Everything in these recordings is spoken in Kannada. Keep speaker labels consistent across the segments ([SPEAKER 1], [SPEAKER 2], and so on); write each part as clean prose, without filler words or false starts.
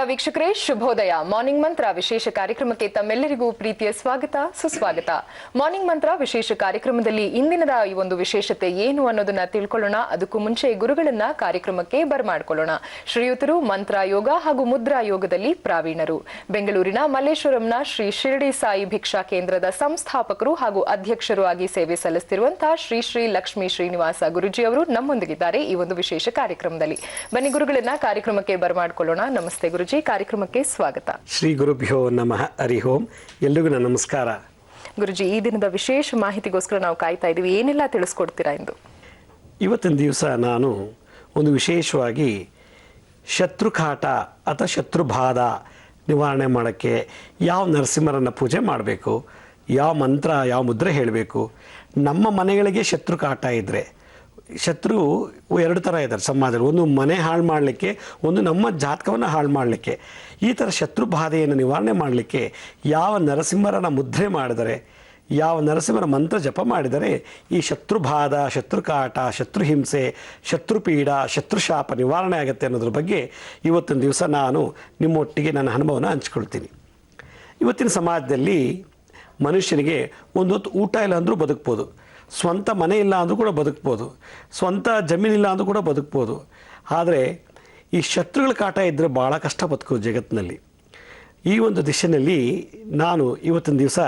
[SPEAKER 1] ವೀಕ್ಷಕರೇ, ಶುಭೋದಯ. ಮಾರ್ನಿಂಗ್ ಮಂತ್ರ ವಿಶೇಷ ಕಾರ್ಯಕ್ರಮಕ್ಕೆ ತಮ್ಮೆಲ್ಲರಿಗೂ ಪ್ರೀತಿಯ ಸ್ವಾಗತ, ಸುಸ್ವಾಗತ. ಮಾರ್ನಿಂಗ್ ಮಂತ್ರ ವಿಶೇಷ ಕಾರ್ಯಕ್ರಮದಲ್ಲಿ ಇಂದಿನದ ಈ ಒಂದು ವಿಶೇಷತೆ ಏನು ಅನ್ನೋದನ್ನ ತಿಳ್ಕೊಳ್ಳೋಣ. ಅದಕ್ಕೂ ಮುಂಚೆ ಗುರುಗಳನ್ನ ಕಾರ್ಯಕ್ರಮಕ್ಕೆ ಬರಮಾಡ್ಕೊಳ್ಳೋಣ. ಶ್ರೀಯುತರು ಮಂತ್ರ ಯೋಗ ಹಾಗೂ ಮುದ್ರಾ ಯೋಗದಲ್ಲಿ ಪ್ರಾವೀಣರು. ಬೆಂಗಳೂರಿನ ಮಲ್ಲೇಶ್ವರಂನ ಶ್ರೀ ಶಿರಡಿ ಸಾಯಿ ಭಿಕ್ಷಾ ಕೇಂದ್ರದ ಸಂಸ್ಥಾಪಕರು ಹಾಗೂ ಅಧ್ಯಕ್ಷರು ಆಗಿ ಸೇವೆ ಸಲ್ಲಿಸುತ್ತಿರುವಂತಹ ಶ್ರೀ ಶ್ರೀ ಲಕ್ಷ್ಮೀ ಶ್ರೀನಿವಾಸ ಗುರುಜಿ ಅವರು ನಮ್ಮೊಂದಿಗಿದ್ದಾರೆ ಈ ಒಂದು ವಿಶೇಷ ಕಾರ್ಯಕ್ರಮದಲ್ಲಿ. ಬನ್ನಿ ಗುರುಗಳನ್ನ ಕಾರ್ಯಕ್ರಮಕ್ಕೆ ಬರಮಾಡ್ಕೊಳ್ಳೋಣ. ನಮಸ್ತೆ ಗುರುಜಿ, ಕಾರ್ಯಕ್ರಮಕ್ಕೆ ಸ್ವಾಗತ.
[SPEAKER 2] ಶ್ರೀ ಗುರುಭ್ಯೋ ನಮಃ. ಹರಿ ಓಂ. ಎಲ್ರಿಗೂ ನನ್ನ ನಮಸ್ಕಾರ.
[SPEAKER 1] ಗುರುಜಿ, ಈ ದಿನದ ವಿಶೇಷ ಮಾಹಿತಿಗೋಸ್ಕರ ನಾವು ಕಾಯ್ತಾ ಇದ್ದೀವಿ. ಏನೆಲ್ಲ ತಿಳಿಸ್ಕೊಡ್ತೀರಾ ಎಂದು?
[SPEAKER 2] ಇವತ್ತಿನ ದಿವಸ ನಾನು ಒಂದು ವಿಶೇಷವಾಗಿ ಶತ್ರುಕಾಟ ಅಥವಾ ಶತ್ರುಬಾಧ ನಿವಾರಣೆ ಮಾಡೋಕ್ಕೆ ಯಾವ ನರಸಿಂಹರನ್ನ ಪೂಜೆ ಮಾಡಬೇಕು, ಯಾವ ಮಂತ್ರ ಯಾವ ಮುದ್ರೆ ಹೇಳಬೇಕು. ನಮ್ಮ ಮನೆಗಳಿಗೆ ಶತ್ರುಕಾಟ ಇದ್ದರೆ, ಶತ್ರು ಎರಡು ಥರ ಇದ್ದಾರೆ ಸಮಾಜದಲ್ಲಿ. ಒಂದು ಮನೆ ಹಾಳು ಮಾಡಲಿಕ್ಕೆ, ಒಂದು ನಮ್ಮ ಜಾತಕವನ್ನು ಹಾಳು ಮಾಡಲಿಕ್ಕೆ. ಈ ಥರ ಶತ್ರು ಬಾಧೆಯನ್ನು ನಿವಾರಣೆ ಮಾಡಲಿಕ್ಕೆ ಯಾವ ನರಸಿಂಹರನ ಮುದ್ರೆ ಮಾಡಿದರೆ, ಯಾವ ನರಸಿಂಹರ ಮಂತ್ರ ಜಪ ಮಾಡಿದರೆ ಈ ಶತ್ರುಬಾಧ, ಶತ್ರುಕಾಟ, ಶತ್ರುಹಿಂಸೆ, ಶತ್ರುಪೀಡ, ಶತ್ರುಶಾಪ ನಿವಾರಣೆ ಆಗುತ್ತೆ ಅನ್ನೋದ್ರ ಬಗ್ಗೆ ಇವತ್ತಿನ ದಿವಸ ನಾನು ನಿಮ್ಮೊಟ್ಟಿಗೆ ನನ್ನ ಅನುಭವನ ಹಂಚ್ಕೊಳ್ತೀನಿ. ಇವತ್ತಿನ ಸಮಾಜದಲ್ಲಿ ಮನುಷ್ಯನಿಗೆ ಒಂದು ಹೊತ್ತು ಊಟ ಇಲ್ಲ ಅಂದರೂ ಬದುಕ್ಬೋದು, ಸ್ವಂತ ಮನೆ ಇಲ್ಲ ಅಂದರೂ ಕೂಡ ಬದುಕ್ಬೋದು, ಸ್ವಂತ ಜಮೀನಿಲ್ಲ ಅಂದರೂ ಕೂಡ ಬದುಕ್ಬೋದು. ಆದರೆ ಈ ಶತ್ರುಗಳ ಕಾಟ ಇದ್ದರೆ ಭಾಳ ಕಷ್ಟ ಬದುಕೋದು ಜಗತ್ತಿನಲ್ಲಿ. ಈ ಒಂದು ದಿಶೆಯಲ್ಲಿ ನಾನು ಇವತ್ತಿನ ದಿವಸ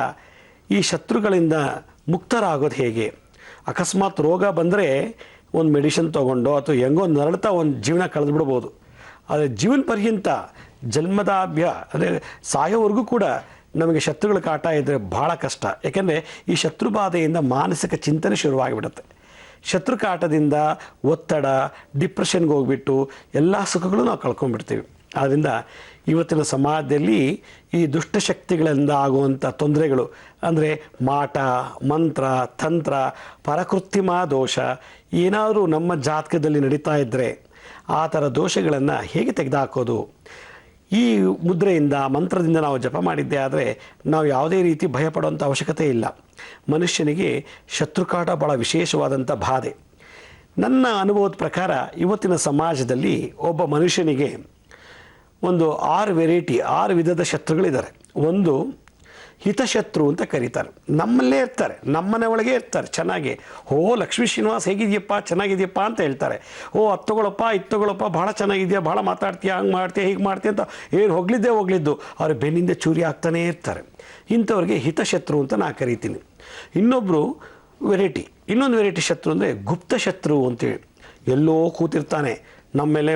[SPEAKER 2] ಈ ಶತ್ರುಗಳಿಂದ ಮುಕ್ತರಾಗೋದು ಹೇಗೆ. ಅಕಸ್ಮಾತ್ ರೋಗ ಬಂದರೆ ಒಂದು ಮೆಡಿಸಿನ್ ತೊಗೊಂಡು ಅಥವಾ ಹೆಂಗೋ ನರಳ್ತಾ ಒಂದು ಜೀವನ ಕಳೆದುಬಿಡ್ಬೋದು. ಆದರೆ ಜೀವನ ಪರ್ಯಂತ ಜನ್ಮದಾಭ್ಯ ಅಂದರೆ ಸಾಯೋವರೆಗೂ ಕೂಡ ನಮಗೆ ಶತ್ರುಗಳ ಕಾಟ ಇದ್ದರೆ ಭಾಳ ಕಷ್ಟ. ಯಾಕೆಂದರೆ ಈ ಶತ್ರುಬಾಧೆಯಿಂದ ಮಾನಸಿಕ ಚಿಂತನೆ ಶುರುವಾಗಿಬಿಡುತ್ತೆ. ಶತ್ರುಕಾಟದಿಂದ ಒತ್ತಡ, ಡಿಪ್ರೆಷನ್ಗೆ ಹೋಗ್ಬಿಟ್ಟು ಎಲ್ಲ ಸುಖಗಳು ನಾವು ಕಳ್ಕೊಂಡ್ಬಿಡ್ತೀವಿ. ಆದ್ದರಿಂದ ಇವತ್ತಿನ ಸಮಾಜದಲ್ಲಿ ಈ ದುಷ್ಟಶಕ್ತಿಗಳಿಂದ ಆಗುವಂಥ ತೊಂದರೆಗಳು ಅಂದರೆ ಮಾಟ, ಮಂತ್ರ, ತಂತ್ರ, ಪರಕೃತ್ರಿಮ ದೋಷ ಏನಾದರೂ ನಮ್ಮ ಜಾತಕದಲ್ಲಿ ನಡೀತಾ ಇದ್ದರೆ ಆ ಥರ ದೋಷಗಳನ್ನು ಹೇಗೆ ತೆಗೆದುಹಾಕೋದು. ಈ ಮುದ್ರೆಯಿಂದ, ಮಂತ್ರದಿಂದ ನಾವು ಜಪ ಮಾಡಿದ್ದೇ ಆದರೆ ನಾವು ಯಾವುದೇ ರೀತಿ ಭಯಪಡುವಂಥ ಅವಶ್ಯಕತೆ ಇಲ್ಲ. ಮನುಷ್ಯನಿಗೆ ಶತ್ರುಕಾಟ ಭಾಳ ವಿಶೇಷವಾದಂಥ ಬಾಧೆ. ನನ್ನ ಅನುಭವದ ಪ್ರಕಾರ ಇವತ್ತಿನ ಸಮಾಜದಲ್ಲಿ ಒಬ್ಬ ಮನುಷ್ಯನಿಗೆ ಒಂದು 6 ವಿಧದ ಶತ್ರುಗಳಿದ್ದಾರೆ. ಒಂದು ಹಿತಶತ್ರು ಅಂತ ಕರೀತಾರೆ. ನಮ್ಮಲ್ಲೇ ಇರ್ತಾರೆ, ನಮ್ಮನೆ ಒಳಗೆ ಇರ್ತಾರೆ ಚೆನ್ನಾಗಿ. ಲಕ್ಷ್ಮೀ ಶ್ರೀನಿವಾಸ್ ಹೇಗಿದೆಯಪ್ಪ, ಚೆನ್ನಾಗಿದೆಯಪ್ಪ ಅಂತ ಹೇಳ್ತಾರೆ. ಅದು ತಗೊಳಪ್ಪ, ಇದು ತಗೊಳಪ್ಪ, ಭಾಳ ಚೆನ್ನಾಗಿದೆಯಾ, ಭಾಳ ಮಾತಾಡ್ತೀಯ, ಹಂಗೆ ಮಾಡ್ತೀಯ, ಹೀಗೆ ಮಾಡ್ತೀಯ ಅಂತ ಏನು ಹೋಗ್ಲಿದ್ದು ಅವ್ರ ಬೆನ್ನಿಂದ ಚೂರಿ ಆಗ್ತಾನೇ ಇರ್ತಾರೆ. ಇಂಥವ್ರಿಗೆ ಹಿತಶತ್ರು ಅಂತ ನಾನು ಕರಿತೀನಿ. ಇನ್ನೊಂದು ವೆರೈಟಿ ಶತ್ರು ಅಂದರೆ ಗುಪ್ತ ಶತ್ರು ಅಂತೇಳಿ. ಎಲ್ಲೋ ಕೂತಿರ್ತಾನೆ, ನಮ್ಮ ಮೇಲೆ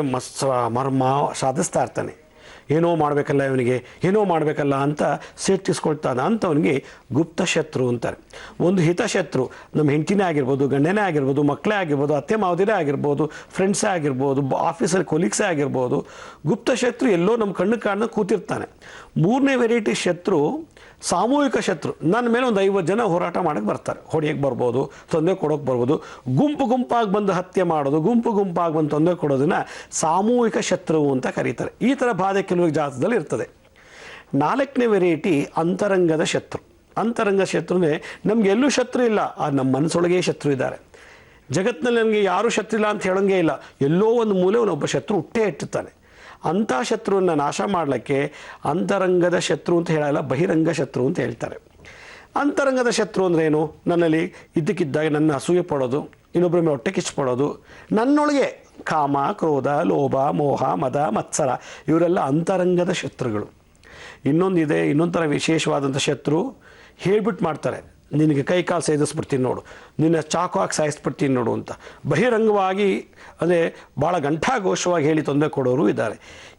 [SPEAKER 2] ಮರ್ಮ ಸಾಧಿಸ್ತಾ ಇರ್ತಾನೆ. ಏನೋ ಮಾಡಬೇಕಲ್ಲ ಅಂತ ಸೇರ್ತಿಸ್ಕೊಳ್ತಾನೆ. ಅಂಥವನಿಗೆ ಗುಪ್ತ ಶತ್ರು ಅಂತಾರೆ. ಒಂದು ಹಿತಶತ್ರು ನಮ್ಮ ಹೆಂಡತಿನೇ ಆಗಿರ್ಬೋದು, ಗಂಡನೇ ಆಗಿರ್ಬೋದು, ಮಕ್ಕಳೇ ಆಗಿರ್ಬೋದು, ಅತ್ತೆ ಮಾವದಿರೇ ಆಗಿರ್ಬೋದು, ಫ್ರೆಂಡ್ಸೇ ಆಗಿರ್ಬೋದು, ಆಫೀಸಲ್ಲಿ ಕೊಲೀಗ್ಸೇ ಆಗಿರ್ಬೋದು. ಗುಪ್ತ ಶತ್ರು ಎಲ್ಲೋ ನಮ್ಮ ಕಣ್ಣು ಕಾಣೋ ಕೂತಿರ್ತಾನೆ. ಮೂರನೇ ವೆರೈಟಿ ಶತ್ರು ಸಾಮೂಹಿಕ ಶತ್ರು. ನನ್ನ ಮೇಲೆ ಒಂದು 50 ಜನ ಹೋರಾಟ ಮಾಡೋಕ್ಕೆ ಬರ್ತಾರೆ. ಹೊಡೆಯೋಕ್ಕೆ ಬರ್ಬೋದು, ತೊಂದರೆ ಕೊಡೋಕ್ಕೆ ಬರ್ಬೋದು. ಗುಂಪಾಗಿ ಬಂದು ಹತ್ಯೆ ಮಾಡೋದು, ಗುಂಪಾಗಿ ಬಂದು ತೊಂದರೆ ಕೊಡೋದನ್ನು ಸಾಮೂಹಿಕ ಶತ್ರು ಅಂತ ಕರೀತಾರೆ. ಈ ಥರ ಬಾಧೆ ಕೆಲವು ಜಾತಕದಲ್ಲಿ ಇರ್ತದೆ. 4ನೇ ವೆರೈಟಿ ಅಂತರಂಗದ ಶತ್ರು. ಅಂತರಂಗ ಶತ್ರು ಅಂದರೆ ನಮ್ಗೆ ಎಲ್ಲೂ ಶತ್ರು ಇಲ್ಲ, ನಮ್ಮ ಮನಸ್ಸೊಳಗೆ ಶತ್ರು ಇದ್ದಾರೆ. ಜಗತ್ತಿನಲ್ಲಿ ನನಗೆ ಯಾರೂ ಶತ್ರು ಇಲ್ಲ ಅಂತ ಹೇಳೋಂಗೇ ಇಲ್ಲ. ಎಲ್ಲೋ ಒಂದು ಮೂಲೆ ಒಬ್ಬ ಶತ್ರು ಹುಟ್ಟೇ ಇಟ್ಟಿರ್ತಾನೆ. ಅಂಥ ಶತ್ರುವನ್ನು ನಾಶ ಮಾಡಲಿಕ್ಕೆ ಅಂತರಂಗದ ಶತ್ರು ಅಂತ ಹೇಳಲ್ಲ, ಬಹಿರಂಗ ಶತ್ರು ಅಂತ ಹೇಳ್ತಾರೆ. ಅಂತರಂಗದ ಶತ್ರು ಅಂದ್ರೇನು? ನನ್ನಲ್ಲಿ ಇದ್ದಕ್ಕಿದ್ದಾಗ ನನ್ನ ಅಸೂಯೆ ಪಡೋದು, ಇನ್ನೊಬ್ಬರ ಮೇಲೆ ಹೊಟ್ಟೆ ಕಿಚ್ಚುಪಡೋದು, ನನ್ನೊಳಗೆ ಕಾಮ, ಕ್ರೋಧ, ಲೋಭ, ಮೋಹ, ಮದ, ಮತ್ಸರ ಇವರೆಲ್ಲ ಅಂತರಂಗದ ಶತ್ರುಗಳು. ಇನ್ನೊಂದು ಥರ ವಿಶೇಷವಾದಂಥ ಶತ್ರು ಹೇಳ್ಬಿಟ್ಟು ಮಾಡ್ತಾರೆ, ನಿನಗೆ ಕೈ ಕಾಲು ಸೇದಿಸ್ಬಿಡ್ತೀನಿ ನೋಡು, ನಿನ್ನ ಚಾಕು ಹಾಕಿ ಸಾಯಿಸ್ಬಿಡ್ತೀನಿ ನೋಡು ಅಂತ ಬಹಿರಂಗವಾಗಿ, ಅಂದರೆ ಭಾಳ ಘಂಟಾಘೋಷವಾಗಿ ಹೇಳಿ ತೊಂದರೆ ಕೊಡೋರು ಇದ್ದಾರೆ.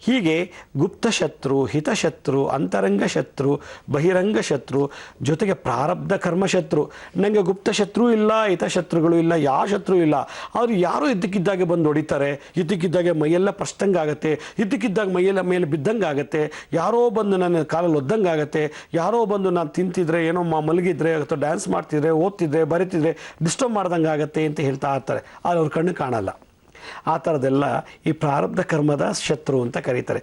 [SPEAKER 2] ಹೀಗೆ ಗುಪ್ತ ಶತ್ರು, ಹಿತಶತ್ರು, ಅಂತರಂಗ ಶತ್ರು, ಬಹಿರಂಗ ಶತ್ರು, ಜೊತೆಗೆ ಪ್ರಾರಬ್ಧ ಕರ್ಮ ಶತ್ರು. ನನಗೆ ಗುಪ್ತ ಶತ್ರು ಇಲ್ಲ, ಹಿತಶತ್ರುಗಳು ಇಲ್ಲ, ಯಾವ ಶತ್ರು ಇಲ್ಲ. ಅವರು ಯಾರೋ ಇದ್ದಕ್ಕಿದ್ದಾಗೆ ಬಂದು ಹೊಡಿತಾರೆ, ಇದ್ದಕ್ಕಿದ್ದಾಗೆ ಮೈಯೆಲ್ಲ ಪ್ರಶ್ನಂಗಾಗತ್ತೆ, ಇದ್ದಕ್ಕಿದ್ದಾಗ ಮೈಯೆಲ್ಲ ಮೇಲೆ ಬಿದ್ದಂಗೆ ಆಗುತ್ತೆ, ಯಾರೋ ಬಂದು ನನ್ನ ಕಾಲಲ್ಲಿ ಒದ್ದಂಗೆ ಆಗುತ್ತೆ, ಯಾರೋ ಬಂದು ನಾನು ತಿಂತಿದ್ರೆ, ಏನೋ ಮಲಗಿದ್ರೆ ಅಥವಾ ಡ್ಯಾನ್ಸ್ ಮಾಡ್ತಿದ್ರೆ, ಓದ್ತಿದ್ರೆ, ಬರೀತಿದ್ರೆ ಡಿಸ್ಟರ್ಬ್ ಮಾಡ್ದಂಗೆ ಆಗುತ್ತೆ ಅಂತ ಹೇಳ್ತಾ ಇರ್ತಾರೆ. ಆದರೆ ಅವ್ರ ಕಣ್ಣು ಕಾಣಲ್ಲ. ಆ ಥರದ್ದೆಲ್ಲ ಈ ಪ್ರಾರಬ್ಧ ಕರ್ಮದ ಶತ್ರು ಅಂತ ಕರೀತಾರೆ.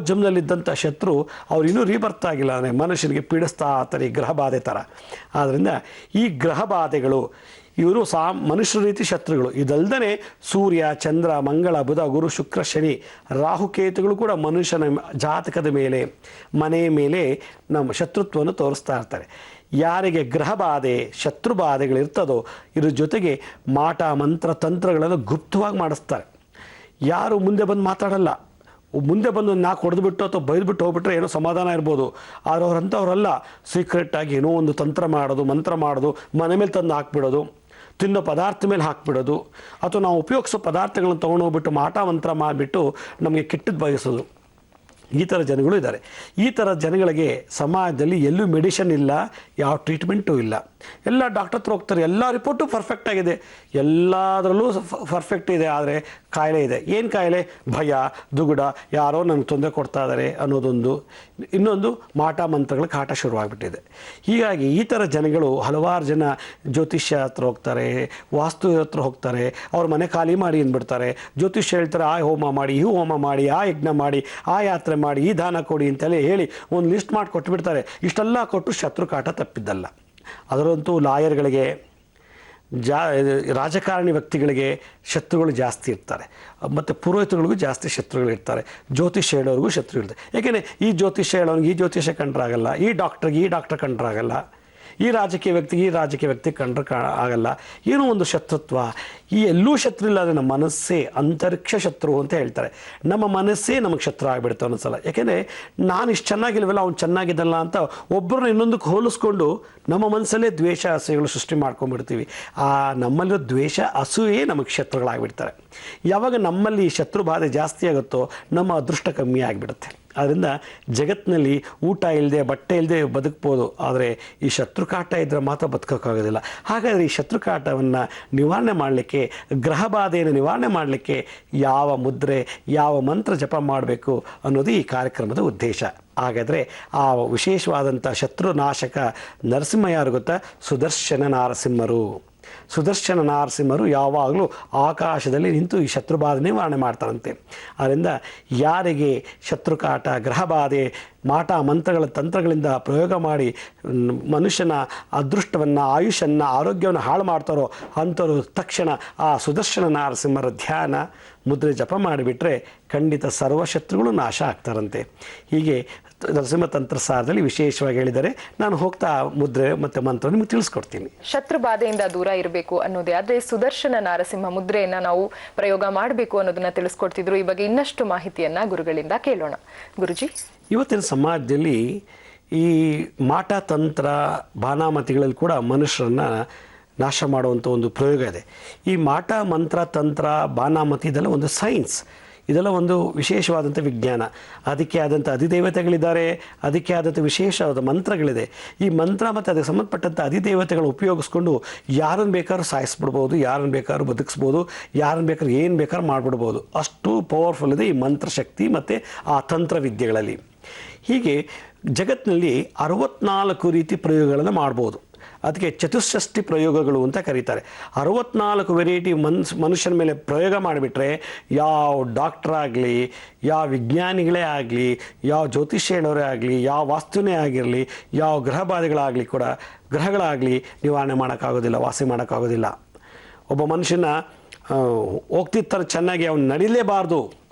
[SPEAKER 2] ಜನ್ಮದಲ್ಲಿದ್ದಂಥ ಶತ್ರು ಅವ್ರು ಇನ್ನೂ ರೀಬರ್ತ್ ಆಗಿಲ್ಲ ಅಂದರೆ ಮನುಷ್ಯನಿಗೆ ಪೀಡಿಸ್ತಾ ಇರ್ತಾರೆ, ಈ ಗ್ರಹ ಬಾಧೆ ಥರ. ಆದ್ದರಿಂದ ಈ ಗ್ರಹ ಬಾಧೆಗಳು ಇವರು ಮನುಷ್ಯರ ರೀತಿ ಶತ್ರುಗಳು. ಇದಲ್ದೇ ಸೂರ್ಯ, ಚಂದ್ರ, ಮಂಗಳ, ಬುಧ, ಗುರು, ಶುಕ್ರ, ಶನಿ, ರಾಹುಕೇತುಗಳು ಕೂಡ ಮನುಷ್ಯನ ಜಾತಕದ ಮೇಲೆ, ಮನೆಯ ಮೇಲೆ ನಮ್ಮ ಶತ್ರುತ್ವವನ್ನು ತೋರಿಸ್ತಾ ಇರ್ತಾರೆ. ಯಾರಿಗೆ ಗ್ರಹ ಬಾಧೆ, ಶತ್ರು ಬಾಧೆಗಳಿರ್ತದೋ ಇದ್ರ ಜೊತೆಗೆ ಮಾಟ ಮಂತ್ರ ತಂತ್ರಗಳನ್ನು ಗುಪ್ತವಾಗಿ ಮಾಡಿಸ್ತಾರೆ. ಯಾರು ಮುಂದೆ ಬಂದು ಮಾತಾಡಲ್ಲ. ಮುಂದೆ ಬಂದು ನಾಲ್ಕು ಹೊಡೆದುಬಿಟ್ಟು ಅಥವಾ ಬೈದ್ಬಿಟ್ಟು ಹೋಗ್ಬಿಟ್ರೆ ಏನೋ ಸಮಾಧಾನ ಇರ್ಬೋದು. ಆದರೆ ಅವರಂಥವ್ರಲ್ಲ, ಸೀಕ್ರೆಟಾಗಿ ಏನೋ ಒಂದು ತಂತ್ರ ಮಾಡೋದು, ಮಂತ್ರ ಮಾಡೋದು, ಮನೆ ಮೇಲೆ ತಂದು ಹಾಕ್ಬಿಡೋದು, ತಿನ್ನೋ ಪದಾರ್ಥ ಮೇಲೆ ಹಾಕ್ಬಿಡೋದು, ಅಥವಾ ನಾವು ಉಪಯೋಗಿಸೋ ಪದಾರ್ಥಗಳನ್ನು ತೊಗೊಂಡೋಗ್ಬಿಟ್ಟು ಮಾಟ ಮಂತ್ರ ಮಾಡಿಬಿಟ್ಟು ನಮಗೆ ಕೆಟ್ಟದ್ದು ಬಯಸೋದು. ಈ ಥರ ಜನಗಳು ಇದ್ದಾರೆ. ಈ ಥರ ಜನಗಳಿಗೆ ಸಮಾಜದಲ್ಲಿ ಎಲ್ಲೂ ಮೆಡಿಷನ್ ಇಲ್ಲ, ಯಾವ ಟ್ರೀಟ್ಮೆಂಟು ಇಲ್ಲ. ಎಲ್ಲ ಡಾಕ್ಟರ್ ಹತ್ರ ಹೋಗ್ತಾರೆ, ಎಲ್ಲ ರಿಪೋರ್ಟು ಪರ್ಫೆಕ್ಟ್ ಆಗಿದೆ, ಎಲ್ಲದರಲ್ಲೂ ಪರ್ಫೆಕ್ಟ್ ಇದೆ, ಆದರೆ ಕಾಯಿಲೆ ಇದೆ. ಏನು ಕಾಯಿಲೆ? ಭಯ, ದುಗುಡ, ಯಾರೋ ನನಗೆ ತೊಂದರೆ ಕೊಡ್ತಾ ಇದ್ದಾರೆ ಅನ್ನೋದೊಂದು. ಇನ್ನೊಂದು ಮಾಟ ಮಂತ್ರಗಳ ಕಾಟ ಶುರುವಾಗ್ಬಿಟ್ಟಿದೆ. ಹೀಗಾಗಿ ಈ ಥರ ಜನಗಳು ಹಲವಾರು ಜನ ಜ್ಯೋತಿಷ್ಯ ಹತ್ರ ಹೋಗ್ತಾರೆ, ವಾಸ್ತು ಹತ್ರ ಹೋಗ್ತಾರೆ, ಅವ್ರ ಮನೆ ಖಾಲಿ ಮಾಡಿ ಅಂದ್ಬಿಡ್ತಾರೆ. ಜ್ಯೋತಿಷ್ಯ ಹೇಳ್ತಾರೆ, ಆ ಹೋಮ ಮಾಡಿ, ಈ ಹೋಮ ಮಾಡಿ, ಆ ಯಜ್ಞ ಮಾಡಿ, ಆ ಯಾತ್ರೆ ಮಾಡಿ, ಈ ದಾನ ಕೊಡಿ ಅಂತಲೇ ಹೇಳಿ ಒಂದು ಲಿಸ್ಟ್ ಮಾಡಿ ಕೊಟ್ಟುಬಿಡ್ತಾರೆ. ಇಷ್ಟೆಲ್ಲ ಕೊಟ್ಟು ಶತ್ರು ಕಾಟ ತಪ್ಪಿದ್ದಲ್ಲ. ಅದರಂತೂ ಲಾಯರ್ಗಳಿಗೆ, ರಾಜಕಾರಣಿ ವ್ಯಕ್ತಿಗಳಿಗೆ ಶತ್ರುಗಳು ಜಾಸ್ತಿ ಇರ್ತಾರೆ, ಮತ್ತು ಪುರೋಹಿತಗಳಿಗೂ ಜಾಸ್ತಿ ಶತ್ರುಗಳು ಇರ್ತಾರೆ, ಜ್ಯೋತಿಷ್ಯ ಹೇಳೋರಿಗೂ ಶತ್ರು ಇರ್ತಾರೆ. ಏಕೆಂದರೆ ಈ ಜ್ಯೋತಿಷ್ಯ ಹೇಳೋನಿಗೆ ಈ ಜ್ಯೋತಿಷ್ಯ ಕಂಡ್ರಾಗಲ್ಲ, ಈ ಡಾಕ್ಟರ್ ಕಂಡ್ರಾಗಲ್ಲ, ಈ ರಾಜಕೀಯ ವ್ಯಕ್ತಿ ಕಂಡ್ರೆ ಆಗಲ್ಲ. ಏನೋ ಒಂದು ಶತ್ರುತ್ವ. ಈ ಎಲ್ಲೂ ಶತ್ರು ಇಲ್ಲ, ಅಂದರೆ ನಮ್ಮ ಮನಸ್ಸೇ ಅಂತರಿಕ್ಷ ಶತ್ರು ಅಂತ ಹೇಳ್ತಾರೆ. ನಮ್ಮ ಮನಸ್ಸೇ ನಮಗೆ ಶತ್ರು ಆಗಿಬಿಡುತ್ತೆ ಒಂದೊಂದ್ಸಲ. ಯಾಕೆಂದರೆ ನಾನು ಇಷ್ಟು ಚೆನ್ನಾಗಿಲ್ವಲ್ಲ, ಅವ್ನು ಚೆನ್ನಾಗಿದ್ದಲ್ಲ ಅಂತ ಒಬ್ಬರನ್ನ ಇನ್ನೊಂದಕ್ಕೆ ಹೋಲಿಸ್ಕೊಂಡು ನಮ್ಮ ಮನಸ್ಸಲ್ಲೇ ದ್ವೇಷ ಅಸೂಯೆಗಳು ಸೃಷ್ಟಿ ಮಾಡ್ಕೊಂಡ್ಬಿಡ್ತೀವಿ. ಆ ನಮ್ಮಲ್ಲಿರೋ ದ್ವೇಷ ಅಸೂಯೆ ನಮಗೆ ಶತ್ರುಗಳಾಗಿಬಿಡ್ತಾರೆ. ಯಾವಾಗ ನಮ್ಮಲ್ಲಿ ಶತ್ರು ಬಾಧೆ ಜಾಸ್ತಿ ಆಗುತ್ತೋ ನಮ್ಮ ಅದೃಷ್ಟ ಕಮ್ಮಿ ಆಗಿಬಿಡುತ್ತೆ. ಆದ್ದರಿಂದ ಜಗತ್ತಿನಲ್ಲಿ ಊಟ ಇಲ್ಲದೆ, ಬಟ್ಟೆ ಇಲ್ಲದೆ ಬದುಕ್ಬೋದು, ಆದರೆ ಈ ಶತ್ರುಕಾಟ ಇದ್ದರೆ ಮಾತ್ರ ಬದುಕೋಕ್ಕಾಗೋದಿಲ್ಲ. ಹಾಗಾದರೆ ಈ ಶತ್ರುಕಾಟವನ್ನು ನಿವಾರಣೆ ಮಾಡಲಿಕ್ಕೆ, ಗ್ರಹ ಬಾಧೆಯನ್ನು ನಿವಾರಣೆ ಮಾಡಲಿಕ್ಕೆ ಯಾವ ಮುದ್ರೆ, ಯಾವ ಮಂತ್ರ ಜಪ ಮಾಡಬೇಕು ಅನ್ನೋದು ಈ ಕಾರ್ಯಕ್ರಮದ ಉದ್ದೇಶ. ಹಾಗಾದರೆ ಆ ವಿಶೇಷವಾದಂಥ ಶತ್ರುನಾಶಕ ನರಸಿಂಹ ಯಾರು ಗೊತ್ತಾ? ಸುದರ್ಶನ ನರಸಿಂಹರು ಯಾವಾಗಲೂ ಆಕಾಶದಲ್ಲಿ ನಿಂತು ಈ ಶತ್ರುಬಾಧೆ ನಿವಾರಣೆ ಮಾಡ್ತಾರಂತೆ. ಆದ್ದರಿಂದ ಯಾರಿಗೆ ಶತ್ರುಕಾಟ, ಗ್ರಹಬಾಧೆ, ಮಾಟ ಮಂತ್ರಗಳ ತಂತ್ರಗಳಿಂದ ಪ್ರಯೋಗ ಮಾಡಿ ಮನುಷ್ಯನ ಅದೃಷ್ಟವನ್ನು, ಆಯುಷನ್ನು, ಆರೋಗ್ಯವನ್ನು ಹಾಳು ಮಾಡ್ತಾರೋ ಅಂಥವರು ತಕ್ಷಣ ಆ ಸುದರ್ಶನ ನರಸಿಂಹರ ಧ್ಯಾನ ಮುದ್ರೆ ಜಪ ಮಾಡಿಬಿಟ್ರೆ ಖಂಡಿತ ಸರ್ವಶತ್ರುಗಳು ನಾಶ ಆಗ್ತಾರಂತೆ. ಹೀಗೆ ನರಸಿಂಹ ತಂತ್ರಸಾರದಲ್ಲಿ ವಿಶೇಷವಾಗಿ ಹೇಳಿದರೆ, ನಾನು ಹೋಗ್ತಾ ಮುದ್ರೆ ಮತ್ತು ಮಂತ್ರ ನಿಮಗೆ ತಿಳಿಸ್ಕೊಡ್ತೀನಿ.
[SPEAKER 1] ಶತ್ರು ಬಾಧೆಯಿಂದ ದೂರ ಇರಬೇಕು ಅನ್ನೋದೇ ಆದರೆ ಸುದರ್ಶನ ನರಸಿಂಹ ಮುದ್ರೆಯನ್ನ ನಾವು ಪ್ರಯೋಗ ಮಾಡಬೇಕು ಅನ್ನೋದನ್ನ ತಿಳಿಸ್ಕೊಡ್ತಿದ್ರು. ಈ ಬಗ್ಗೆ ಇನ್ನಷ್ಟು ಮಾಹಿತಿಯನ್ನ ಗುರುಗಳಿಂದ ಕೇಳೋಣ. ಗುರುಜಿ, ಇವತ್ತಿನ
[SPEAKER 2] ಸಮಾಜದಲ್ಲಿ ಈ ಮಾಟ ತಂತ್ರ, ಬಾನಾಮತಿಗಳಲ್ಲಿ ಕೂಡ ಮನುಷ್ಯರನ್ನ ನಾಶ ಮಾಡುವಂಥ ಒಂದು ಪ್ರಯೋಗ ಇದೆ. ಈ ಮಾಟ ಮಂತ್ರ ತಂತ್ರ ಬಾನಾಮತಿ ಇದೆಲ್ಲ ಒಂದು ಸೈನ್ಸ್, ಇದೆಲ್ಲ ಒಂದು ವಿಶೇಷವಾದಂಥ ವಿಜ್ಞಾನ. ಅದಕ್ಕೆ ಆದಂಥ ಅಧಿದೇವತೆಗಳಿದ್ದಾರೆ, ಅದಕ್ಕೆ ಆದಂಥ ವಿಶೇಷವಾದ ಮಂತ್ರಗಳಿದೆ. ಈ ಮಂತ್ರ ಮತ್ತು ಅದಕ್ಕೆ ಸಂಬಂಧಪಟ್ಟಂಥ ಅಧಿದೇವತೆಗಳು ಉಪಯೋಗಿಸ್ಕೊಂಡು ಯಾರನ್ನು ಬೇಕಾದ್ರೂ ಸಾಯಿಸ್ಬಿಡ್ಬೋದು, ಯಾರನ್ನು ಬೇಕಾದ್ರೂ ಬದುಕಿಸ್ಬೋದು, ಯಾರನ್ನು ಬೇಕಾದ್ರೂ ಏನು ಬೇಕಾದ್ರೂ ಮಾಡಿಬಿಡ್ಬೋದು. ಅಷ್ಟು ಪವರ್ಫುಲ್ ಇದೆ ಈ ಮಂತ್ರಶಕ್ತಿ ಮತ್ತು ಆ ತಂತ್ರವಿದ್ಯೆಗಳಲ್ಲಿ. ಹೀಗೆ ಜಗತ್ತಿನಲ್ಲಿ 64 ರೀತಿ ಪ್ರಯೋಗಗಳನ್ನು ಮಾಡ್ಬೋದು. ಅದಕ್ಕೆ ಚತುಷ್ಷಷ್ಟಿ ಪ್ರಯೋಗಗಳು ಅಂತ ಕರೀತಾರೆ. 64 ವೆರೈಟಿ ಮನುಷ್ಯನ ಮೇಲೆ ಪ್ರಯೋಗ ಮಾಡಿಬಿಟ್ರೆ ಯಾವ ಡಾಕ್ಟರ್ ಆಗಲಿ, ಯಾವ ವಿಜ್ಞಾನಿಗಳೇ ಆಗಲಿ, ಯಾವ ಜ್ಯೋತಿಷ್ಯ ಹೇಳೋರೇ ಆಗಲಿ, ಯಾವ ವಾಸ್ತುನೇ ಆಗಿರಲಿ, ಯಾವ ಗ್ರಹಬಾಧೆಗಳಾಗಲಿ ಕೂಡ, ಗ್ರಹಗಳಾಗಲಿ ನಿವಾರಣೆ ಮಾಡೋಕ್ಕಾಗೋದಿಲ್ಲ, ವಾಸಿ ಮಾಡೋಕ್ಕಾಗೋದಿಲ್ಲ. ಒಬ್ಬ ಮನುಷ್ಯನ ಹೋಗ್ತಿರ್ತಾರೆ ಚೆನ್ನಾಗಿ, ಅವ್ನು ನಡಿಲೇಬಾರ್ದು,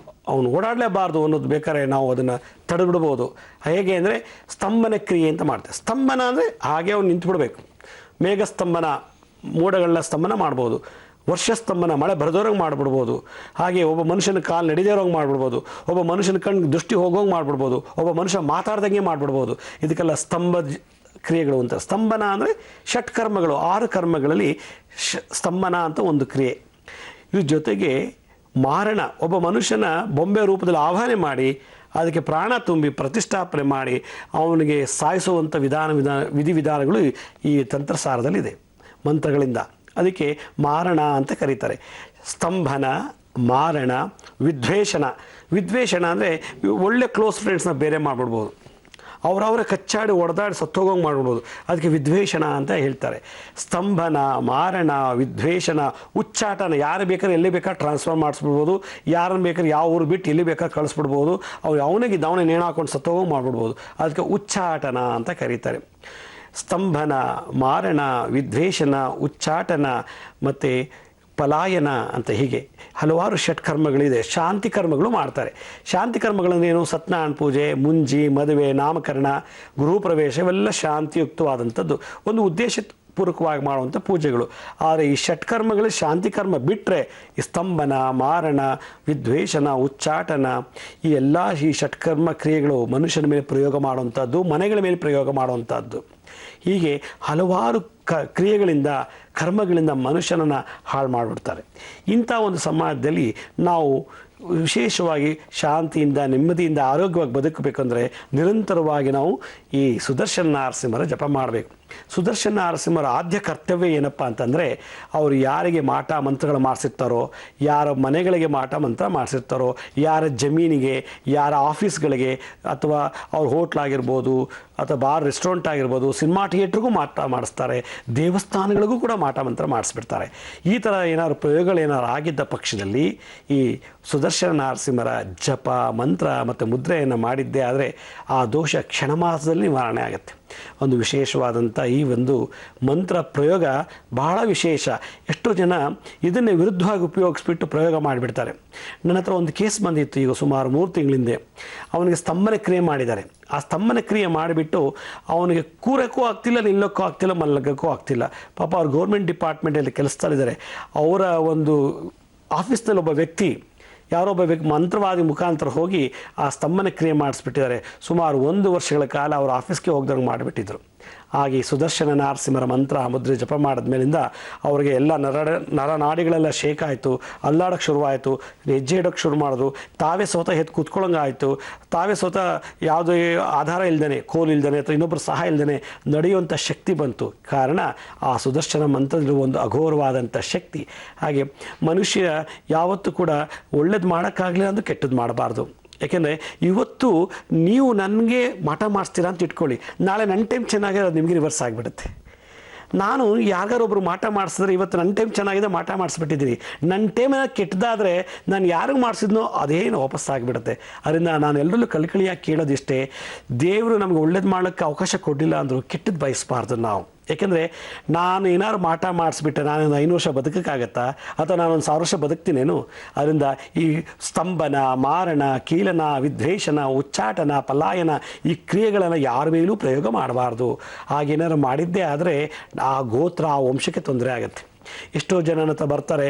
[SPEAKER 2] ಅವನು ಓಡಾಡಲೇಬಾರ್ದು ಅನ್ನೋದು ಬೇಕಾದ್ರೆ ನಾವು ಅದನ್ನು ತಡೆಬಿಡ್ಬೋದು. ಹೇಗೆ ಅಂದರೆ ಸ್ತಂಭನ ಕ್ರಿಯೆ ಅಂತ ಮಾಡ್ತೇವೆ. ಸ್ತಂಭನ ಅಂದರೆ ಹಾಗೆ ಅವ್ನು ನಿಂತುಬಿಡ್ಬೇಕು. ಮೇಘಸ್ತಂಭನ, ಮೋಡಗಳನ್ನ ಸ್ತಂಭನ ಮಾಡ್ಬೋದು. ವರ್ಷಸ್ತಂಭನ, ಮಳೆ ಬರೆದೋರಂಗೆ ಮಾಡಿಬಿಡ್ಬೋದು. ಹಾಗೆ ಒಬ್ಬ ಮನುಷ್ಯನ ಕಾಲು ನಡೆದಿರೋಂಗೆ ಮಾಡಿಬಿಡ್ಬೋದು. ಒಬ್ಬ ಮನುಷ್ಯನ ಕಣ್ಣು ದೃಷ್ಟಿ ಹೋಗೋಂಗೆ ಮಾಡಿಬಿಡ್ಬೋದು. ಒಬ್ಬ ಮನುಷ್ಯ ಮಾತಾಡ್ದಂಗೆ ಮಾಡಿಬಿಡ್ಬೋದು. ಇದಕ್ಕೆಲ್ಲ ಸ್ತಂಭ ಕ್ರಿಯೆಗಳು ಅಂತ. ಸ್ತಂಭನ ಅಂದರೆ ಷಟ್ಕರ್ಮಗಳು, 6 ಕರ್ಮಗಳಲ್ಲಿ ಸ್ತಂಭನ ಅಂತ ಒಂದು ಕ್ರಿಯೆ. ಇದ್ರ ಜೊತೆಗೆ ಮಾರಣ, ಒಬ್ಬ ಮನುಷ್ಯನ ಬೊಂಬೆ ರೂಪದಲ್ಲಿ ಆವಾಹನೆ ಮಾಡಿ ಅದಕ್ಕೆ ಪ್ರಾಣ ತುಂಬಿ ಪ್ರತಿಷ್ಠಾಪನೆ ಮಾಡಿ ಅವನಿಗೆ ಸಾಯಿಸುವಂಥ ವಿಧಿವಿಧಾನಗಳು ಈ ತಂತ್ರಸಾರದಲ್ಲಿದೆ ಮಂತ್ರಗಳಿಂದ. ಅದಕ್ಕೆ ಮಾರಣ ಅಂತ ಕರೀತಾರೆ. ಸ್ತಂಭನ, ಮಾರಣ, ವಿದ್ವೇಷಣ ಅಂದರೆ ಒಳ್ಳೆ ಕ್ಲೋಸ್ ಫ್ರೆಂಡ್ಸ್ನ ಬೇರೆ ಮಾಡಿಬಿಡ್ಬೋದು, ಅವರವರ ಕಚ್ಚಾಡಿ ಹೊಡೆದಾಡಿ ಸತ್ತೋಗೋಂಗೆ ಮಾಡ್ಬಿಡ್ಬೋದು. ಅದಕ್ಕೆ ವಿದ್ವೇಷಣ ಅಂತ ಹೇಳ್ತಾರೆ. ಸ್ತಂಭನ, ಮಾರಣ, ವಿದ್ವೇಷಣ, ಉಚ್ಚಾಟನ, ಯಾರು ಬೇಕಾದ್ರೆ ಎಲ್ಲಿ ಬೇಕಾದ್ರೆ ಟ್ರಾನ್ಸ್ಫರ್ ಮಾಡಿಸ್ಬಿಡ್ಬೋದು, ಯಾರನ್ನು ಬೇಕಾದ್ರೆ ಯಾವ ಊರು ಬಿಟ್ಟು ಎಲ್ಲಿ ಬೇಕಾದ್ರೆ ಕಳಿಸ್ಬಿಡ್ಬೋದು, ಅವನಿಗೆ ನೇಣು ಹಾಕೊಂಡು ಸತ್ತೋಗೋಂಗೆ ಮಾಡಿಬಿಡ್ಬೋದು. ಅದಕ್ಕೆ ಉಚ್ಚಾಟನ ಅಂತ ಕರೀತಾರೆ. ಸ್ತಂಭನ, ಮಾರಣ, ವಿದ್ವೇಷಣ, ಉಚ್ಚಾಟನ ಮತ್ತು ಪಲಾಯನ ಅಂತ ಹೀಗೆ ಹಲವಾರು ಷಟ್ಕರ್ಮಗಳಿದೆ. ಶಾಂತಿ ಕರ್ಮಗಳು ಮಾಡ್ತಾರೆ. ಶಾಂತಿ ಕರ್ಮಗಳನ್ನೇನು? ಸತ್ಯನಾರಾಯಣ ಪೂಜೆ, ಮುಂಜಿ, ಮದುವೆ, ನಾಮಕರಣ, ಗೃಹಪ್ರವೇಶ ಇವೆಲ್ಲ ಶಾಂತಿಯುಕ್ತವಾದಂಥದ್ದು, ಒಂದು ಉದ್ದೇಶಪೂರ್ವಕವಾಗಿ ಮಾಡುವಂಥ ಪೂಜೆಗಳು. ಆದರೆ ಈ ಷಟ್ಕರ್ಮಗಳು ಶಾಂತಿ ಕರ್ಮ ಬಿಟ್ಟರೆ ಈ ಸ್ತಂಭನ, ಮಾರಣ, ವಿದ್ವೇಷಣ, ಉಚ್ಚಾಟನ ಈ ಎಲ್ಲ ಈ ಷಟ್ಕರ್ಮ ಕ್ರಿಯೆಗಳು ಮನುಷ್ಯನ ಮೇಲೆ ಪ್ರಯೋಗ ಮಾಡುವಂಥದ್ದು, ಮನೆಗಳ ಮೇಲೆ ಪ್ರಯೋಗ ಮಾಡುವಂಥದ್ದು. ಹೀಗೆ ಹಲವಾರು ಕ್ರಿಯೆಗಳಿಂದ, ಕರ್ಮಗಳಿಂದ ಮನುಷ್ಯನನ್ನು ಹಾಳು ಮಾಡಿಬಿಡ್ತಾರೆ. ಇಂಥ ಒಂದು ಸಮಾಜದಲ್ಲಿ ನಾವು ವಿಶೇಷವಾಗಿ ಶಾಂತಿಯಿಂದ, ನೆಮ್ಮದಿಯಿಂದ, ಆರೋಗ್ಯವಾಗಿ ಬದುಕಬೇಕಂದ್ರೆ ನಿರಂತರವಾಗಿ ನಾವು ಈ ಸುದರ್ಶನ ನರಸಿಂಹರ ಜಪ ಮಾಡಬೇಕು. ಸುದರ್ಶನ ನರಸಿಂಹರ ಆದ್ಯ ಕರ್ತವ್ಯ ಏನಪ್ಪ ಅಂತಂದರೆ, ಅವರು ಯಾರಿಗೆ ಮಾಟ ಮಂತ್ರಗಳು ಮಾಡಿಸಿರ್ತಾರೋ, ಯಾರ ಮನೆಗಳಿಗೆ ಮಾಟ ಮಂತ್ರ ಮಾಡಿಸಿರ್ತಾರೋ, ಯಾರ ಜಮೀನಿಗೆ, ಯಾರ ಆಫೀಸ್ಗಳಿಗೆ, ಅಥವಾ ಅವ್ರ ಹೋಟ್ಲಾಗಿರ್ಬೋದು, ಅಥವಾ ಬಾರ್ ರೆಸ್ಟೋರೆಂಟ್ ಆಗಿರ್ಬೋದು, ಸಿನಿಮಾ ಥಿಯೇಟ್ರಿಗೂ ಮಾಟ ಮಾಡಿಸ್ತಾರೆ, ದೇವಸ್ಥಾನಗಳಿಗೂ ಕೂಡ ಮಾಟ ಮಂತ್ರ ಮಾಡಿಸ್ಬಿಡ್ತಾರೆ. ಈ ಥರ ಏನಾದ್ರು ಪ್ರಯೋಗಗಳು ಏನಾದ್ರು ಆಗಿದ್ದ ಪಕ್ಷದಲ್ಲಿ ಈ ಸುದರ್ಶನ ನರಸಿಂಹರ ಜಪ, ಮಂತ್ರ ಮತ್ತು ಮುದ್ರೆಯನ್ನು ಮಾಡಿದ್ದೇ ಆದರೆ ಆ ದೋಷ ಕ್ಷಣಮಾಸದಲ್ಲಿ ನಿವಾರಣೆ ಆಗುತ್ತೆ. ಒಂದು ವಿಶೇಷವಾದಂಥ ಈ ಒಂದು ಮಂತ್ರ ಪ್ರಯೋಗ ಬಹಳ ವಿಶೇಷ. ಎಷ್ಟೋ ಜನ ಇದನ್ನೇ ವಿರುದ್ಧವಾಗಿ ಉಪಯೋಗಿಸ್ಬಿಟ್ಟು ಪ್ರಯೋಗ ಮಾಡಿಬಿಡ್ತಾರೆ. ನನ್ನ ಹತ್ರ ಒಂದು ಕೇಸ್ ಬಂದಿತ್ತು ಈಗ ಸುಮಾರು 3 ತಿಂಗಳಿಂದೆ. ಅವನಿಗೆ ಸ್ತಂಭನ ಕ್ರಿಯೆ ಮಾಡಿದ್ದಾರೆ. ಆ ಸ್ತಂಭನ ಕ್ರಿಯೆ ಮಾಡಿಬಿಟ್ಟು ಅವನಿಗೆ ಕೂರಕ್ಕೂ ಆಗ್ತಿಲ್ಲ, ನಿಲ್ಲಕ್ಕೂ ಆಗ್ತಿಲ್ಲ, ಮಲಗಕ್ಕೂ ಆಗ್ತಿಲ್ಲ. ಪಾಪ ಅವ್ರು ಗೌರ್ಮೆಂಟ್ ಡಿಪಾರ್ಟ್ಮೆಂಟಲ್ಲಿ ಕೆಲಸದಲ್ಲಿದ್ದಾರೆ. ಅವರ ಒಂದು ಆಫೀಸ್ನಲ್ಲಿ ಒಬ್ಬ ವ್ಯಕ್ತಿ, ಯಾರೊಬ್ಬ ಮಂತ್ರವಾದಿ ಮುಖಾಂತರ ಹೋಗಿ ಆ ಸ್ತಂಭನ ಕ್ರಿಯೆ ಮಾಡಿಸ್ಬಿಟ್ಟಿದ್ದಾರೆ. ಸುಮಾರು 1 ವರ್ಷಗಳ ಕಾಲ ಅವರು ಆಫೀಸ್ಗೆ ಹೋಗ್ದಂಗೆ ಮಾಡಿಬಿಟ್ಟಿದ್ರು. ಹಾಗೆ ಸುದರ್ಶನ ನರಸಿಂಹರ ಮಂತ್ರ ಮುದ್ರೆ ಜಪ ಮಾಡಿದ ಮೇಲಿಂದ ಅವರಿಗೆ ಎಲ್ಲ ನರನಾಡಿಗಳೆಲ್ಲ ಶೇಕ್ ಆಯಿತು, ಅಲ್ಲಾಡೋಕ್ಕೆ ಶುರುವಾಯಿತು, ಹೆಜ್ಜೆ ಇಡೋಕ್ಕೆ ಶುರು ಮಾಡಿದ್ರು, ತಾವೇ ಸ್ವತಃ ಎದ್ದು ಕೂತ್ಕೊಳ್ಳೋಂಗೆ ಆಯಿತು, ತಾವೇ ಸ್ವತಃ ಯಾವುದೇ ಆಧಾರ ಇಲ್ದೇ, ಕೋಲು ಇಲ್ದೇ ಅಥವಾ ಇನ್ನೊಬ್ಬರು ಸಹಾಯ ಇಲ್ದೇ ನಡೆಯುವಂಥ ಶಕ್ತಿ ಬಂತು. ಕಾರಣ ಆ ಸುದರ್ಶನ ಮಂತ್ರದಲ್ಲಿರುವ ಒಂದು ಅಘೋರವಾದಂಥ ಶಕ್ತಿ. ಹಾಗೆ ಮನುಷ್ಯ ಯಾವತ್ತೂ ಕೂಡ ಒಳ್ಳೇದು ಮಾಡೋಕ್ಕಾಗಲಿಲ್ಲ ಅಂದ್ರೆ ಕೆಟ್ಟದ್ದು ಮಾಡಬಾರ್ದು. ಯಾಕೆಂದರೆ ಇವತ್ತು ನೀವು ನನಗೆ ಮಾಟ ಮಾಡಿಸ್ತೀರಾ ಅಂತ ಇಟ್ಕೊಳ್ಳಿ, ನಾಳೆ ನನ್ನ ಟೈಮ್ ಚೆನ್ನಾಗಿದೆ, ಅದು ನಿಮಗೆ ರಿವರ್ಸ್ ಆಗಿಬಿಡುತ್ತೆ. ನಾನು ಯಾರಿಗಾರೊಬ್ರು ಮಾಟ ಮಾಡಿಸಿದ್ರೆ ಇವತ್ತು ನನ್ನ ಟೈಮ್ ಚೆನ್ನಾಗಿದೆ, ಮಾಟ ಮಾಡಿಸ್ಬಿಟ್ಟಿದ್ದೀನಿ. ನನ್ನ ಟೈಮ್ ಕೆಟ್ಟದಾದರೆ ನಾನು ಯಾರಿಗೆ ಮಾಡಿಸಿದ್ನೋ ಅದೇನು ವಾಪಸ್ ಆಗಿಬಿಡುತ್ತೆ. ಅದರಿಂದ ನಾನು ಎಲ್ಲರಲ್ಲೂ ಕಳ್ಕಳಿಯಾಗಿ ಕೇಳೋದಿಷ್ಟೇ, ದೇವರು ನಮಗೆ ಒಳ್ಳೇದು ಮಾಡೋಕ್ಕೆ ಅವಕಾಶ ಕೊಡಲಿಲ್ಲ ಅಂದರೂ ಕೆಟ್ಟದ್ದು ಬಯಸಬಾರ್ದು ನಾವು. ಯಾಕೆಂದರೆ ನಾನು ಏನಾದ್ರು ಮಾಟ ಮಾಡಿಸ್ಬಿಟ್ಟೆ, ನಾನೊಂದು 5 ವರ್ಷ ಬದುಕೋಕ್ಕಾಗತ್ತಾ, ಅಥವಾ ನಾನೊಂದು 1000 ವರ್ಷ ಬದುಕ್ತೀನೇನು? ಅದರಿಂದ ಈ ಸ್ತಂಭನ, ಮಾರಣ, ಕೀಲನ, ವಿದ್ವೇಷಣ, ಉಚ್ಚಾಟನ, ಪಲಾಯನ ಈ ಕ್ರಿಯೆಗಳನ್ನು ಯಾರ ಮೇಲೂ ಪ್ರಯೋಗ ಮಾಡಬಾರ್ದು. ಹಾಗೇನಾದ್ರು ಮಾಡಿದ್ದೇ ಆದರೆ ಆ ಗೋತ್ರ, ಆ ವಂಶಕ್ಕೆ ತೊಂದರೆ ಆಗುತ್ತೆ. ಎಷ್ಟೋ ಜನ ನನ್ನ ಹತ್ರ ಬರ್ತಾರೆ,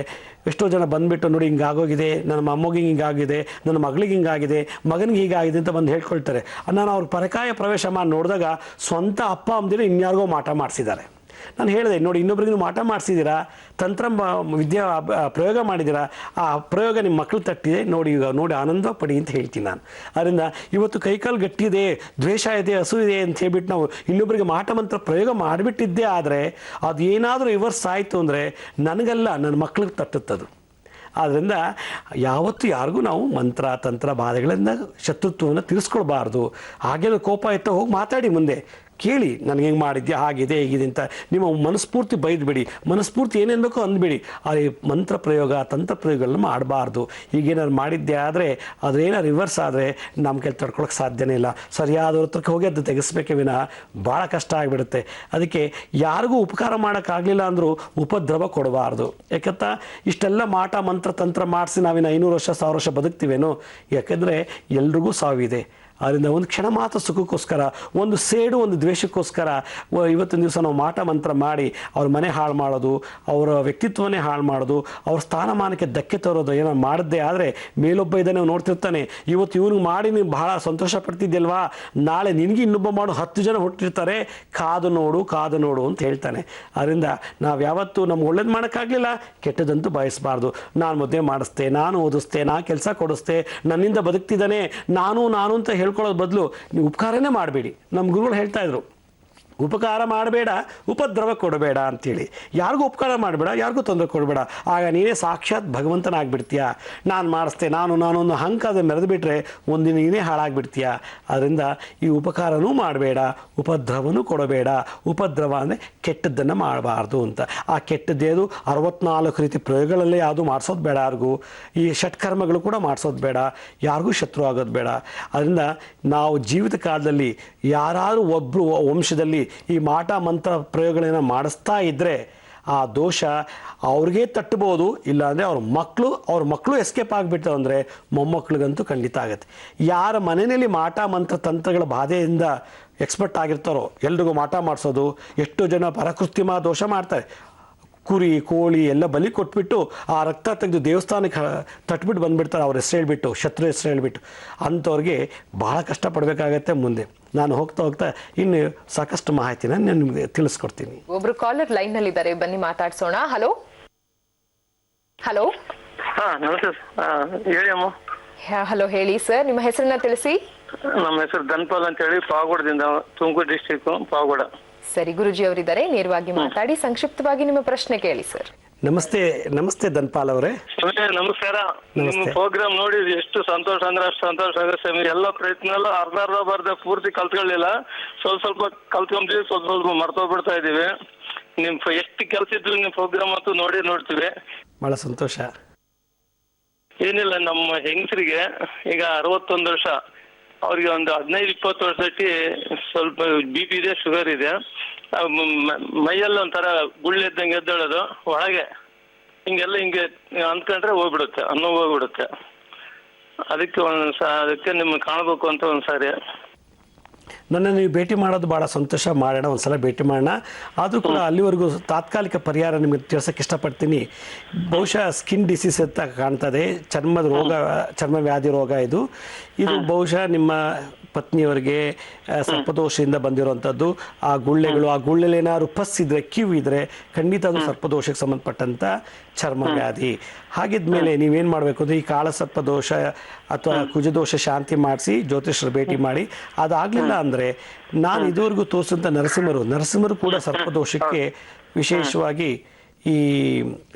[SPEAKER 2] ಎಷ್ಟೋ ಜನ ಬಂದುಬಿಟ್ಟು ನೋಡಿ ಹಿಂಗಾಗೋಗಿದೆ, ನನ್ನ ಮೊಮ್ಮಗಿಗೆ ಹಿಂಗಾಗಿದೆ, ನನ್ನ ಮಗಳಿಗೆ ಹಿಂಗಾಗಿದೆ, ಮಗನಿಗೆ ಹೀಗಾಗಿದೆ ಅಂತ ಬಂದು ಹೇಳ್ಕೊಳ್ತಾರೆ. ನಾನು ಅವ್ರಿಗೆ ಪರಕಾಯ ಪ್ರವೇಶ ಮಾಡಿ ನೋಡಿದಾಗ ಸ್ವಂತ ಅಪ್ಪ ಅಮ್ಮದಿರೋ ಇನ್ಯಾರಿಗೋ ಮಾಟ ಮಾಡಿಸಿದ್ದಾರೆ. ನಾನು ಹೇಳಿದೆ, ನೋಡಿ ಇನ್ನೊಬ್ರಿಗೂ ಮಾಟ ಮಾಡಿಸಿದ್ದೀರಾ, ತಂತ್ರ ವಿದ್ಯಾ ಪ್ರಯೋಗ ಮಾಡಿದ್ದೀರಾ, ಆ ಪ್ರಯೋಗ ನಿಮ್ಮ ಮಕ್ಕಳು ತಟ್ಟಿದೆ, ನೋಡಿ ಈಗ ನೋಡಿ ಆನಂದ ಪಡಿ ಅಂತ ಹೇಳ್ತೀನಿ ನಾನು. ಅದರಿಂದ ಇವತ್ತು ಕೈಕಾಲು ಗಟ್ಟಿದೆ, ದ್ವೇಷ ಇದೆ, ಹಸು ಇದೆ ಅಂತ ಹೇಳ್ಬಿಟ್ಟು ನಾವು ಇನ್ನೊಬ್ಬರಿಗೆ ಮಾಟ ಮಂತ್ರ ಪ್ರಯೋಗ ಮಾಡಿಬಿಟ್ಟಿದ್ದೇ ಆದರೆ ಅದು ಏನಾದರೂ ರಿವರ್ಸ್ ಆಯಿತು ಅಂದರೆ ನನಗಲ್ಲ, ನನ್ನ ಮಕ್ಕಳಿಗೆ ತಟ್ಟುತ್ತದು. ಆದ್ದರಿಂದ ಯಾವತ್ತೂ ಯಾರಿಗೂ ನಾವು ಮಂತ್ರ ತಂತ್ರ ಬಾಧೆಗಳಿಂದ ಶತ್ರುತ್ವವನ್ನು ತಿಳಿಸ್ಕೊಳ್ಬಾರ್ದು. ಹಾಗೇನೋ ಕೋಪ ಇತ್ತು ಹೋಗಿ ಮಾತಾಡಿ, ಮುಂದೆ ಕೇಳಿ, ನನಗೆ ಹೆಂಗೆ ಮಾಡಿದ್ಯಾ, ಹಾಗಿದೆ ಹೇಗಿದೆ ಅಂತ ನಿಮ್ಮ ಮನಸ್ಫೂರ್ತಿ ಬೈದ್ಬಿಡಿ, ಮನಸ್ಫೂರ್ತಿ ಏನೇನು ಬೇಕೋ ಅಂದ್ಬಿಡಿ. ಆದರೆ ಮಂತ್ರ ಪ್ರಯೋಗ, ತಂತ್ರ ಪ್ರಯೋಗಗಳನ್ನ ಮಾಡಬಾರ್ದು. ಈಗೇನಾದ್ರು ಮಾಡಿದ್ದೆ ಆದರೆ ಅದೇನೋ ರಿವರ್ಸ್ ಆದರೆ ನಮ್ಮ ಕೈಲಿ ತಡ್ಕೊಳಕ್ಕೆ ಸಾಧ್ಯನೇ ಇಲ್ಲ. ಸರಿಯಾದ ಹತ್ರಕ್ಕೆ ಹೋಗಿ ಅದು ತೆಗೆಸ್ಬೇಕೆ ವಿನಃ ಭಾಳ ಕಷ್ಟ ಆಗಿಬಿಡುತ್ತೆ. ಅದಕ್ಕೆ ಯಾರಿಗೂ ಉಪಕಾರ ಮಾಡೋಕ್ಕಾಗಲಿಲ್ಲ ಅಂದರೂ ಉಪದ್ರವ ಕೊಡಬಾರ್ದು. ಯಾಕಂತ ಇಷ್ಟೆಲ್ಲ ಮಾಟ ಮಂತ್ರ ತಂತ್ರ ಮಾಡಿಸಿ ನಾವಿನ್ನು 500 ವರ್ಷ 1000 ವರ್ಷ ಬದುಕ್ತೀವೇನೋ? ಯಾಕೆಂದರೆ ಎಲ್ರಿಗೂ ಸಾವಿದೆ. ಅದರಿಂದ ಒಂದು ಕ್ಷಣ ಮಾತ್ರ ಸುಖಕ್ಕೋಸ್ಕರ, ಒಂದು ಸೇಡು, ಒಂದು ದ್ವೇಷಕ್ಕೋಸ್ಕರ ಇವತ್ತಿನ ದಿವಸ ನಾವು ಮಾಟ ಮಂತ್ರ ಮಾಡಿ ಅವ್ರ ಮನೆ ಹಾಳು ಮಾಡೋದು, ಅವರ ವ್ಯಕ್ತಿತ್ವನೇ ಹಾಳು ಮಾಡೋದು, ಅವ್ರ ಸ್ಥಾನಮಾನಕ್ಕೆ ಧಕ್ಕೆ ತರೋದು ಏನೋ ಮಾಡಿದ್ದೆ ಆದರೆ ಮೇಲೊಬ್ಬ ಇದನ್ನು ನೋಡ್ತಿರ್ತಾನೆ, ಇವತ್ತು ಇವನಿಗೆ ಮಾಡಿ ನೀವು ಬಹಳ ಸಂತೋಷ ಪಡ್ತಿದ್ಯಲ್ವಾ, ನಾಳೆ ನಿನಗೆ ಇನ್ನೊಬ್ಬ ಮಾಡು 10 ಜನ ಹುಟ್ಟಿರ್ತಾರೆ, ಕಾದು ನೋಡು ಕಾದು ನೋಡು ಅಂತ ಹೇಳ್ತಾನೆ. ಅದರಿಂದ ನಾವು ಯಾವತ್ತೂ ನಮ್ಗೆ ಒಳ್ಳೇದು ಮಾಡೋಕ್ಕಾಗಲಿಲ್ಲ, ಕೆಟ್ಟದಂತೂ ಬಯಸಬಾರ್ದು. ನಾನು ಮದುವೆ ಮಾಡಿಸ್ತೆ, ನಾನು ಓದಿಸ್ತೆ, ನಾನು ಕೆಲಸ ಕೊಡಿಸ್ತೆ, ನನ್ನಿಂದ ಬದುಕ್ತಿದ್ದಾನೆ, ನಾನು ಅಂತ ಹೇಳ್ಕೊಳ್ಳೋದು ಬದಲು ನೀವು ಉಪಕಾರನೇ ಮಾಡಬೇಡಿ. ನಮ್ಮ ಗುರುಗಳು ಹೇಳ್ತಾ ಇದ್ರು, ಉಪಕಾರ ಮಾಡಬೇಡ, ಉಪದ್ರವ ಕೊಡಬೇಡ ಅಂತೇಳಿ. ಯಾರಿಗೂ ಉಪಕಾರ ಮಾಡಬೇಡ, ಯಾರಿಗೂ ತೊಂದರೆ ಕೊಡಬೇಡ, ಆಗ ನೀನೇ ಸಾಕ್ಷಾತ್ ಭಗವಂತನಾಗ್ಬಿಡ್ತೀಯ. ನಾನು ಮಾಡಿಸ್ತೆ, ನಾನೊಂದು ಹಂಕಾದ ಮೆರೆದು ಬಿಟ್ಟರೆ ಒಂದಿನ ನೀನೇ ಹಾಳಾಗ್ಬಿಡ್ತೀಯ. ಅದರಿಂದ ಈ ಉಪಕಾರನೂ ಮಾಡಬೇಡ, ಉಪದ್ರವನೂ ಕೊಡಬೇಡ. ಉಪದ್ರವ ಅಂದರೆ ಕೆಟ್ಟದ್ದನ್ನು ಮಾಡಬಾರ್ದು ಅಂತ. ಆ ಕೆಟ್ಟದ್ದೇದು 64 ರೀತಿ ಪ್ರಯೋಗಗಳಲ್ಲೇ ಯಾವುದು ಮಾಡಿಸೋದು ಬೇಡ ಯಾರಿಗೂ. ಈ ಷಟ್ಕರ್ಮಗಳು ಕೂಡ ಮಾಡಿಸೋದು ಬೇಡ, ಯಾರಿಗೂ ಶತ್ರು ಆಗೋದು ಬೇಡ. ಅದರಿಂದ ನಾವು ಜೀವಿತ ಕಾಲದಲ್ಲಿ ಯಾರಾದರೂ ಒಬ್ಬರು ವಂಶದಲ್ಲಿ ಈ ಮಾಟ ಮಂತ್ರ ಪ್ರಯೋಗಗಳನ್ನ ಮಾಡಿಸ್ತಾ ಇದ್ದರೆ ಆ ದೋಷ ಅವ್ರಿಗೆ ತಟ್ಟಬೋದು, ಇಲ್ಲಾಂದರೆ ಅವ್ರ ಮಕ್ಕಳು ಎಸ್ಕೇಪ್ ಆಗಿಬಿಟ್ಟು ಅಂದರೆ ಮೊಮ್ಮಕ್ಕಳಿಗಂತೂ ಖಂಡಿತ ಆಗುತ್ತೆ. ಯಾರ ಮನೆಯಲ್ಲಿ ಮಾಟ ಮಂತ್ರ ತಂತ್ರಗಳ ಬಾಧೆಯಿಂದ ಎಕ್ಸ್ಪರ್ಟ್ ಆಗಿರ್ತಾರೋ ಎಲ್ರಿಗೂ ಮಾಟ ಮಾಡಿಸೋದು. ಎಷ್ಟೋ ಜನ ಪರಕೃತ್ರಿಮ ದೋಷ ಮಾಡ್ತಾರೆ, ಕುರಿ ಕೋಳಿ ಎಲ್ಲ ಬಲಿ ಕೊಟ್ಬಿಟ್ಟು ಆ ರಕ್ತ ತೆಗೆದು ದೇವಸ್ಥಾನಕ್ಕೆ ತಟ್ಬಿಟ್ಟು ಬಂದುಬಿಡ್ತಾರೆ, ಅವ್ರ ಹೆಸರು ಹೇಳ್ಬಿಟ್ಟು, ಶತ್ರು ಹೆಸರು ಹೇಳ್ಬಿಟ್ಟು. ಅಂಥವ್ರಿಗೆ ಭಾಳ ಕಷ್ಟಪಡಬೇಕಾಗತ್ತೆ ಮುಂದೆ. ನಾನು ಹೋಗ್ತಾ ಇನ್ನು ಸಾಕಷ್ಟು ಮಾಹಿತಿನ ನಾನು ನಿಮಗೆ ತಿಳಿಸ್ಕೊಡ್ತೀನಿ.
[SPEAKER 1] ಒಬ್ರು ಕಾಲರ್ ಲೈನ್ ನಲ್ಲಿ ಇದ್ದಾರೆ, ಬನ್ನಿ ಮಾತಾಡ್ಸೋಣ. Hello hello.
[SPEAKER 3] ನಮಸ್ತೆ. ಹೇಳಿ ಅಮ್ಮ.
[SPEAKER 1] ಹಲೋ, ಹೇಳಿ ಸರ್, ನಿಮ್ಮ ಹೆಸರನ್ನ ತಿಳಿಸಿ.
[SPEAKER 3] ನಮ್ಮ ಹೆಸರು ಧನ್ಪಾಲ್ ಅಂತ ಹೇಳಿ, ಪಾವಗಡದಿಂದ, ತುಮಕೂರು ಡಿಸ್ಟಿಕ್ ಪಾವಗಡ.
[SPEAKER 1] ಸರಿ, ಗುರುಜಿ ಅವರಿದ್ದಾರೆ, ನೇರವಾಗಿ ಮಾತಾಡಿ. ಸಂಕ್ಷಿಪ್ತವಾಗಿ ನಿಮ್ಮ ಪ್ರಶ್ನೆ ಕೇಳಿ ಸರ್.
[SPEAKER 2] ನಮಸ್ತೆ ಧನ್ಪಾಲ್ ಅವರೇ.
[SPEAKER 3] ನಮಸ್ಕಾರ. ನಿಮ್ಮ ಪ್ರೋಗ್ರಾಮ್ ನೋಡಿ ಎಷ್ಟು ಸಂತೋಷ ಅಂದ್ರೆ ಅಷ್ಟು ಸಂತೋಷ ಆಗುತ್ತೆ. ಎಲ್ಲ ಪ್ರಯತ್ನ ಎಲ್ಲ ಅರ್ಧ ಬರ್ದ ಪೂರ್ತಿ ಕಲ್ತ್ಕೊಳ್ಳಿಲ್ಲ, ಸ್ವಲ್ಪ ಕಲ್ತ್ಕೊಂತೀವಿ, ಸ್ವಲ್ಪ ಮರ್ತೋಗ್ಬಿಡ್ತಾ ಇದೀವಿ. ನಿಮ್ ಎಷ್ಟು ಕೆಲಸ ಇದ್ರು ನಿಮ್ ಪ್ರೋಗ್ರಾಮ್ ಅಂತೂ ನೋಡ್ತೀವಿ.
[SPEAKER 2] ಬಹಳ ಸಂತೋಷ.
[SPEAKER 3] ಏನಿಲ್ಲ, ನಮ್ಮ ಹೆಂಗಸರಿಗೆ ಈಗ 61 ವರ್ಷ, ಅವ್ರಿಗೆ ಒಂದು 15-20 ವರ್ಷಕ್ಕೆ ಸ್ವಲ್ಪ BP ಇದೆ, ಶುಗರ್ ಇದೆ. ಮೈಯೆಲ್ಲ ಒಂಥರ ಗುಳ್ಳೆದ್ದಂಗೆ ಎದ್ದೇಳೋದು, ಒಳಗೆ ಹಿಂಗೆ ಅಂದ್ಕೊಂಡ್ರೆ ಹೋಗ್ಬಿಡುತ್ತೆ, ಅನ್ನೋ ಹೋಗ್ಬಿಡುತ್ತೆ. ಅದಕ್ಕೆ ನಿಮ್ಮನ್ನು ಕಾಣಬೇಕು ಅಂತ ಒಂದ್ಸಾರಿ.
[SPEAKER 2] ನನ್ನ ನೀವು ಭೇಟಿ ಮಾಡೋದು ಭಾಳ ಸಂತೋಷ, ಮಾಡೋಣ, ಒಂದ್ಸಲ ಭೇಟಿ ಮಾಡೋಣ. ಆದರೂ ಕೂಡ ಅಲ್ಲಿವರೆಗೂ ತಾತ್ಕಾಲಿಕ ಪರಿಹಾರ ನಿಮಗೆ ತಿಳಿಸೋಕ್ಕೆ ಇಷ್ಟಪಡ್ತೀನಿ. ಬಹುಶಃ ಸ್ಕಿನ್ ಡಿಸೀಸ್ ಅಂತ ಕಾಣ್ತದೆ, ಚರ್ಮ ವ್ಯಾಧಿ ರೋಗ ಇದು ಬಹುಶಃ ನಿಮ್ಮ ಪತ್ನಿಯವರಿಗೆ ಸರ್ಪದೋಷದಿಂದ ಬಂದಿರುವಂಥದ್ದು. ಆ ಗುಳ್ಳೆಲಿ ಏನಾದ್ರು ಪಸ್ಸಿದ್ರೆ, ಕಿವು ಇದ್ರೆ ಖಂಡಿತ ಅದು ಸರ್ಪದೋಷಕ್ಕೆ ಸಂಬಂಧಪಟ್ಟಂಥ ಚರ್ಮ ವ್ಯಾಧಿ. ಹಾಗಿದ್ಮೇಲೆ ನೀವೇನು ಮಾಡಬೇಕು ಅಂದರೆ ಈ ಕಾಳಸರ್ಪದೋಷ ಅಥವಾ ಕುಜದೋಷ ಶಾಂತಿ ಮಾಡಿಸಿ ಜ್ಯೋತಿಷರು ಭೇಟಿ ಮಾಡಿ. ಅದಾಗಲಿಲ್ಲ ಅಂದರೆ ನಾನು ಇದುವರೆಗೂ ತೋರಿಸಿದಂಥ ನರಸಿಂಹರು ಕೂಡ ಸರ್ಪದೋಷಕ್ಕೆ ವಿಶೇಷವಾಗಿ ಈ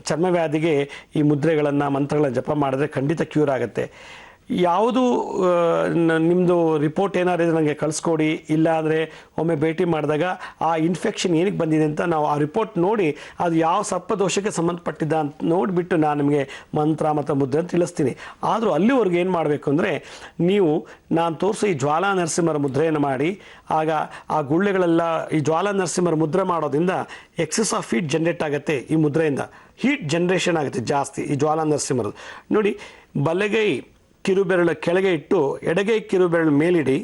[SPEAKER 2] ಚರ್ಮವ್ಯಾಧಿಗೆ ಈ ಮುದ್ರೆಗಳನ್ನು ಮಂತ್ರಗಳನ್ನು ಜಪ ಮಾಡಿದ್ರೆ ಖಂಡಿತ ಕ್ಯೂರ್ ಆಗುತ್ತೆ. ಯಾವುದು ನಿಮ್ಮದು ರಿಪೋರ್ಟ್ ಏನಾದ್ರು ನನಗೆ ಕಳಿಸ್ಕೊಡಿ, ಇಲ್ಲ ಅಂದರೆ ಒಮ್ಮೆ ಭೇಟಿ ಮಾಡಿದಾಗ ಆ ಇನ್ಫೆಕ್ಷನ್ ಏನಕ್ಕೆ ಬಂದಿದೆ ಅಂತ ನಾವು ಆ ರಿಪೋರ್ಟ್ ನೋಡಿ ಅದು ಯಾವ ಸರ್ಪದೋಷಕ್ಕೆ ಸಂಬಂಧಪಟ್ಟಿದ್ದ ಅಂತ ನೋಡಿಬಿಟ್ಟು ನಾನು ನಿಮಗೆ ಮಂತ್ರ ಮತ್ತು ಮುದ್ರೆ ಅಂತ ತಿಳಿಸ್ತೀನಿ. ಆದರೂ ಅಲ್ಲಿವರೆಗೂ ಏನು ಮಾಡಬೇಕು ಅಂದರೆ ನಾನು ತೋರಿಸೋ ಈ ಜ್ವಾಲಾ ನರಸಿಂಹರ ಮುದ್ರೆಯನ್ನು ಮಾಡಿ, ಆಗ ಆ ಗುಳ್ಳೆಗಳೆಲ್ಲ ಈ ಜ್ವಾಲಾ ನರಸಿಂಹರ ಮುದ್ರೆ ಮಾಡೋದ್ರಿಂದ ಎಕ್ಸೆಸ್ ಆಫ್ ಹೀಟ್ ಜನ್ರೇಟ್ ಆಗುತ್ತೆ. ಈ ಮುದ್ರೆಯಿಂದ ಹೀಟ್ ಜನ್ರೇಷನ್ ಆಗುತ್ತೆ ಜಾಸ್ತಿ ಈ ಜ್ವಾಲಾ ನರಸಿಂಹರದು. ನೋಡಿ, ಬಲಗೈ ಕಿರುಬೆರಳು ಕೆಳಗೆ ಇಟ್ಟು ಎಡಗೈ ಕಿರುಬೆರಳು ಮೇಲಿಡಿ,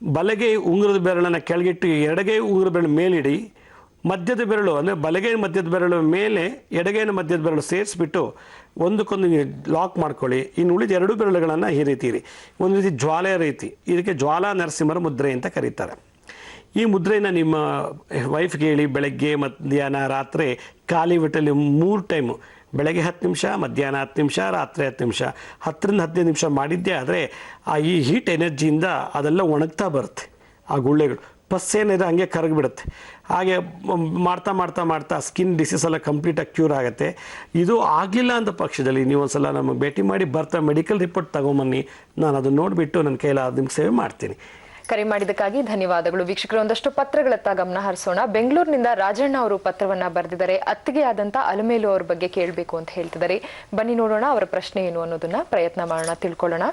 [SPEAKER 2] ಬಲಗೈ ಉಂಗುರದ ಬೆರಳನ್ನು ಕೆಳಗಿಟ್ಟು ಎಡಗೈ ಉಂಗುರ ಬೆರಳು ಮೇಲಿಡಿ, ಮಧ್ಯದ ಬೆರಳು ಅಂದರೆ ಬಲಗೈ ಮಧ್ಯದ ಬೆರಳು ಮೇಲೆ ಎಡಗೈನ ಮಧ್ಯದ ಬೆರಳು ಸೇರಿಸ್ಬಿಟ್ಟು ಒಂದಕ್ಕೊಂದು ಲಾಕ್ ಮಾಡ್ಕೊಳ್ಳಿ. ಇನ್ನು ಉಳಿದ 2 ಬೆರಳುಗಳನ್ನು ಈ ರೀತಿ ಒಂದು ರೀತಿ ಜ್ವಾಲೆಯ ರೀತಿ, ಇದಕ್ಕೆ ಜ್ವಾಲಾ ನರಸಿಂಹರ ಮುದ್ರೆ ಅಂತ ಕರೀತಾರೆ. ಈ ಮುದ್ರೆಯನ್ನು ನಿಮ್ಮ ವೈಫ್ಗೆ ಹೇಳಿ, ಬೆಳಗ್ಗೆ ಮಧ್ಯಾಹ್ನ ರಾತ್ರಿ ಖಾಲಿ ಹೊಟ್ಟೆಲಿ 3 ಟೈಮು, ಬೆಳಗ್ಗೆ 10 ನಿಮಿಷ, ಮಧ್ಯಾಹ್ನ 10 ನಿಮಿಷ, ರಾತ್ರಿ 10 ನಿಮಿಷ, 10-15 ನಿಮಿಷ ಮಾಡಿದ್ದೆ ಆದರೆ ಈ ಹೀಟ್ ಎನರ್ಜಿಯಿಂದ ಅದೆಲ್ಲ ಒಣಗ್ತಾ ಬರುತ್ತೆ. ಆ ಗುಳ್ಳೆಗಳು ಪಸ್ಸೇನಿದೆ ಹಂಗೆ ಕರಗಿಬಿಡುತ್ತೆ. ಹಾಗೆ ಮಾಡ್ತಾ ಸ್ಕಿನ್ ಡಿಸೀಸ್ ಎಲ್ಲ ಕಂಪ್ಲೀಟಾಗಿ ಕ್ಯೂರ್ ಆಗುತ್ತೆ. ಇದು ಆಗಲಿಲ್ಲ ಅಂತ ಪಕ್ಷದಲ್ಲಿ ನೀವು ಒಂದ್ಸಲ ನಮಗೆ ಭೇಟಿ ಮಾಡಿ ಮೆಡಿಕಲ್ ರಿಪೋರ್ಟ್ ತಗೊಂಬನ್ನಿ, ನಾನು ಅದನ್ನು ನೋಡಿಬಿಟ್ಟು ನನ್ನ ಕೈಲಾದ ನಿಮ್ಗೆ ಸೇವೆ ಮಾಡ್ತೀನಿ.
[SPEAKER 1] ಕರೆ ಮಾಡಿದ್ದಕ್ಕಾಗಿ ಧನ್ಯವಾದಗಳು. ವೀಕ್ಷಕರು, ಒಂದಷ್ಟು ಪತ್ರಗಳತ್ತ ಗಮನ ಹರಿಸೋಣ. ಬೆಂಗಳೂರಿನಿಂದ ರಾಜಣ್ಣ ಅವರು ಪತ್ರವನ್ನ ಬರೆದಿದ್ದಾರೆ. ಅತ್ತಿಗೆ ಆದಂತ ಅಲಮೇಲು ಅವ್ರ ಬಗ್ಗೆ ಕೇಳಬೇಕು ಅಂತ ಹೇಳ್ತಿದ್ದಾರೆ. ಬನ್ನಿ ನೋಡೋಣ ಅವರ ಪ್ರಶ್ನೆ ಏನು ಅನ್ನೋದನ್ನ ಪ್ರಯತ್ನ ಮಾಡೋಣ, ತಿಳ್ಕೊಳ್ಳೋಣ.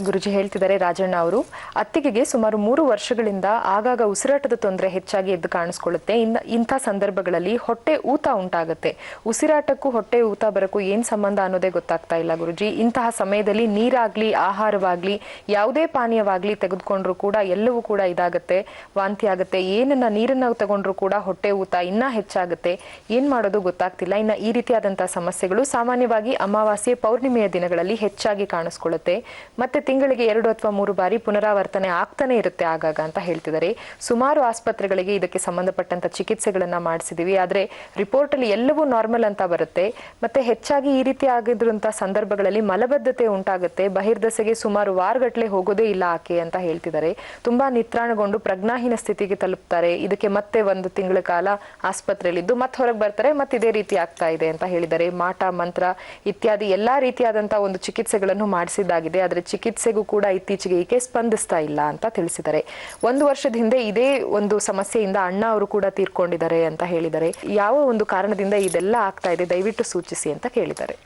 [SPEAKER 1] ಗುರುಜಿ ಹೇಳ್ತಿದ್ದಾರೆ, ರಾಜಣ್ಣ ಅವರು ಅತ್ತಿಗೆಗೆ ಸುಮಾರು 3 ವರ್ಷಗಳಿಂದ ಆಗಾಗ ಉಸಿರಾಟದ ತೊಂದರೆ ಹೆಚ್ಚಾಗಿ ಎದ್ದು ಕಾಣಿಸ್ಕೊಳ್ಳುತ್ತೆ. ಇಂಥ ಸಂದರ್ಭಗಳಲ್ಲಿ ಹೊಟ್ಟೆ ಊತ ಉಂಟಾಗುತ್ತೆ. ಉಸಿರಾಟಕ್ಕೂ ಹೊಟ್ಟೆ ಊತ ಬರಕ್ಕೂ ಏನ್ ಸಂಬಂಧ ಅನ್ನೋದೇ ಗೊತ್ತಾಗ್ತಾ ಇಲ್ಲ ಗುರುಜಿ. ಇಂತಹ ಸಮಯದಲ್ಲಿ ನೀರಾಗ್ಲಿ, ಆಹಾರವಾಗ್ಲಿ, ಯಾವುದೇ ಪಾನೀಯವಾಗ್ಲಿ ತೆಗೆದುಕೊಂಡ್ರು ಕೂಡ ಎಲ್ಲವೂ ಕೂಡ ಇದಾಗುತ್ತೆ, ವಾಂತಿ ಆಗುತ್ತೆ. ನೀರನ್ನ ತಗೊಂಡ್ರು ಕೂಡ ಹೊಟ್ಟೆ ಊತ ಇನ್ನ ಹೆಚ್ಚಾಗುತ್ತೆ. ಏನ್ ಮಾಡೋದು ಗೊತ್ತಾಗ್ತಿಲ್ಲ. ಇನ್ನ ಈ ರೀತಿಯಾದಂತಹ ಸಮಸ್ಯೆಗಳು ಸಾಮಾನ್ಯವಾಗಿ ಅಮಾವಾಸ್ಯೆ, ಪೌರ್ಣಿಮೆಯ ದಿನಗಳಲ್ಲಿ ಹೆಚ್ಚಾಗಿ ಕಾಣಿಸ್ಕೊಳ್ಳುತ್ತೆ. ಮತ್ತೆ ತಿಂಗಳಿಗೆ 2 ಅಥವಾ 3 ಬಾರಿ ಪುನರಾವರ್ತನೆ ಆಗ್ತಾನೆ ಇರುತ್ತೆ ಆಗಾಗ ಅಂತ ಹೇಳ್ತಿದ್ದಾರೆ. ಸುಮಾರು ಆಸ್ಪತ್ರೆಗಳಿಗೆ ಇದಕ್ಕೆ ಸಂಬಂಧಪಟ್ಟಂತ ಚಿಕಿತ್ಸೆಗಳನ್ನ ಮಾಡಿಸಿದೀವಿ, ಆದ್ರೆ ರಿಪೋರ್ಟ್ ಅಲ್ಲಿ ಎಲ್ಲವೂ ನಾರ್ಮಲ್ ಅಂತ ಬರುತ್ತೆ. ಮತ್ತೆ ಹೆಚ್ಚಾಗಿ ಈ ರೀತಿ ಆಗಿದ್ರಂತಹ ಸಂದರ್ಭಗಳಲ್ಲಿ ಮಲಬದ್ಧತೆ ಉಂಟಾಗುತ್ತೆ. ಬಹಿರ್ದಸೆಗೆ ಸುಮಾರು ವಾರಗಟ್ಟಲೆ ಹೋಗೋದೇ ಇಲ್ಲ ಆಕೆ ಅಂತ ಹೇಳ್ತಿದ್ದಾರೆ. ತುಂಬಾ ನಿತ್ರಾಣಗೊಂಡು ಪ್ರಜ್ಞಾಹೀನ ಸ್ಥಿತಿಗೆ ತಲುಪ್ತಾರೆ. ಇದಕ್ಕೆ ಮತ್ತೆ 1 ತಿಂಗಳ ಕಾಲ ಆಸ್ಪತ್ರೆಯಲ್ಲಿದ್ದು ಮತ್ತೆ ಹೊರಗೆ ಬರ್ತಾರೆ, ಮತ್ತೆ ಇದೇ ರೀತಿ ಆಗ್ತಾ ಇದೆ ಅಂತ ಹೇಳಿದ್ದಾರೆ. ಮಾಟ ಮಂತ್ರ ಇತ್ಯಾದಿ ಎಲ್ಲಾ ರೀತಿಯಾದಂತಹ ಒಂದು ಚಿಕಿತ್ಸೆಗಳನ್ನು ಮಾಡಿಸಿದ್ದಾಗಿದೆ, ಆದ್ರೆ ಚಿಕಿತ್ಸೆಗೂ ಕೂಡ ಇತ್ತೀಚೆಗೆ ಈಕೆ ಸ್ಪಂದಿಸ್ತಾ ಇಲ್ಲ ಅಂತ ತಿಳಿಸಿದ್ದಾರೆ. 1 ವರ್ಷದ ಹಿಂದೆ ಇದೇ ಒಂದು ಸಮಸ್ಯೆಯಿಂದ ಅಣ್ಣ ಅವರು ಕೂಡ ತೀರ್ಕೊಂಡಿದ್ದಾರೆ ಅಂತ ಹೇಳಿದ್ದಾರೆ. ಯಾವ ಒಂದು ಕಾರಣದಿಂದ ಇದೆಲ್ಲ ಆಗ್ತಾ ಇದೆ ದಯವಿಟ್ಟು ಸೂಚಿಸಿ ಅಂತ ಕೇಳಿದ್ದಾರೆ.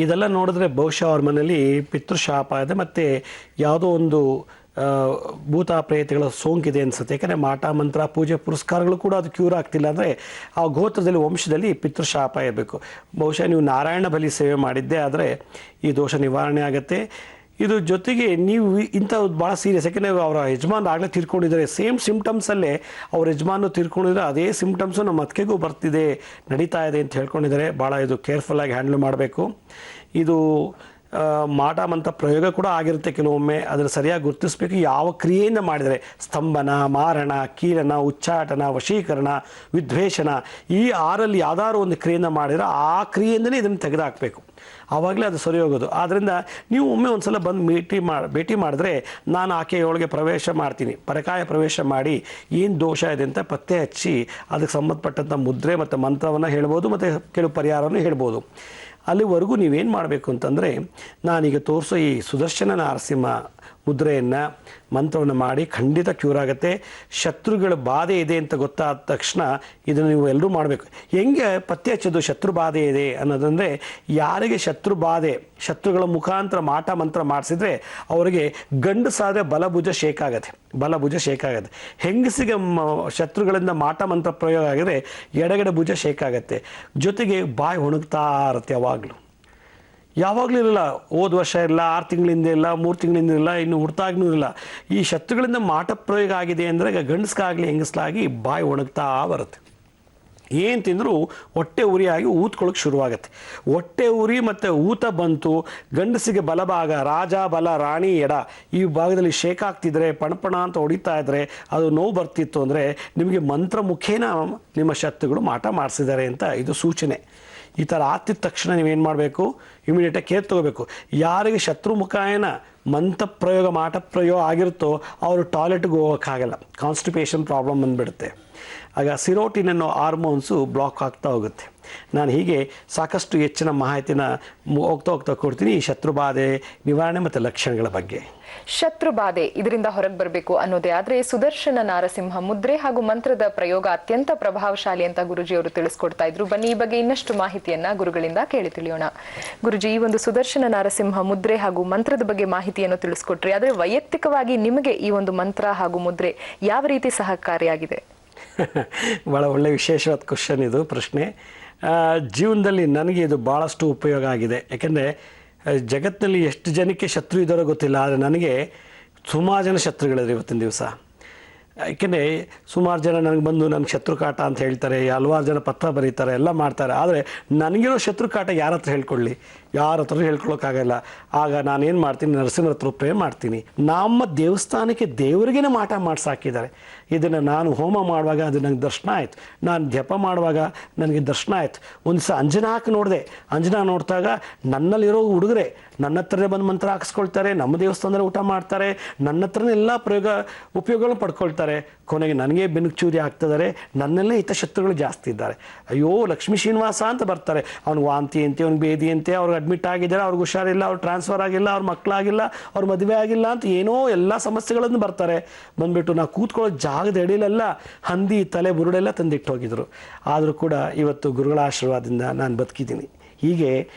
[SPEAKER 2] ಇದೆಲ್ಲ ನೋಡಿದ್ರೆ ಬಹುಶಃ ಅವ್ರ ಮನೇಲಿ ಪಿತೃಶಾಪ ಇದೆ, ಮತ್ತು ಯಾವುದೋ ಒಂದು ಭೂತ ಪ್ರೇತಗಳ ಸೋಂಕಿದೆ ಅನಿಸುತ್ತೆ. ಯಾಕಂದರೆ ಮಾಟ ಮಂತ್ರ ಪೂಜೆ ಪುರಸ್ಕಾರಗಳು ಕೂಡ ಅದು ಕ್ಯೂರ್ ಆಗ್ತಿಲ್ಲ ಅಂದರೆ ಆ ಗೋತ್ರದಲ್ಲಿ ವಂಶದಲ್ಲಿ ಪಿತೃಶಾಪ ಇರಬೇಕು. ಬಹುಶಃ ನೀವು ನಾರಾಯಣ ಬಲಿ ಸೇವೆ ಮಾಡಿದ್ದೇ ಆದರೆ ಈ ದೋಷ ನಿವಾರಣೆ ಆಗುತ್ತೆ. ಇದು ಜೊತೆಗೆ ನೀವು ಇಂಥದ್ದು ಭಾಳ ಸೀರಿಯಸ್, ಯಾಕೆಂದರೆ ಅವರ ಯಜಮಾನ್ ಆಗಲೇ ತೀರ್ಕೊಂಡಿದ್ದಾರೆ, ಸೇಮ್ ಸಿಮ್ಟಮ್ಸಲ್ಲೇ ಅವ್ರ ಯಜಮಾನು ತೀರ್ಕೊಂಡಿದ್ದಾರೆ, ಅದೇ ಸಿಮ್ಟಮ್ಸು ನಮ್ಮ ಅತ್ತಿಗೆಗೂ ಬರ್ತಿದೆ, ನಡೀತಾ ಇದೆ ಅಂತ ಹೇಳ್ಕೊಂಡಿದ್ದಾರೆ. ಭಾಳ ಇದು ಕೇರ್ಫುಲ್ಲಾಗಿ ಹ್ಯಾಂಡಲ್ ಮಾಡಬೇಕು. ಇದು ಮಾಟ ಮಂತ್ರ ಪ್ರಯೋಗ ಕೂಡ ಆಗಿರುತ್ತೆ ಕೆಲವೊಮ್ಮೆ, ಅದನ್ನು ಸರಿಯಾಗಿ ಗುರುತಿಸ್ಬೇಕು. ಯಾವ ಕ್ರಿಯೆಯಿಂದ ಮಾಡಿದರೆ ಸ್ತಂಭನ, ಮಾರಣ, ಕೀಲನ, ಉಚ್ಚಾಟನ, ವಶೀಕರಣ, ವಿದ್ವೇಷಣ, ಈ 6ರಲ್ಲಿ ಯಾವ್ದಾದ್ರು ಒಂದು ಕ್ರಿಯೆಯಿಂದ ಮಾಡಿದರೆ ಆ ಕ್ರಿಯೆಯಿಂದಲೇ ಇದನ್ನು ತೆಗೆದುಹಾಕಬೇಕು, ಆವಾಗಲೇ ಅದು ಸರಿ ಹೋಗೋದು. ಆದ್ದರಿಂದ ನೀವು ಒಮ್ಮೆ ಒಂದು ಸಲ ಬಂದು ಭೇಟಿ ಮಾಡಿದ್ರೆ ನಾನು ಆಕೆಯೊಳಗೆ ಪ್ರವೇಶ ಮಾಡ್ತೀನಿ, ಪರಕಾಯ ಪ್ರವೇಶ ಮಾಡಿ ಏನು ದೋಷ ಇದೆ ಅಂತ ಪತ್ತೆ ಹಚ್ಚಿ ಅದಕ್ಕೆ ಸಂಬಂಧಪಟ್ಟಂಥ ಮುದ್ರೆ ಮತ್ತು ಮಂತ್ರವನ್ನು ಹೇಳ್ಬೋದು ಮತ್ತು ಕೆಲವು ಪರಿಹಾರವನ್ನು ಹೇಳ್ಬೋದು. ಅಲ್ಲಿವರೆಗೂ ನೀವೇನು ಮಾಡಬೇಕು ಅಂತಂದರೆ ನಾನೀಗ ತೋರಿಸೋ ಈ ಸುದರ್ಶನ ನರಸಿಂಹ ಮುದ್ರೆಯನ್ನು ಮಂತ್ರವನ್ನು ಮಾಡಿ ಖಂಡಿತ ಕ್ಯೂರ್ ಆಗುತ್ತೆ. ಶತ್ರುಗಳ ಬಾಧೆ ಇದೆ ಅಂತ ಗೊತ್ತಾದ ತಕ್ಷಣ ಇದನ್ನು ನೀವು ಎಲ್ಲರೂ ಮಾಡಬೇಕು. ಹೆಂಗೆ ಪತ್ತೆ ಹಚ್ಚೋದು ಶತ್ರು ಬಾಧೆ ಇದೆ ಅನ್ನೋದಂದರೆ, ಯಾರಿಗೆ ಶತ್ರು ಬಾಧೆ ಶತ್ರುಗಳ ಮುಖಾಂತರ ಮಾಟ ಮಂತ್ರ ಮಾಡಿಸಿದ್ರೆ ಅವರಿಗೆ ಗಂಡಸಾದರೆ ಬಲಭುಜ ಶೇಕ್ ಆಗುತ್ತೆ. ಹೆಂಗಸಿಗೆ ಶತ್ರುಗಳಿಂದ ಮಾಟ ಮಂತ್ರ ಪ್ರಯೋಗ ಆಗಿದ್ರೆ ಎಡಗಡೆ ಭುಜ ಶೇಕ್ ಆಗುತ್ತೆ. ಜೊತೆಗೆ ಬಾಯಿ ಒಣಗ್ತಾ ಇರುತ್ತೆ ಯಾವಾಗಲೂ ಇರಲ್ಲ. ಹೋದ ವರ್ಷ ಇಲ್ಲ, 6 ತಿಂಗಳಿಂದ ಇಲ್ಲ, 3 ತಿಂಗಳಿಂದ ಇಲ್ಲ, ಇನ್ನು ಹುಡ್ತಾಗ್ನೂ ಇಲ್ಲ. ಈ ಶತ್ರುಗಳಿಂದ ಮಾಟ ಪ್ರಯೋಗ ಆಗಿದೆ ಅಂದರೆ ಗಂಡಸ್ಗಾಗಲಿ ಹೆಂಗಸ್ಲಾಗಿ ಬಾಯಿ ಒಣಗ್ತಾ ಬರುತ್ತೆ. ಏನು ತಿಂದರೂ ಹೊಟ್ಟೆ ಉರಿಯಾಗಿ ಊದ್ಕೊಳ್ಳೋಕೆ ಶುರುವಾಗುತ್ತೆ. ಹೊಟ್ಟೆ ಉರಿ ಮತ್ತು ಊತ ಬಂತು, ಗಂಡಸಿಗೆ ಬಲಭಾಗ ರಾಜ ಬಲ ರಾಣಿ ಎಡ ಈ ಭಾಗದಲ್ಲಿ ಶೇಕ್ ಆಗ್ತಿದ್ರೆ, ಪಣಪಣ ಅಂತ ಹೊಡಿತಾ ಇದ್ರೆ, ಅದು ನೋವು ಬರ್ತಿತ್ತು ಅಂದರೆ ನಿಮಗೆ ಮಂತ್ರ ಮುಖೇನ ನಿಮ್ಮ ಶತ್ರುಗಳು ಮಾಟ ಮಾಡಿಸಿದ್ದಾರೆ ಅಂತ ಇದು ಸೂಚನೆ. ಈ ಥರ ಆಗ್ತಿದ್ದ ತಕ್ಷಣ ನೀವೇನು ಮಾಡಬೇಕು, ಇಮಿಡಿಯೇಟಾಗಿ ಕೇರ್ ತೊಗೋಬೇಕು. ಯಾರಿಗೆ ಶತ್ರು ಮುಖಾಯನ ಮಂತ್ರ ಪ್ರಯೋಗ ಮಾಟ ಪ್ರಯೋಗ ಆಗಿರುತ್ತೋ ಅವರು ಟಾಯ್ಲೆಟ್ಗೆ ಹೋಗೋಕ್ಕಾಗಲ್ಲ, ಕಾನ್ಸ್ಟಿಪೇಷನ್ ಪ್ರಾಬ್ಲಮ್ ಬಂದುಬಿಡುತ್ತೆ. ಆಗ ಸಿರೋಟಿನ್ ಅನ್ನೋ ಹಾರ್ಮೋನ್ಸು ಬ್ಲಾಕ್ ಆಗ್ತಾ ಹೋಗುತ್ತೆ. ನಾನು ಹೀಗೆ ಸಾಕಷ್ಟು ಹೆಚ್ಚಿನ ಮಾಹಿತಿನ ಹೋಗ್ತಾ ಕೊಡ್ತೀನಿ ಈ ಶತ್ರುಬಾಧೆ ನಿವಾರಣೆ ಮತ್ತು ಲಕ್ಷಣಗಳ ಬಗ್ಗೆ.
[SPEAKER 1] ಶತ್ರುಬಾಧೆ ಇದರಿಂದ ಹೊರಗೆ ಬರಬೇಕು ಅನ್ನೋದೇ ಆದ್ರೆ ಸುದರ್ಶನ ನರಸಿಂಹ ಮುದ್ರೆ ಹಾಗೂ ಮಂತ್ರದ ಪ್ರಯೋಗ ಅತ್ಯಂತ ಪ್ರಭಾವಶಾಲಿ ಅಂತ ಗುರುಜಿ ಅವರು ತಿಳಿಸ್ಕೊಡ್ತಾ ಇದ್ರು. ಬನ್ನಿ ಈ ಬಗ್ಗೆ ಇನ್ನಷ್ಟು ಮಾಹಿತಿಯನ್ನ ಗುರುಗಳಿಂದ ಕೇಳಿ ತಿಳಿಯೋಣ. ಗುರುಜಿ, ಈ ಒಂದು ಸುದರ್ಶನ ನರಸಿಂಹ ಮುದ್ರೆ ಹಾಗೂ ಮಂತ್ರದ ಬಗ್ಗೆ ಮಾಹಿತಿಯನ್ನು ತಿಳಿಸ್ಕೊಟ್ರಿ, ಆದ್ರೆ ವೈಯಕ್ತಿಕವಾಗಿ ನಿಮಗೆ ಈ ಒಂದು ಮಂತ್ರ ಹಾಗೂ ಮುದ್ರೆ ಯಾವ ರೀತಿ ಸಹಕಾರಿಯಾಗಿದೆ?
[SPEAKER 2] ಭಾಳ ಒಳ್ಳೆ ವಿಶೇಷವಾದ ಕ್ವಶನ್ ಇದು, ಪ್ರಶ್ನೆ. ಜೀವನದಲ್ಲಿ ನನಗೆ ಇದು ಭಾಳಷ್ಟು ಉಪಯೋಗ ಆಗಿದೆ. ಯಾಕೆಂದರೆ ಜಗತ್ತಿನಲ್ಲಿ ಎಷ್ಟು ಜನಕ್ಕೆ ಶತ್ರು ಇದ್ದಾರೋ ಗೊತ್ತಿಲ್ಲ, ಆದರೆ ನನಗೆ ಸುಮಾರು ಜನ ಶತ್ರುಗಳಿದ್ದಾರೆ ಇವತ್ತಿನ ದಿವಸ. ಯಾಕೆಂದರೆ ಸುಮಾರು ಜನ ನನಗೆ ಬಂದು ನನಗೆ ಶತ್ರುಕಾಟ ಅಂತ ಹೇಳ್ತಾರೆ, ಹಲವಾರು ಜನ ಪತ್ರ ಬರೀತಾರೆ, ಎಲ್ಲ ಮಾಡ್ತಾರೆ. ಆದರೆ ನನಗಿರೋ ಶತ್ರುಕಾಟ ಯಾರ ಹತ್ರ ಹೇಳ್ಕೊಳ್ಳಿ, ಯಾರ ಹತ್ರ ಹೇಳ್ಕೊಳ್ಳೋಕ್ಕಾಗಲ್ಲ. ಆಗ ನಾನೇನು ಮಾಡ್ತೀನಿ, ನರಸಿಂಹರ ಹತ್ರ ಪ್ರೇ ಮಾಡ್ತೀನಿ. ನಮ್ಮ ದೇವಸ್ಥಾನಕ್ಕೆ ದೇವರಿಗೇನೆ ಮಾಟ ಮಾಡಿಸಾಕಿದ್ದಾರೆ. ಇದನ್ನು ನಾನು ಹೋಮ ಮಾಡುವಾಗ ಅದು ನನಗೆ ದರ್ಶನ ಆಯಿತು, ನಾನು ಜಪ ಮಾಡುವಾಗ ನನಗೆ ದರ್ಶನ ಆಯಿತು. ಒಂದು ದಿವಸ ಅಂಜನಾಕ್ಕೆ ನೋಡಿದೆ, ಅಂಜನಾ ನೋಡಿದಾಗ ನನ್ನಲ್ಲಿರೋ ಹುಡುಗರೆ ನನ್ನ ಹತ್ರನೇ ಬಂದು ಮಂತ್ರ ಹಾಕಿಸ್ಕೊಳ್ತಾರೆ, ನಮ್ಮ ದೇವಸ್ಥಾನದಲ್ಲಿ ಊಟ ಮಾಡ್ತಾರೆ, ನನ್ನ ಹತ್ರನೇ ಎಲ್ಲ ಉಪಯೋಗಗಳನ್ನು ಪಡ್ಕೊಳ್ತಾರೆ. ಕೊನೆಗೆ ನನಗೆ ಬೆನ್ನುಚೂರಿ ಆಗ್ತಿದ್ದಾರೆ, ನನ್ನಲ್ಲೇ ಹಿತಶತ್ರುಗಳು ಜಾಸ್ತಿ ಇದ್ದಾರೆ. ಅಯ್ಯೋ ಲಕ್ಷ್ಮೀ ಶ್ರೀನಿವಾಸ ಅಂತ ಬರ್ತಾರೆ, ಅವ್ನಿಗೆ ವಾಂತಿ ಅಂತೆ, ಅವ್ನಿಗೆ ಬೇದಿ ಅಂತೆ, ಅವ್ರಿಗೆ ಅಡ್ಮಿಟ್ ಆಗಿದ್ದಾರೆ, ಅವ್ರಿಗೆ ಹುಷಾರಿಲ್ಲ, ಅವ್ರು ಟ್ರಾನ್ಸ್ಫರ್ ಆಗಿಲ್ಲ, ಅವ್ರ ಮಕ್ಕಳಾಗಿಲ್ಲ, ಅವ್ರ ಮದುವೆ ಆಗಿಲ್ಲ ಅಂತ ಏನೋ ಎಲ್ಲ ಸಮಸ್ಯೆಗಳನ್ನು ಬರ್ತಾರೆ. ಬಂದುಬಿಟ್ಟು ನಾವು ಕೂತ್ಕೊಳ್ಳೋ ಜಾಗದ ಎಡೆಯಲ್ಲೆಲ್ಲ ಹಂದಿ ತಲೆ ಬುರುಡೆಲ್ಲ ತಂದಿಟ್ಟು ಹೋಗಿದ್ರು. ಆದರೂ ಕೂಡ ಇವತ್ತು ಗುರುಗಳ ಆಶೀರ್ವಾದದಿಂದ ನಾನು ಬದುಕಿದ್ದೀನಿ. ಹೀಗೆ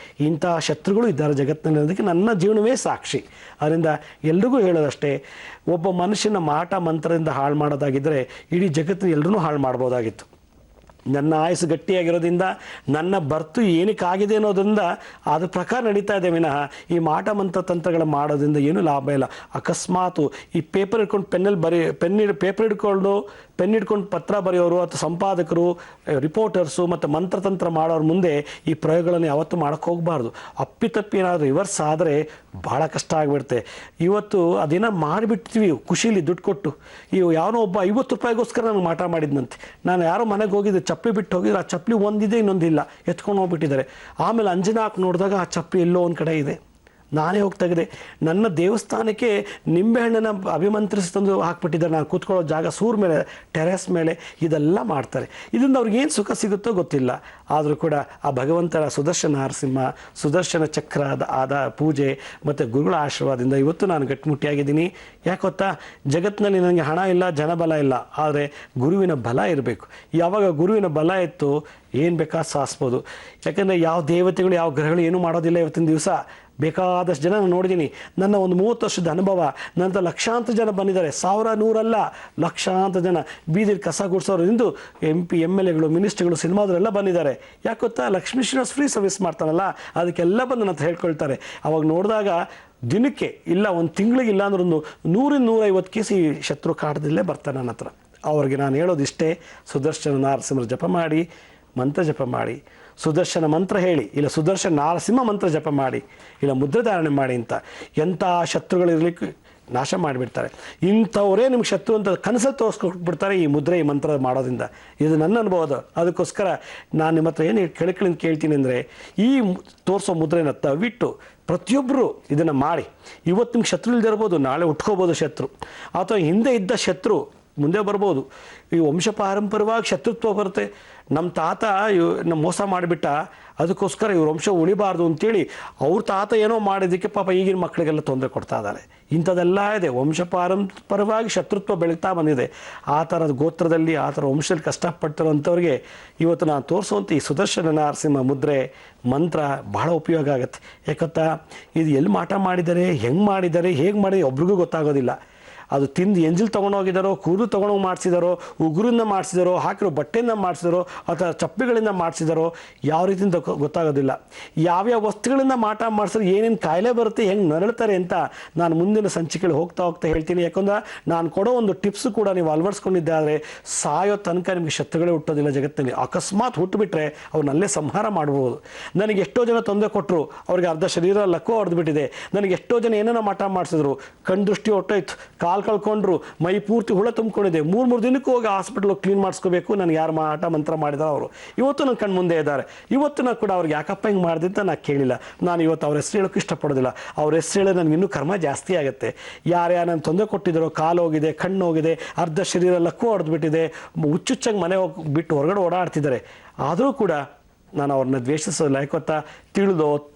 [SPEAKER 2] ಇಂಥ ಶತ್ರುಗಳು ಇದ್ದಾರೆ ಜಗತ್ತಿನಲ್ಲಿ ಅನ್ನೋದಕ್ಕೆ ನನ್ನ ಜೀವನವೇ ಸಾಕ್ಷಿ. ಅದರಿಂದ ಎಲ್ರಿಗೂ ಹೇಳೋದಷ್ಟೇ, ಒಬ್ಬ ಮನುಷ್ಯನ ಮಾಟ ಮಂತ್ರದಿಂದ ಹಾಳು ಮಾಡೋದಾಗಿದ್ದರೆ ಇಡೀ ಜಗತ್ತಿನ ಎಲ್ಲರೂ ಹಾಳು ಮಾಡ್ಬೋದಾಗಿತ್ತು. ನನ್ನ ಆಯಸ್ಸು ಗಟ್ಟಿಯಾಗಿರೋದ್ರಿಂದ, ನನ್ನ ಬರ್ತು ಏನಕ್ಕಾಗಿದೆ ಅನ್ನೋದ್ರಿಂದ ಅದ್ರ ಪ್ರಕಾರ ನಡೀತಾ ಇದೆ ವಿನಃ ಈ ಮಾಟ ಮಂತ್ರ ತಂತ್ರಗಳ ಮಾಡೋದ್ರಿಂದ ಏನೂ ಲಾಭ ಇಲ್ಲ. ಅಕಸ್ಮಾತು ಈ ಪೇಪರ್ ಹಿಡ್ಕೊಂಡು ಪೇಪರ್ ಹಿಡ್ಕೊಂಡು ಪೆನ್ ಹಿಡ್ಕೊಂಡು ಪತ್ರ ಬರೆಯೋರು ಅಥವಾ ಸಂಪಾದಕರು, ರಿಪೋರ್ಟರ್ಸು ಮತ್ತು ಮಂತ್ರತಂತ್ರ ಮಾಡೋರ ಮುಂದೆ ಈ ಪ್ರಯೋಗಗಳನ್ನು ಯಾವತ್ತೂ ಮಾಡೋಕ್ಕೆ ಹೋಗಬಾರ್ದು. ಅಪ್ಪಿತಪ್ಪಿ ಏನಾದರೂ ರಿವರ್ಸ್ ಆದರೆ ಭಾಳ ಕಷ್ಟ ಆಗಿಬಿಡುತ್ತೆ. ಇವತ್ತು ಅದೇನೋ ಮಾಡಿಬಿಡ್ತೀವಿ ಖುಷಿಲಿ ದುಡ್ಡು ಕೊಟ್ಟು. ಯಾವನೋ ಒಬ್ಬ 50 ರೂಪಾಯಿಗೋಸ್ಕರ ನನಗೆ ಮಾಟ ಮಾಡಿದ್ನಂತೆ. ನಾನು ಯಾರೋ ಮನೆಗೆ ಹೋಗಿದ್ದೆ, ಚಪ್ಪಲಿ ಬಿಟ್ಟು ಹೋಗಿದ್ರೆ ಆ ಚಪ್ಪಲಿ ಒಂದಿದೆ ಇನ್ನೊಂದಿಲ್ಲ, ಎತ್ಕೊಂಡು ಹೋಗ್ಬಿಟ್ಟಿದ್ದಾರೆ. ಆಮೇಲೆ ಅಂಜನಾ ಹಾಕಿ ನೋಡಿದಾಗ ಆ ಚಪ್ಪಲಿ ಎಲ್ಲೋ ಒಂದು ಕಡೆ ಇದೆ. ನಾನೇ ಹೋಗಿ ತೆಗೆದೆ. ನನ್ನ ದೇವಸ್ಥಾನಕ್ಕೆ ನಿಂಬೆಹಣ್ಣನ್ನು ಅಭಿಮಂತ್ರಿಸಿ ತಂದು ಹಾಕ್ಬಿಟ್ಟಿದ್ದಾರೆ. ನಾನು ಕೂತ್ಕೊಳ್ಳೋ ಜಾಗ ಸೂರ್ ಮೇಲೆ, ಟೆರೆಸ್ ಮೇಲೆ, ಇದೆಲ್ಲ ಮಾಡ್ತಾರೆ. ಇದರಿಂದ ಅವ್ರಿಗೇನು ಸುಖ ಸಿಗುತ್ತೋ ಗೊತ್ತಿಲ್ಲ. ಆದರೂ ಕೂಡ ಆ ಭಗವಂತರ ಸುದರ್ಶನ ನರಸಿಂಹ, ಸುದರ್ಶನ ಚಕ್ರ ಆದ ಪೂಜೆ ಮತ್ತು ಗುರುಗಳ ಆಶೀರ್ವಾದದಿಂದ ಇವತ್ತು ನಾನು ಗಟ್ಟಿಮುಟ್ಟಿಯಾಗಿದ್ದೀನಿ. ಯಾಕೆ ಗೊತ್ತಾ, ಜಗತ್ತಿನಲ್ಲಿ ನನಗೆ ಹಣ ಇಲ್ಲ, ಜನಬಲ ಇಲ್ಲ, ಆದರೆ ಗುರುವಿನ ಬಲ ಇರಬೇಕು. ಯಾವಾಗ ಗುರುವಿನ ಬಲ ಇತ್ತು ಏನು ಬೇಕಾದ ಸಾಧಿಸ್ಬೋದು. ಯಾಕಂದರೆ ಯಾವ ದೇವತೆಗಳು ಯಾವ ಗ್ರಹಗಳು ಏನೂ ಮಾಡೋದಿಲ್ಲ ಇವತ್ತಿನ ದಿವಸ. ಬೇಕಾದಷ್ಟು ಜನ ನಾನು ನೋಡಿದ್ದೀನಿ. ನನ್ನ ಒಂದು 30 ವರ್ಷದ ಅನುಭವ, ನಂತರ ಲಕ್ಷಾಂತರ ಜನ ಬಂದಿದ್ದಾರೆ, 1000 100 ಲಕ್ಷಾಂತರ ಜನ. ಬೀದಿಲಿ ಕಸ ಗುಡಿಸೋರು ಇಂದು MP MLAಗಳು ಮಿನಿಸ್ಟ್ರಿಗಳು ಸಿನಿಮಾದವರೆಲ್ಲ ಬಂದಿದ್ದಾರೆ. ಯಾಕೆ ಗೊತ್ತಾ, ಲಕ್ಷ್ಮೀ ಶ್ರೀನಿವಾಸ್ ಫ್ರೀ ಸರ್ವಿಸ್ ಮಾಡ್ತಾನಲ್ಲ, ಅದಕ್ಕೆಲ್ಲ ಬಂದು ನನ್ನ ಹತ್ರ ಹೇಳ್ಕೊಳ್ತಾರೆ. ಅವಾಗ ನೋಡಿದಾಗ ದಿನಕ್ಕೆ ಇಲ್ಲ ಒಂದು ತಿಂಗಳಿಗೆ ಇಲ್ಲ ಅಂದ್ರೆ ಒಂದು 100-150 ಕೇಸ್ ಈ ಶತ್ರು ಕಾಟದಲ್ಲೇ ಬರ್ತಾರೆ ನನ್ನ ಹತ್ರ. ಅವ್ರಿಗೆ ನಾನು ಹೇಳೋದಿಷ್ಟೇ, ಸುದರ್ಶನ ನರಸಿಂಹರ ಜಪ ಮಾಡಿ, ಮಂತ್ರ ಜಪ ಮಾಡಿ, ಸುದರ್ಶನ ಮಂತ್ರ ಹೇಳಿ, ಇಲ್ಲ ಸುದರ್ಶನ ನರಸಿಂಹ ಮಂತ್ರ ಜಪ ಮಾಡಿ, ಇಲ್ಲ ಮುದ್ರೆ ಧಾರಣೆ ಮಾಡಿ ಅಂತ. ಎಂಥ ಶತ್ರುಗಳಿರಲಿಕ್ಕೆ ನಾಶ ಮಾಡಿಬಿಡ್ತಾರೆ. ಇಂಥವರೇ ನಿಮ್ಗೆ ಶತ್ರು ಅಂತ ಕನಸಲ್ಲಿ ತೋರಿಸ್ಕೊಟ್ಬಿಡ್ತಾರೆ ಈ ಮುದ್ರೆ, ಈ ಮಂತ್ರ ಮಾಡೋದ್ರಿಂದ. ಇದು ನನ್ನ ಅನುಭವದ. ಅದಕ್ಕೋಸ್ಕರ ನಾನು ನಿಮ್ಮ ಹತ್ರ ಏನು ಕೆಳಕಳಿಂದ ಕೇಳ್ತೀನಿ ಅಂದರೆ, ಈ ತೋರಿಸೋ ಮುದ್ರೆನ ದಯವಿಟ್ಟು ಪ್ರತಿಯೊಬ್ಬರು ಇದನ್ನು ಮಾಡಿ. ಇವತ್ತು ನಿಮ್ಗೆ ಶತ್ರು ಇಲ್ಲದೆ ಇರ್ಬೋದು, ನಾಳೆ ಉಟ್ಕೋಬೋದು ಶತ್ರು, ಅಥವಾ ಹಿಂದೆ ಇದ್ದ ಶತ್ರು ಮುಂದೆ ಬರ್ಬೋದು. ಈ ವಂಶ ಪಾರಂಪರ್ಯವಾಗಿ ಶತ್ರುತ್ವ ಬರುತ್ತೆ. ನಮ್ಮ ತಾತ ನಮ್ಮ ಮೋಸ ಮಾಡಿಬಿಟ್ಟ, ಅದಕ್ಕೋಸ್ಕರ ಇವ್ರ ವಂಶ ಉಳಿಬಾರ್ದು ಅಂತೇಳಿ ಅವ್ರ ತಾತ ಏನೋ ಮಾಡಿದ್ದಕ್ಕೆ ಪಾಪ ಈಗಿನ ಮಕ್ಕಳಿಗೆಲ್ಲ ತೊಂದರೆ ಕೊಡ್ತಾ ಇದ್ದಾರೆ. ಇಂಥದ್ದೆಲ್ಲ ಇದೆ. ವಂಶ ಪಾರಂಪರ್ಯವಾಗಿ ಶತ್ರುತ್ವ ಬೆಳೀತಾ ಬಂದಿದೆ. ಆ ಥರದ ಗೋತ್ರದಲ್ಲಿ, ಆ ಥರ ವಂಶದಲ್ಲಿ ಕಷ್ಟಪಟ್ಟಿರೋಂಥವ್ರಿಗೆ ಇವತ್ತು ನಾನು ತೋರಿಸುವಂಥ ಈ ಸುದರ್ಶನ ನರಸಿಂಹ ಮುದ್ರೆ ಮಂತ್ರ ಬಹಳ ಉಪಯೋಗ ಆಗುತ್ತೆ. ಯಾಕಂತ ಇದು ಎಲ್ಲಿ ಮಾಟ ಮಾಡಿದ್ದಾರೆ, ಹೆಂಗೆ ಮಾಡಿದ್ದಾರೆ, ಹೇಗೆ ಮಾಡಿದ್ದಾರೆ ಒಬ್ರಿಗೂ ಗೊತ್ತಾಗೋದಿಲ್ಲ. ಅದು ತಿಂದು ಎಂಜಿಲ್ ತೊಗೊಂಡೋಗಿದ್ದಾರೋ, ಕೂದಲು ತೊಗೊಂಡೋಗಿ ಮಾಡಿಸಿದಾರೋ, ಉಗುರಿಂದ ಮಾಡಿಸಿದಾರೋ, ಹಾಕಿರೋ ಬಟ್ಟೆಯಿಂದ ಮಾಡಿಸಿದಾರೋ, ಅಥವಾ ಚಪ್ಪಲಿಗಳಿಂದ ಮಾಡಿಸಿದಾರೋ, ಯಾವ ರೀತಿಯಿಂದ ಗೊತ್ತಾಗೋದಿಲ್ಲ. ಯಾವ್ಯಾವ ವಸ್ತುಗಳಿಂದ ಮಾಟ ಮಾಡಿಸಿದ್ರೆ ಏನೇನು ಕಾಯಿಲೆ ಬರುತ್ತೆ, ಹೆಂಗೆ ನರಳ್ತಾರೆ ಅಂತ ನಾನು ಮುಂದಿನ ಸಂಚಿಕೆಯಲ್ಲಿ ಹೋಗ್ತಾ ಹೇಳ್ತೀನಿ. ಯಾಕಂದ್ರೆ ನಾನು ಕೊಡೋ ಒಂದು ಟಿಪ್ಸು ಕೂಡ ನೀವು ಅಳವಡಿಸ್ಕೊಂಡಿದ್ದಾದರೆ ಸಾಯೋ ತನಕ ನಿಮಗೆ ಶತ್ರುಗಳೇ ಹುಟ್ಟೋದಿಲ್ಲ ಜಗತ್ತಿನಲ್ಲಿ. ಅಕಸ್ಮಾತ್ ಹುಟ್ಟುಬಿಟ್ರೆ ಅವ್ರನ್ನಲ್ಲೇ ಸಂಹಾರ ಮಾಡ್ಬೋದು. ನನಗೆ ಎಷ್ಟೋ ಜನ ತೊಂದರೆ ಕೊಟ್ಟರು, ಅವ್ರಿಗೆ ಅರ್ಧ ಶರೀರ ಲಕ್ಕೋ ಹೊಡೆದ್ಬಿಟ್ಟಿದೆ. ನನಗೆ ಎಷ್ಟೋ ಜನ ಏನೇನೋ ಮಾಟ ಮಾಡಿಸಿದ್ರು, ಕಣ್ಣು ದೃಷ್ಟಿ ಹೊಟ್ಟೋಯ್ತು, ಕಾಲು ಕಳ್ಕೊಂಡ್ರು, ಮೈ ಪೂರ್ತಿ ಹುಳ ತುಂಬಿಕೊಂಡಿದೆ, 3 ದಿನಕ್ಕೂ ಹೋಗಿ ಹಾಸ್ಪಿಟಲ್ ಕ್ಲೀನ್ ಮಾಡಿಸ್ಕೋಬೇಕು. ನನಗೆ ಯಾರು ಮಾಟ ಮಂತ್ರ ಮಾಡಿದಾರೋ ಅವರು ಇವತ್ತು ನನ್ನ ಕಣ್ಣು ಮುಂದೆ ಇದ್ದಾರೆ. ಇವತ್ತು ನಾನು ಕೂಡ ಅವ್ರಿಗೆ ಯಾಕಪ್ಪ ಹಿಂಗೆ ಮಾಡಿದೆ ಅಂತ ನಾನು ಕೇಳಿಲ್ಲ. ನಾನು ಇವತ್ತು ಅವ್ರ ಹೆಸರು ಹೇಳೋಕ್ಕೆ ಇಷ್ಟಪಡೋದಿಲ್ಲ. ಅವ್ರ ಹೆಸರು ಹೇಳೋ ನನಗೆ ಇನ್ನೂ ಕರ್ಮ ಜಾಸ್ತಿ ಆಗುತ್ತೆ. ಯಾರ್ಯಾರು ನಾನು ತೊಂದರೆ ಕೊಟ್ಟಿದ್ದಾರೋ, ಕಾಲು ಹೋಗಿದೆ, ಕಣ್ಣು ಹೋಗಿದೆ, ಅರ್ಧ ಶರೀರ ಲಕ್ಕೂ ಹೊಡೆದ್ಬಿಟ್ಟಿದೆ, ಹುಚ್ಚುಚ್ಚಾಗಿ ಮನೆ ಹೋಗಿ ಬಿಟ್ಟು ಹೊರಗಡೆ ಓಡಾಡ್ತಿದ್ದಾರೆ. ಆದರೂ ಕೂಡ ನಾನು ಅವ್ರನ್ನ ದ್ವೇಷಿಸೋಲ್ಲ. ಯಾಕೊತ್ತಾ,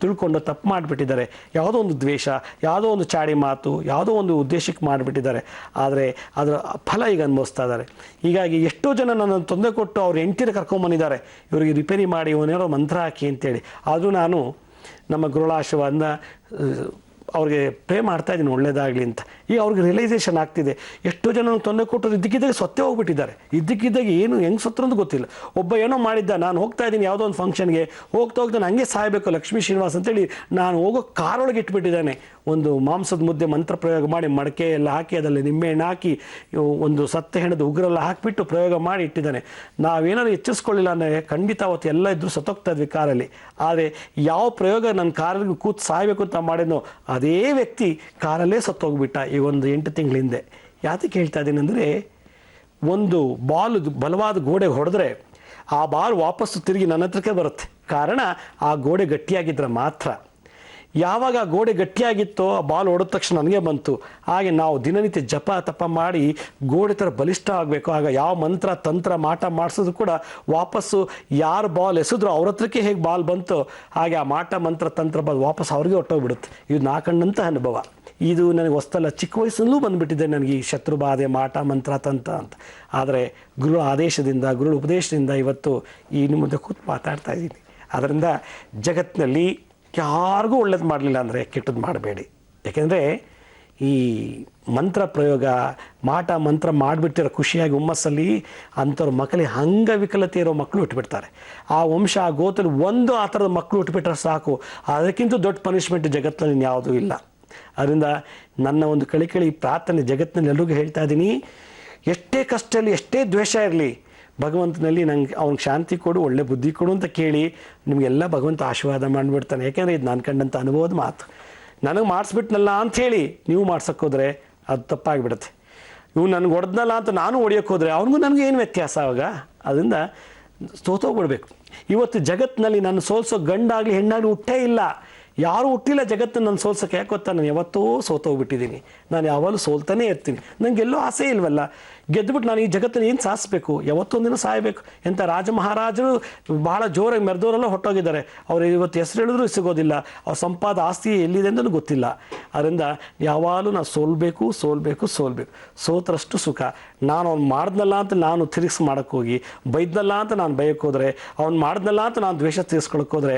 [SPEAKER 2] ತಿಳ್ಕೊಂಡು ತಪ್ಪು ಮಾಡಿಬಿಟ್ಟಿದ್ದಾರೆ. ಯಾವುದೋ ಒಂದು ದ್ವೇಷ, ಯಾವುದೋ ಒಂದು ಚಾಡಿ ಮಾತು, ಯಾವುದೋ ಒಂದು ಉದ್ದೇಶಕ್ಕೆ ಮಾಡಿಬಿಟ್ಟಿದ್ದಾರೆ. ಆದರೆ ಅದರ ಫಲ ಈಗ ಅನುಭವಿಸ್ತಾ ಇದ್ದಾರೆ. ಹೀಗಾಗಿ ಎಷ್ಟೋ ಜನ ನನ್ನನ್ನು ತೊಂದರೆ ಕೊಟ್ಟು ಅವ್ರ ಹೆಂಡತಿನ ಕರ್ಕೊಂಬಂದಿದ್ದಾರೆ, ಇವರಿಗೆ ರಿಪೇರಿ ಮಾಡಿ ಇವನೇನೋ ಮಂತ್ರ ಹಾಕಿ ಅಂತೇಳಿ. ಅದು ನಾನು ನಮ್ಮ ಗುರುಳಾಶೀರ್ವಾದನ ಅವ್ರಿಗೆ ಪ್ರೇ ಮಾಡ್ತಾ ಇದ್ದೀನಿ ಒಳ್ಳೇದಾಗಲಿ ಅಂತ. ಈಗ ಅವ್ರಿಗೆ ರಿಯಲೈಸೇಷನ್ ಆಗ್ತಿದೆ. ಎಷ್ಟೋ ಜನ ತೊಂದರೆ ಕೊಟ್ಟರು ಇದ್ದಕ್ಕಿದ್ದಾಗ ಸತ್ತೇ ಹೋಗ್ಬಿಟ್ಟಿದ್ದಾರೆ. ಇದ್ದಕ್ಕಿದ್ದಾಗ ಏನು ಹೆಂಗೆ ಸತ್ರು ಅಂತ ಗೊತ್ತಿಲ್ಲ. ಒಬ್ಬ ಏನೋ ಮಾಡಿದ್ದ, ನಾನು ಹೋಗ್ತಾ ಇದ್ದೀನಿ ಯಾವುದೋ ಒಂದು ಫಂಕ್ಷನ್ಗೆ, ಹೋಗ್ತಾ ಹಂಗೆ ಸಾಯಬೇಕು ಲಕ್ಷ್ಮೀ ಶ್ರೀನಿವಾಸ್ ಅಂತೇಳಿ ನಾನು ಹೋಗೋ ಕಾರೊಳಗೆ ಇಟ್ಬಿಟ್ಟಿದ್ದಾನೆ. ಒಂದು ಮಾಂಸದ ಮುದ್ದೆ ಮಂತ್ರ ಪ್ರಯೋಗ ಮಾಡಿ, ಮಡಕೆ ಎಲ್ಲ ಹಾಕಿ, ಅದರಲ್ಲಿ ನಿಂಬೆಹಣ್ಣು ಹಾಕಿ, ಒಂದು ಸತ್ತ ಹೆಣದ ಉಗುರೆಲ್ಲ ಹಾಕಿಬಿಟ್ಟು ಪ್ರಯೋಗ ಮಾಡಿ ಇಟ್ಟಿದ್ದಾನೆ. ನಾವೇನಾದ್ರು ಎಚ್ಚರಿಸ್ಕೊಳ್ಳಿಲ್ಲ ಅಂದರೆ ಖಂಡಿತ ಅವತ್ತು ಎಲ್ಲ ಇದ್ದರೂ ಸತ್ತೋಗ್ತಾ ಇದ್ವಿ ಕಾರಲ್ಲಿ. ಆದರೆ ಯಾವ ಪ್ರಯೋಗ ನನ್ನ ಕಾರಲ್ಲಿ ಕೂತು ಸಾಯಬೇಕು ಅಂತ ಮಾಡಿದ್ನೋ ಅದೇ ವ್ಯಕ್ತಿ ಕಾರಲ್ಲೇ ಸತ್ತೋಗ್ಬಿಟ್ಟ ಈ ಒಂದು 8 ತಿಂಗಳ ಹಿಂದೆ. ಯಾತಕ್ಕೆ ಹೇಳ್ತಾ ಇದ್ದೀನಿ ಅಂದರೆ, ಒಂದು ಬಾಲ್ ಬಲವಾದ ಗೋಡೆಗೆ ಹೊಡೆದ್ರೆ ಆ ಬಾಲ್ ವಾಪಸ್ಸು ತಿರುಗಿ ನನ್ನ ಹತ್ರಕ್ಕೆ ಬರುತ್ತೆ. ಕಾರಣ ಆ ಗೋಡೆ ಗಟ್ಟಿಯಾಗಿದ್ದರೆ ಮಾತ್ರ. ಯಾವಾಗ ಆ ಗೋಡೆ ಗಟ್ಟಿಯಾಗಿತ್ತೋ ಆ ಬಾಲ್ ಹೊಡೆದ ತಕ್ಷಣ ನನಗೆ ಬಂತು. ಹಾಗೆ ನಾವು ದಿನನಿತ್ಯ ಜಪ ತಪ ಮಾಡಿ ಗೋಡೆ ಥರ ಬಲಿಷ್ಠ ಆಗಬೇಕು. ಆಗ ಯಾವ ಮಂತ್ರ ತಂತ್ರ ಮಾಟ ಮಾಡಿಸಿದ್ರು ಕೂಡ ವಾಪಸ್ಸು ಯಾರು ಬಾಲ್ ಎಸೆದ್ರು ಅವ್ರ ಹತ್ರಕ್ಕೆ ಹೇಗೆ ಬಾಲ್ ಬಂತು, ಹಾಗೆ ಆ ಮಾಟ ಮಂತ್ರ ತಂತ್ರ ಬಾಲ್ ವಾಪಸ್ ಅವ್ರಿಗೆ ಹೊಟ್ಟೋಗ್ಬಿಡುತ್ತೆ. ಇದು ನಾ ಕಂಡಂಥ ಅನುಭವ. ಇದು ನನಗೆ ಹೊಸ್ತಲ್ಲ, ಚಿಕ್ಕ ವಯಸ್ಸಲ್ಲೂ ಬಂದುಬಿಟ್ಟಿದೆ ನನಗೆ ಈ ಶತ್ರುಬಾಧೆ, ಮಾಟ ಮಂತ್ರ ತಂತ್ರ ಅಂತ. ಆದರೆ ಗುರುಗಳ ಆದೇಶದಿಂದ, ಗುರುಗಳ ಉಪದೇಶದಿಂದ ಇವತ್ತು ಈ ನಿಮ್ಮ ಮುಂದೆ ಕೂತು ಮಾತಾಡ್ತಾ ಇದ್ದೀನಿ. ಅದರಿಂದ ಜಗತ್ತಿನಲ್ಲಿ ಯಾರಿಗೂ ಒಳ್ಳೇದು ಮಾಡಲಿಲ್ಲ ಅಂದರೆ ಕೆಟ್ಟದ್ದು ಮಾಡಬೇಡಿ. ಯಾಕೆಂದರೆ ಈ ಮಂತ್ರ ಪ್ರಯೋಗ, ಮಾಟ ಮಂತ್ರ ಮಾಡಿಬಿಟ್ಟಿರೋ ಖುಷಿಯಾಗಿ ಹುಮ್ಮಸ್ಸಲ್ಲಿ ಅಂಥವ್ರ ಮಕ್ಕಳಿಗೆ ಅಂಗವಿಕಲತೆ ಇರೋ ಮಕ್ಕಳು ಹುಟ್ಟುಬಿಡ್ತಾರೆ. ಆ ವಂಶ, ಆ ಗೋತಲ್ಲಿ ಒಂದು ಆ ಥರದ ಮಕ್ಕಳು ಹುಟ್ಟುಬಿಟ್ರೆ ಸಾಕು. ಅದಕ್ಕಿಂತ ದೊಡ್ಡ ಪನಿಷ್ಮೆಂಟ್ ಜಗತ್ತಿನಲ್ಲಿ ಇನ್ಯಾವುದೂ ಇಲ್ಲ. ಅದರಿಂದ ನನ್ನ ಒಂದು ಕಳಿಕಳಿ ಪ್ರಾರ್ಥನೆ ಜಗತ್ತಿನಲ್ಲಿ ಎಲ್ರಿಗೂ ಹೇಳ್ತಾ ಇದ್ದೀನಿ, ಎಷ್ಟೇ ಕಷ್ಟ ಇರಲಿ, ಎಷ್ಟೇ ದ್ವೇಷ ಇರಲಿ, ಭಗವಂತನಲ್ಲಿ ನಂಗೆ ಅವ್ನಿಗೆ ಶಾಂತಿ ಕೊಡು, ಒಳ್ಳೆ ಬುದ್ಧಿ ಕೊಡು ಅಂತ ಕೇಳಿ ನಿಮಗೆಲ್ಲ ಭಗವಂತ ಆಶೀರ್ವಾದ ಮಾಡಿಬಿಡ್ತಾನೆ. ಯಾಕೆಂದರೆ ಇದು ನಾನು ಕಂಡಂಥ ಅನುಭವದ ಮಾತು. ನನಗೆ ಮಾಡಿಸ್ಬಿಟ್ನಲ್ಲ ಅಂಥೇಳಿ ನೀವು ಮಾಡ್ಸೋಕ್ಕೋದ್ರೆ ಅದು ತಪ್ಪಾಗಿಬಿಡುತ್ತೆ. ಇವು ನನಗೆ ಹೊಡೆದ್ನಲ್ಲ ಅಂತ ನಾನು ಹೊಡಿಯೋಕ್ಕೆ ಹೋದರೆ ಅವ್ನಿಗೂ ನನಗೂ ಏನು ವ್ಯತ್ಯಾಸ ಆವಾಗ? ಅದರಿಂದ ಸೋತೋಗ್ಬಿಡ್ಬೇಕು. ಇವತ್ತು ಜಗತ್ತಿನಲ್ಲಿ ನನ್ನ ಸೋಲ್ಸೋ ಗಂಡಾಗಲಿ ಹೆಣ್ಣಾಗಲಿ ಹುಟ್ಟೇ ಇಲ್ಲ. ಯಾರೂ ಹುಟ್ಟಿಲ್ಲ ಜಗತ್ತನ್ನು ನಾನು ಸೋಲ್ಸೋಕ್ಕೆ. ಯಾಕೆ ಗೊತ್ತಾ, ನಾನು ಯಾವತ್ತೂ ಸೋತೋಗ್ಬಿಟ್ಟಿದ್ದೀನಿ. ನಾನು ಯಾವಾಗಲೂ ಸೋಲ್ತಾನೇ ಇರ್ತೀನಿ. ನನಗೆಲ್ಲೋ ಆಸೆ ಇಲ್ವಲ್ಲ. ಗೆದ್ದುಬಿಟ್ಟು ನಾನು ಈ ಜಗತ್ತನ್ನು ಏನು ಸಾಧಿಸ್ಬೇಕು, ಯಾವತ್ತೊಂದಿನ ಸಾಯಬೇಕು. ಎಂಥ ರಾಜ ಮಹಾರಾಜರು ಭಾಳ ಜೋರಾಗಿ ಮೆರೆದವರೆಲ್ಲ ಹೊಟ್ಟೋಗಿದ್ದಾರೆ. ಅವ್ರು ಇವತ್ತು ಹೆಸರು ಹೇಳಿದ್ರು ಸಿಗೋದಿಲ್ಲ. ಅವ್ರ ಸಂಪಾದ ಆಸ್ತಿ ಎಲ್ಲಿದೆ ಅಂತಲೂ ಗೊತ್ತಿಲ್ಲ. ಅದರಿಂದ ಯಾವಾಗಲೂ ನಾವು ಸೋಲ್ಬೇಕು. ಸೋತ್ರಷ್ಟು ಸುಖ. ನಾನು ಅವ್ನು ಮಾಡ್ದಲ್ಲ ಅಂತ ನಾನು ತಿರುಗಿಸಿ ಮಾಡೋಕ್ಕೆ ಹೋಗಿ, ಬೈದ್ನಲ್ಲ ಅಂತ ನಾನು ಬೈಯೋಕ್ಕೆ ಹೋದರೆ, ಅವ್ನು ಮಾಡ್ದಲ್ಲ ಅಂತ ನಾನು ದ್ವೇಷ ತೀರಿಸ್ಕೊಳಕ್ಕೆ ಹೋದರೆ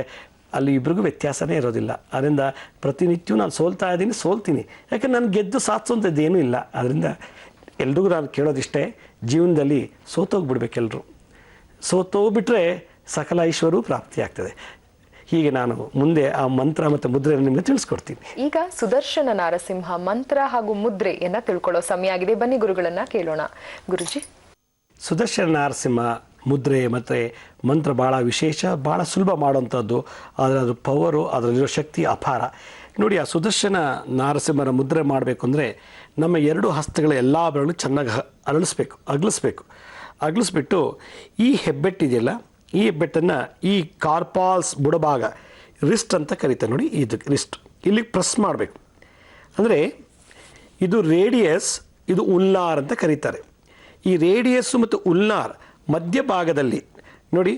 [SPEAKER 2] ಅಲ್ಲಿ ಇಬ್ರಿಗೂ ವ್ಯತ್ಯಾಸನೇ ಇರೋದಿಲ್ಲ. ಅದರಿಂದ ಪ್ರತಿನಿತ್ಯವೂ ನಾನು ಸೋಲ್ತೀನಿ. ಯಾಕಂದ್ರೆ ನಾನು ಗೆದ್ದು ಸಾಧಿಸೋಂಥದ್ದು ಏನೂ ಇಲ್ಲ. ಅದರಿಂದ ಎಲ್ರಿಗೂ ನಾನು ಕೇಳೋದಿಷ್ಟೇ, ಜೀವನದಲ್ಲಿ ಸೋತೋಗ್ಬಿಡ್ಬೇಕೆಲ್ಲರೂ. ಸೋತೋಗ್ಬಿಟ್ರೆ ಸಕಲ ಐಶ್ವರ್ಯವೂ ಪ್ರಾಪ್ತಿಯಾಗ್ತದೆ. ಹೀಗೆ ನಾನು ಮುಂದೆ ಆ ಮಂತ್ರ ಮತ್ತು ಮುದ್ರೆಯನ್ನು ನಿಮಗೆ ತಿಳಿಸ್ಕೊಡ್ತೀನಿ.
[SPEAKER 1] ಈಗ ಸುದರ್ಶನ ನಾರಸಿಂಹ ಮಂತ್ರ ಹಾಗೂ ಮುದ್ರೆಯನ್ನ ತಿಳ್ಕೊಳ್ಳೋ ಸಮಯ ಆಗಿದೆ. ಬನ್ನಿ ಗುರುಗಳನ್ನ ಕೇಳೋಣ. ಗುರುಜಿ,
[SPEAKER 2] ಸುದರ್ಶನ ನಾರಸಿಂಹ ಮುದ್ರೆ ಮತ್ತು ಮಂತ್ರ ಭಾಳ ವಿಶೇಷ, ಭಾಳ ಸುಲಭ ಮಾಡುವಂಥದ್ದು. ಆದರೆ ಅದ್ರ ಪವರು, ಅದರಲ್ಲಿರೋ ಶಕ್ತಿ ಅಪಾರ. ನೋಡಿ, ಆ ಸುದರ್ಶನ ನಾರಸಿಂಹನ ಮುದ್ರೆ ಮಾಡಬೇಕು ಅಂದರೆ ನಮ್ಮ 2 ಹಸ್ತಗಳ ಎಲ್ಲ ಬೆರಳು ಚೆನ್ನಾಗಿ ಅಗಲಿಸ್ಬಿಟ್ಟು ಈ ಹೆಬ್ಬೆಟ್ಟಿದೆಯಲ್ಲ, ಈ ಹೆಬ್ಬೆಟ್ಟನ್ನು ಈ ಕಾರ್ಪಾಲ್ಸ್ ಬುಡಭಾಗ, ರಿಸ್ಟ್ ಅಂತ ಕರೀತಾರೆ ನೋಡಿ, ಇದು ರಿಸ್ಟ್, ಇಲ್ಲಿಗೆ ಪ್ರೆಸ್ ಮಾಡಬೇಕು. ಅಂದರೆ ಇದು ರೇಡಿಯಸ್, ಇದು ಉಲ್ಲಾರ್ ಅಂತ ಕರೀತಾರೆ. ಈ ರೇಡಿಯಸ್ಸು ಮತ್ತು ಉಲ್ಲಾರ್ ಮಧ್ಯಭಾಗದಲ್ಲಿ ನೋಡಿ,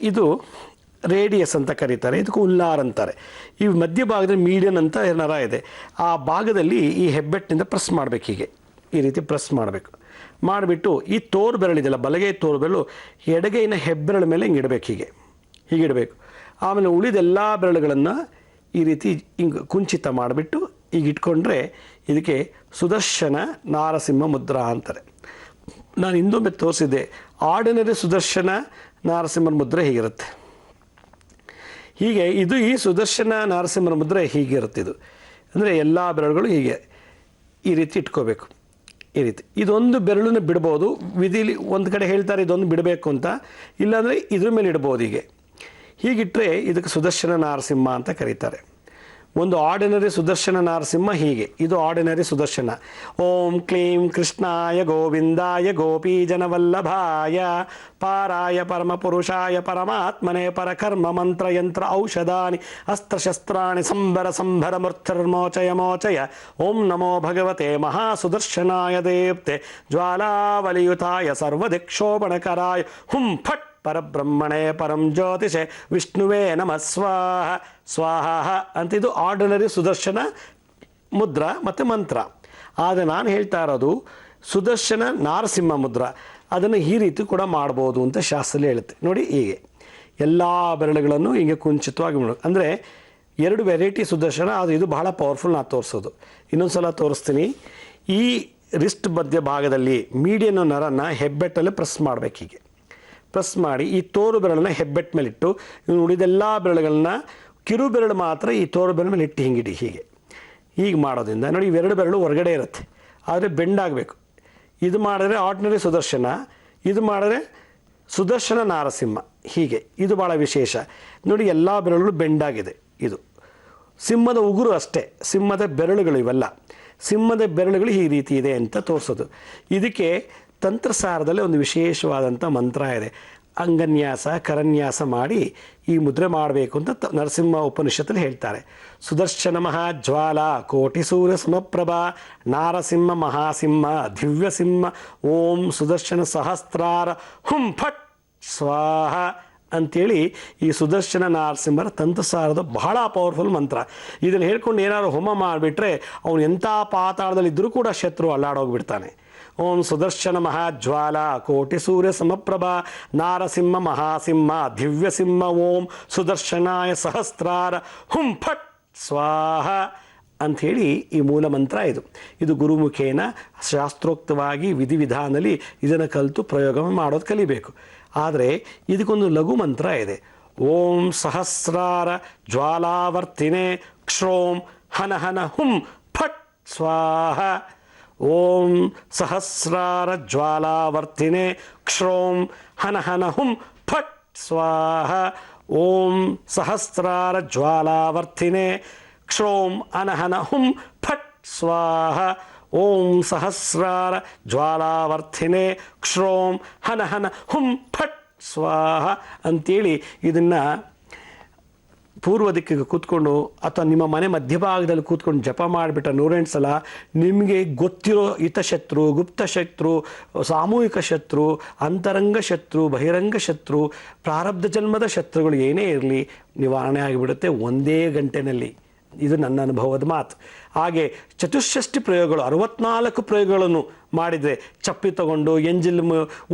[SPEAKER 2] ಇದು ರೇಡಿಯಸ್ ಅಂತ ಕರೀತಾರೆ, ಇದಕ್ಕೆ ಉಲ್ಲಾರ್ ಅಂತಾರೆ. ಈ ಮಧ್ಯಭಾಗದಲ್ಲಿ ಮೀಡಿಯನ್ ಅಂತ ನರ ಇದೆ, ಆ ಭಾಗದಲ್ಲಿ ಈ ಹೆಬ್ಬೆಟ್ಟಿನಿಂದ ಪ್ರೆಸ್ ಮಾಡಬೇಕು. ಹೀಗೆ ಈ ರೀತಿ ಪ್ರೆಸ್ ಮಾಡಿಬಿಟ್ಟು ಈ ತೋರು ಬೆರಳಿದೆಯಲ್ಲ, ಬಲಗೈ ತೋರು ಬೆರಳು ಎಡಗೈನ ಹೆಬ್ಬೆರಳ ಮೇಲೆ ಹೀಗೆ ಇಡಬೇಕು. ಆಮೇಲೆ ಉಳಿದೆಲ್ಲ ಬೆರಳುಗಳನ್ನು ಈ ರೀತಿ ಹಿಂಗೆ ಕುಂಚಿತ ಮಾಡಿಬಿಟ್ಟು ಈಗ ಇಟ್ಕೊಂಡ್ರೆ ಇದಕ್ಕೆ ಸುದರ್ಶನ ನಾರಸಿಂಹ ಮುದ್ರಾ ಅಂತಾರೆ. ನಾನು ಇನ್ನೊಮ್ಮೆ ತೋರಿಸಿದ್ದೆ, ಆರ್ಡಿನರಿ ಸುದರ್ಶನ ನಾರಸಿಂಹನ ಮುದ್ರೆ ಹೀಗಿರುತ್ತೆ. ಹೀಗೆ ಇದು ಈ ಸುದರ್ಶನ ನಾರಸಿಂಹನ ಮುದ್ರೆ ಹೀಗಿರುತ್ತೆ. ಇದು ಅಂದರೆ ಎಲ್ಲ ಬೆರಳುಗಳು ಹೀಗೆ ಈ ರೀತಿ ಇಟ್ಕೋಬೇಕು. ಈ ರೀತಿ ಇದೊಂದು ಬೆರಳನ್ನು ಬಿಡ್ಬೋದು. ವಿಧಿಲಿ ಒಂದು ಕಡೆ ಹೇಳ್ತಾರೆ ಇದೊಂದು ಬಿಡಬೇಕು ಅಂತ, ಇಲ್ಲಾಂದರೆ ಇದ್ರ ಮೇಲೆ ಇಡ್ಬೋದು. ಹೀಗಿಟ್ಟರೆ ಇದಕ್ಕೆ ಸುದರ್ಶನ ನಾರಸಿಂಹ ಅಂತ ಕರೀತಾರೆ. ಒಂದು ಆರ್ಡಿನರಿ ಸುದರ್ಶನ ನಾರಸಿಂಹ ಹೀಗೆ, ಇದು ಆರ್ಡಿನರಿ ಸುದರ್ಶನ. ಓಂ ಕ್ಲೀಂ ಕೃಷ್ಣಾಯ ಗೋವಿಂದಾಯ ಗೋಪೀಜನವಲ್ಲಭಾಯ ಪಾರಾಯ ಪರಮಪುರುಷಾಯ ಪರಮಾತ್ಮನೆ ಪರಕರ್ಮ ಮಂತ್ರಯಂತ್ರ ಔಷಧಾನಿ ಅಸ್ತ್ರಶಸ್ತ್ರಾಣಿ ಸಂಭರ ಮೂರ್ತಿರ್ಮೋಚಯ ಓಂ ನಮೋ ಭಗವತೆ ಮಹಾಸುದರ್ಶನಾಯ ದೇವ್ತೆ ಜ್ವಾಲಾವಲಿಯುತಾಯ ಸರ್ವದಿಕ್ಷೋಪಣಕರಾಯ ಹುಂ ಫಟ್ ಪರಬ್ರಹ್ಮಣೇ ಪರಂ ಜ್ಯೋತಿಷೆ ವಿಷ್ಣುವೇ ನಮಃ ಸ್ವಾಹ ಅಂತ. ಇದು ಆರ್ಡಿನರಿ ಸುದರ್ಶನ ಮುದ್ರ ಮತ್ತು ಮಂತ್ರ. ಆದರೆ ನಾನು ಹೇಳ್ತಾ ಇರೋದು ಸುದರ್ಶನ ನಾರಸಿಂಹ ಮುದ್ರ. ಅದನ್ನು ಈ ರೀತಿ ಕೂಡ ಮಾಡ್ಬೋದು ಅಂತ ಶಾಸ್ತ್ರದಲ್ಲಿ ಹೇಳುತ್ತೆ. ನೋಡಿ, ಹೀಗೆ ಎಲ್ಲ ಬೆರಳುಗಳನ್ನು ಹೀಗೆ ಕುಂಚಿತವಾಗಿ ಮಾಡೋದು. ಅಂದರೆ 2 ವೆರೈಟಿ ಸುದರ್ಶನ, ಅದು ಇದು ಬಹಳ ಪವರ್ಫುಲ್. ನಾನು ತೋರಿಸೋದು ಇನ್ನೊಂದು ಸಲ ತೋರಿಸ್ತೀನಿ. ಈ ರಿಸ್ಟ್ ಮಧ್ಯ ಭಾಗದಲ್ಲಿ ಮೀಡಿಯನ್ ನರನ ಹೆಬ್ಬೆಟ್ಟಲ್ಲಿ ಪ್ರೆಸ್ ಮಾಡಬೇಕು. ಹೀಗೆ ಪ್ರೆಸ್ ಮಾಡಿ ಈ ತೋರು ಬೆರಳನ್ನ ಹೆಬ್ಬೆಟ್ಟ ಮೇಲೆ ಇಟ್ಟು, ಉಳಿದೆಲ್ಲ ಬೆರಳುಗಳನ್ನ ಕಿರು ಬೆರಳು ಮಾತ್ರ ಈ ತೋರು ಬೆರಳ ಮೇಲೆ ಇಟ್ಟು ಹಿಂಗಿಡಿ. ಹೀಗೆ ಮಾಡೋದ್ರಿಂದ ನೋಡಿ, 2 ಬೆರಳು ಹೊರಗಡೆ ಇರುತ್ತೆ, ಆದರೆ ಬೆಂಡಾಗಬೇಕು. ಇದು ಮಾಡಿದ್ರೆ ಆರ್ಡಿನರಿ ಸುದರ್ಶನ, ಇದು ಮಾಡಿದ್ರೆ ಸುದರ್ಶನ ನಾರಸಿಂಹ. ಹೀಗೆ ಇದು ಭಾಳ ವಿಶೇಷ. ನೋಡಿ, ಎಲ್ಲ ಬೆರಳುಗಳು ಬೆಂಡಾಗಿದೆ. ಇದು ಸಿಂಹದ ಉಗುರು ಅಷ್ಟೇ, ಸಿಂಹದ ಬೆರಳುಗಳು ಇವೆಲ್ಲ. ಸಿಂಹದ ಬೆರಳುಗಳು ಈ ರೀತಿ ಇದೆ ಅಂತ ತೋರಿಸೋದು. ಇದಕ್ಕೆ ತಂತ್ರಸಾರದಲ್ಲಿ ಒಂದು ವಿಶೇಷವಾದಂಥ ಮಂತ್ರ ಇದೆ. ಅಂಗನ್ಯಾಸ ಕರನ್ಯಾಸ ಮಾಡಿ ಈ ಮುದ್ರೆ ಮಾಡಬೇಕು ಅಂತ ನರಸಿಂಹ ಉಪನಿಷತ್ತಲ್ಲಿ ಹೇಳ್ತಾರೆ. ಸುದರ್ಶನ ಮಹಾಜ್ವಾಲ ಕೋಟಿ ಸೂರ್ಯ ಸಮಪ್ರಭಾ ನಾರಸಿಂಹ ಮಹಾಸಿಂಹ ದಿವ್ಯಸಿಂಹ ಓಂ ಸುದರ್ಶನ ಸಹಸ್ರಾರ ಹುಂ ಫಟ್ ಸ್ವಾಹ ಅಂಥೇಳಿ ಈ ಸುದರ್ಶನ ನಾರಸಿಂಹರ ತಂತ್ರಸಾರದ ಬಹಳ ಪವರ್ಫುಲ್ ಮಂತ್ರ. ಇದನ್ನು ಹೇಳ್ಕೊಂಡು ಏನಾದ್ರು ಹೋಮ ಮಾಡಿಬಿಟ್ರೆ ಅವನು ಎಂಥ ಪಾತಾಳದಲ್ಲಿದ್ದರೂ ಕೂಡ ಶತ್ರು ಅಲ್ಲಾಡೋಗ್ಬಿಡ್ತಾನೆ. ಓಂ ಸುದರ್ಶನ ಮಹಾಜ್ವಾಲ ಕೋಟಿ ಸೂರ್ಯ ಸಮಪ್ರಭಾ ನಾರಸಿಂಹ ಮಹಾಸಿಂಹ ದಿವ್ಯಸಿಂಹ ಓಂ ಸುದರ್ಶನಾಯ ಸಹಸ್ರಾರ ಹುಂ ಫಟ್ ಸ್ವಾಹ ಅಂಥೇಳಿ ಈ ಮೂಲ ಮಂತ್ರ. ಇದು ಗುರುಮುಖೇನ ಶಾಸ್ತ್ರೋಕ್ತವಾಗಿ ವಿಧಿವಿಧಾನದಲ್ಲಿ ಇದನ್ನು ಕಲಿತು ಪ್ರಯೋಗ ಮಾಡೋದು ಕಲಿಬೇಕು. ಆದರೆ ಇದಕ್ಕೊಂದು ಲಘು ಮಂತ್ರ ಇದೆ. ಓಂ ಸಹಸ್ರಾರ ಜ್ವಾಲಾವರ್ತಿನೇ ಕ್ಷೋಂ ಹನ ಹನ ಹುಂ ಫಟ್ ಸ್ವಾಹ. ಓಂ ಸಹಸ್ರಾರ ಜ್ವಾಲಾವರ್ತಿನೇ ಕ್ಷೋಂ ಹನ ಹನ ಹುಂ ಫಟ್ ಸ್ವಾಹ. ಓಂ ಸಹಸ್ರಾರ ಜ್ವಾಲಾವರ್ತಿನೇ ಕ್ಷೋಂ ಅನಹನ ಹುಂ ಫಟ್ ಸ್ವಾಹ. ಓಂ ಸಹಸ್ರಾರ ಜ್ವಾಲಾವರ್ತಿನೇ ಕ್ಷೋಂ ಹನ ಹನ ಹುಂ ಫಟ್ ಸ್ವಾಹ ಅಂತೇಳಿ ಇದನ್ನು ಪೂರ್ವ ದಿಕ್ಕಿಗೆ ಕೂತ್ಕೊಂಡು ಅಥವಾ ನಿಮ್ಮ ಮನೆ ಮಧ್ಯಭಾಗದಲ್ಲಿ ಕೂತ್ಕೊಂಡು ಜಪ ಮಾಡಿಬಿಟ್ಟ 108 ಸಲ ನಿಮಗೆ ಗೊತ್ತಿರೋ ಹಿತಶತ್ರು, ಗುಪ್ತಶತ್ರು, ಸಾಮೂಹಿಕ ಶತ್ರು, ಅಂತರಂಗ ಶತ್ರು, ಬಹಿರಂಗ ಶತ್ರು, ಪ್ರಾರಬ್ಧ ಜನ್ಮದ ಶತ್ರುಗಳು ಏನೇ ಇರಲಿ ನಿವಾರಣೆ ಆಗಿಬಿಡುತ್ತೆ 1 ಗಂಟೆನಲ್ಲಿ. ಇದು ನನ್ನ ಅನುಭವದ ಮಾತು. ಹಾಗೆ ಚತುಷ್ಷಷ್ಟಿ ಪ್ರಯೋಗಗಳು 64 ಪ್ರಯೋಗಗಳನ್ನು ಮಾಡಿದರೆ, ಚಪ್ಪಿ ತಗೊಂಡು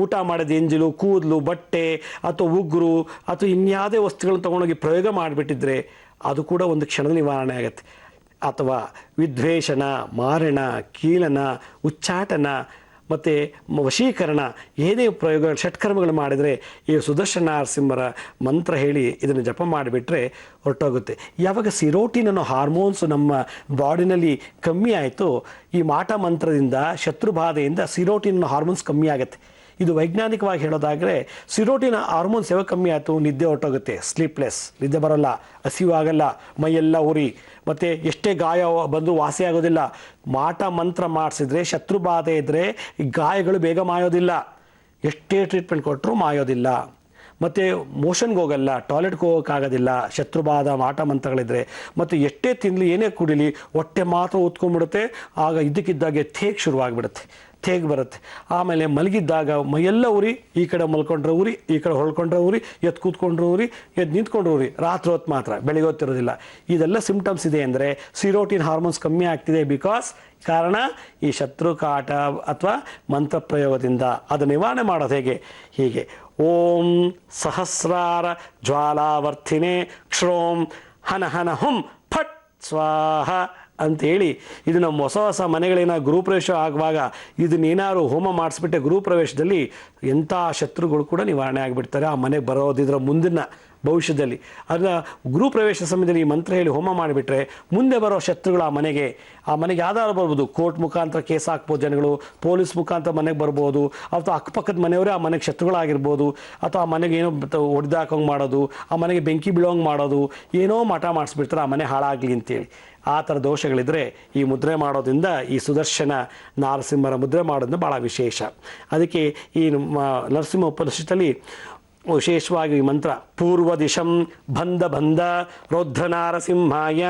[SPEAKER 2] ಊಟ ಮಾಡಿದ ಎಂಜಿಲು, ಕೂದಲು, ಬಟ್ಟೆ ಅಥವಾ ಉಗುರು ಅಥವಾ ಇನ್ಯಾವುದೇ ವಸ್ತುಗಳನ್ನು ತೊಗೊಂಡೋಗಿ ಪ್ರಯೋಗ ಮಾಡಿಬಿಟ್ಟಿದ್ರೆ ಅದು ಕೂಡ ಒಂದು ಕ್ಷಣದ ನಿವಾರಣೆ ಆಗುತ್ತೆ. ಅಥವಾ ವಿದ್ವೇಷಣ, ಮಾರಣ, ಕೀಲನ, ಉಚ್ಚಾಟನ ಮತ್ತು ವಶೀಕರಣ ಏನೇ ಪ್ರಯೋಗಗಳು ಷಟ್ಕರ್ಮಗಳು ಮಾಡಿದರೆ ಈ ಸುದರ್ಶನ ನರಸಿಂಹರ ಮಂತ್ರ ಹೇಳಿ ಇದನ್ನು ಜಪ ಮಾಡಿಬಿಟ್ರೆ ಹೊರಟೋಗುತ್ತೆ. ಯಾವಾಗ ಸಿರೋಟಿನ್ ಅನ್ನೋ ಹಾರ್ಮೋನ್ಸ್ ನಮ್ಮ ಬಾಡಿನಲ್ಲಿ ಕಮ್ಮಿ ಆಯಿತು, ಈ ಮಾಟ ಮಂತ್ರದಿಂದ ಶತ್ರುಬಾಧೆಯಿಂದ ಸಿರೋಟಿನ್ ಅನ್ನೋ ಹಾರ್ಮೋನ್ಸ್ ಕಮ್ಮಿ ಆಗುತ್ತೆ. ಇದು ವೈಜ್ಞಾನಿಕವಾಗಿ ಹೇಳೋದಾದರೆ ಸಿರೋಟಿನ್ ಹಾರ್ಮೋನ್ಸ್ ಯಾವಾಗ ಕಮ್ಮಿ ಆಯಿತು, ನಿದ್ದೆ ಹೊರಟೋಗುತ್ತೆ, ಸ್ಲೀಪ್ಲೆಸ್, ನಿದ್ದೆ ಬರೋಲ್ಲ, ಹಸಿವು ಆಗಲ್ಲ, ಮೈಯೆಲ್ಲ ಉರಿ, ಮತ್ತು ಎಷ್ಟೇ ಗಾಯ ಬಂದು ವಾಸಿ ಆಗೋದಿಲ್ಲ. ಮಾಟ ಮಂತ್ರ ಮಾಡಿಸಿದ್ರೆ ಶತ್ರುಬಾಧೆ ಇದ್ದರೆ ಈ ಗಾಯಗಳು ಬೇಗ ಮಾಯೋದಿಲ್ಲ, ಎಷ್ಟೇ ಟ್ರೀಟ್ಮೆಂಟ್ ಕೊಟ್ಟರೂ ಮಾಯೋದಿಲ್ಲ. ಮತ್ತು ಮೋಷನ್ಗೆ ಹೋಗಲ್ಲ, ಟಾಯ್ಲೆಟ್ಗೆ ಹೋಗೋಕ್ಕಾಗೋದಿಲ್ಲ ಶತ್ರುಬಾಧ ಮಾಟ ಮಂತ್ರಗಳಿದ್ರೆ. ಮತ್ತು ಎಷ್ಟೇ ತಿನ್ನಲಿ ಏನೇ ಕುಡಿಲಿ ಹೊಟ್ಟೆ ಮಾತ್ರ ಉತ್ಕೊಂಡ್ಬಿಡುತ್ತೆ. ಆಗ ಇದ್ದಕ್ಕಿದ್ದಾಗೆ ಥೇಗ್ ಶುರುವಾಗಿಬಿಡುತ್ತೆ, ಥೇಗ್ ಬರುತ್ತೆ. ಆಮೇಲೆ ಮಲಗಿದ್ದಾಗ ಮೈಯೆಲ್ಲ ಉರಿ, ಈ ಕಡೆ ಮಲ್ಕೊಂಡ್ರೆ ಉರಿ, ಈ ಕಡೆ ಹೊಳ್ಕೊಂಡ್ರೆ ಉರಿ, ಎದ್ದು ಕೂತ್ಕೊಂಡ್ರೆ ಉರಿ, ಎದ್ದು ನಿಂತ್ಕೊಂಡ್ರೆ ಉರಿ, ರಾತ್ರಿ ಹೊತ್ತು ಮಾತ್ರ, ಬೆಳಿಗ್ಗೆ ಹೊತ್ತಿರೋದಿಲ್ಲ. ಇದೆಲ್ಲ ಸಿಂಪ್ಟಮ್ಸ್ ಇದೆ ಅಂದರೆ ಸಿರೋಟಿನ್ ಹಾರ್ಮೋನ್ಸ್ ಕಮ್ಮಿ ಆಗ್ತಿದೆ. ಬಿಕಾಸ್ ಕಾರಣ ಈ ಶತ್ರುಕಾಟ ಅಥವಾ ಮಂತ್ರ ಪ್ರಯೋಗದಿಂದ. ಅದು ನಿವಾರಣೆ ಮಾಡೋದು ಹೇಗೆ? ಹೀಗೆ ಓಂ ಸಹಸ್ರಾರ ಜ್ವಾಲಾವರ್ತಿನೇ ಕ್ಷೋಂ ಹನ ಹನ ಹುಂ ಫಟ್ ಸ್ವಾಹ ಅಂಥೇಳಿ ಇದು ನಮ್ಮ ಹೊಸ ಮನೆಗಳೇನ ಗೃಹಪ್ರವೇಶ ಆಗುವಾಗ ಇದನ್ನೇನಾದ್ರು ಹೋಮ ಮಾಡಿಸ್ಬಿಟ್ಟೆ ಗೃಹಪ್ರವೇಶದಲ್ಲಿ ಎಂಥ ಶತ್ರುಗಳು ಕೂಡ ನಿವಾರಣೆ ಆಗಿಬಿಡ್ತಾರೆ ಆ ಮನೆಗೆ ಬರೋದಿದ್ರ ಮುಂದಿನ ಭವಿಷ್ಯದಲ್ಲಿ. ಅದನ್ನ ಗೃಹಪ್ರವೇಶ ಸಮಯದಲ್ಲಿ ಈ ಮಂತ್ರ ಹೇಳಿ ಹೋಮ ಮಾಡಿಬಿಟ್ರೆ ಮುಂದೆ ಬರೋ ಶತ್ರುಗಳು ಆ ಮನೆಗೆ ಯಾವ್ದಾದ್ರು ಬರ್ಬೋದು. ಕೋರ್ಟ್ ಮುಖಾಂತರ ಕೇಸ್ ಹಾಕ್ಬೋದು ಜನಗಳು, ಪೊಲೀಸ್ ಮುಖಾಂತರ ಮನೆಗೆ ಬರ್ಬೋದು, ಅಥವಾ ಅಕ್ಕಪಕ್ಕದ ಮನೆಯವರೇ ಆ ಮನೆಗೆ ಶತ್ರುಗಳಾಗಿರ್ಬೋದು, ಅಥವಾ ಆ ಮನೆಗೆ ಏನೋ ಹೊಡೆದಾಕಂಗೆ ಮಾಡೋದು, ಆ ಮನೆಗೆ ಬೆಂಕಿ ಬೀಳೋಂಗೆ ಮಾಡೋದು, ಏನೋ ಮಠ ಮಾಡಿಸ್ಬಿಡ್ತಾರೆ ಆ ಮನೆ ಹಾಳಾಗಲಿ ಅಂತೇಳಿ. ಆ ಥರ ದೋಷಗಳಿದ್ದರೆ ಈ ಮುದ್ರೆ ಮಾಡೋದ್ರಿಂದ, ಈ ಸುದರ್ಶನ ನರಸಿಂಹರ ಮುದ್ರೆ ಮಾಡೋದ್ರಿಂದ ಭಾಳ ವಿಶೇಷ. ಅದಕ್ಕೆ ಈ ನರಸಿಂಹ ಉಪನಿಷತ್ತಲ್ಲಿ ವಿಶೇಷವಾಗಿ ಈ ಮಂತ್ರ ಪೂರ್ವ ದಿಶಂ ಬಂದ ಬಂದ ರೌದ್ರ ನಾರಸಿಂಹಾಯ,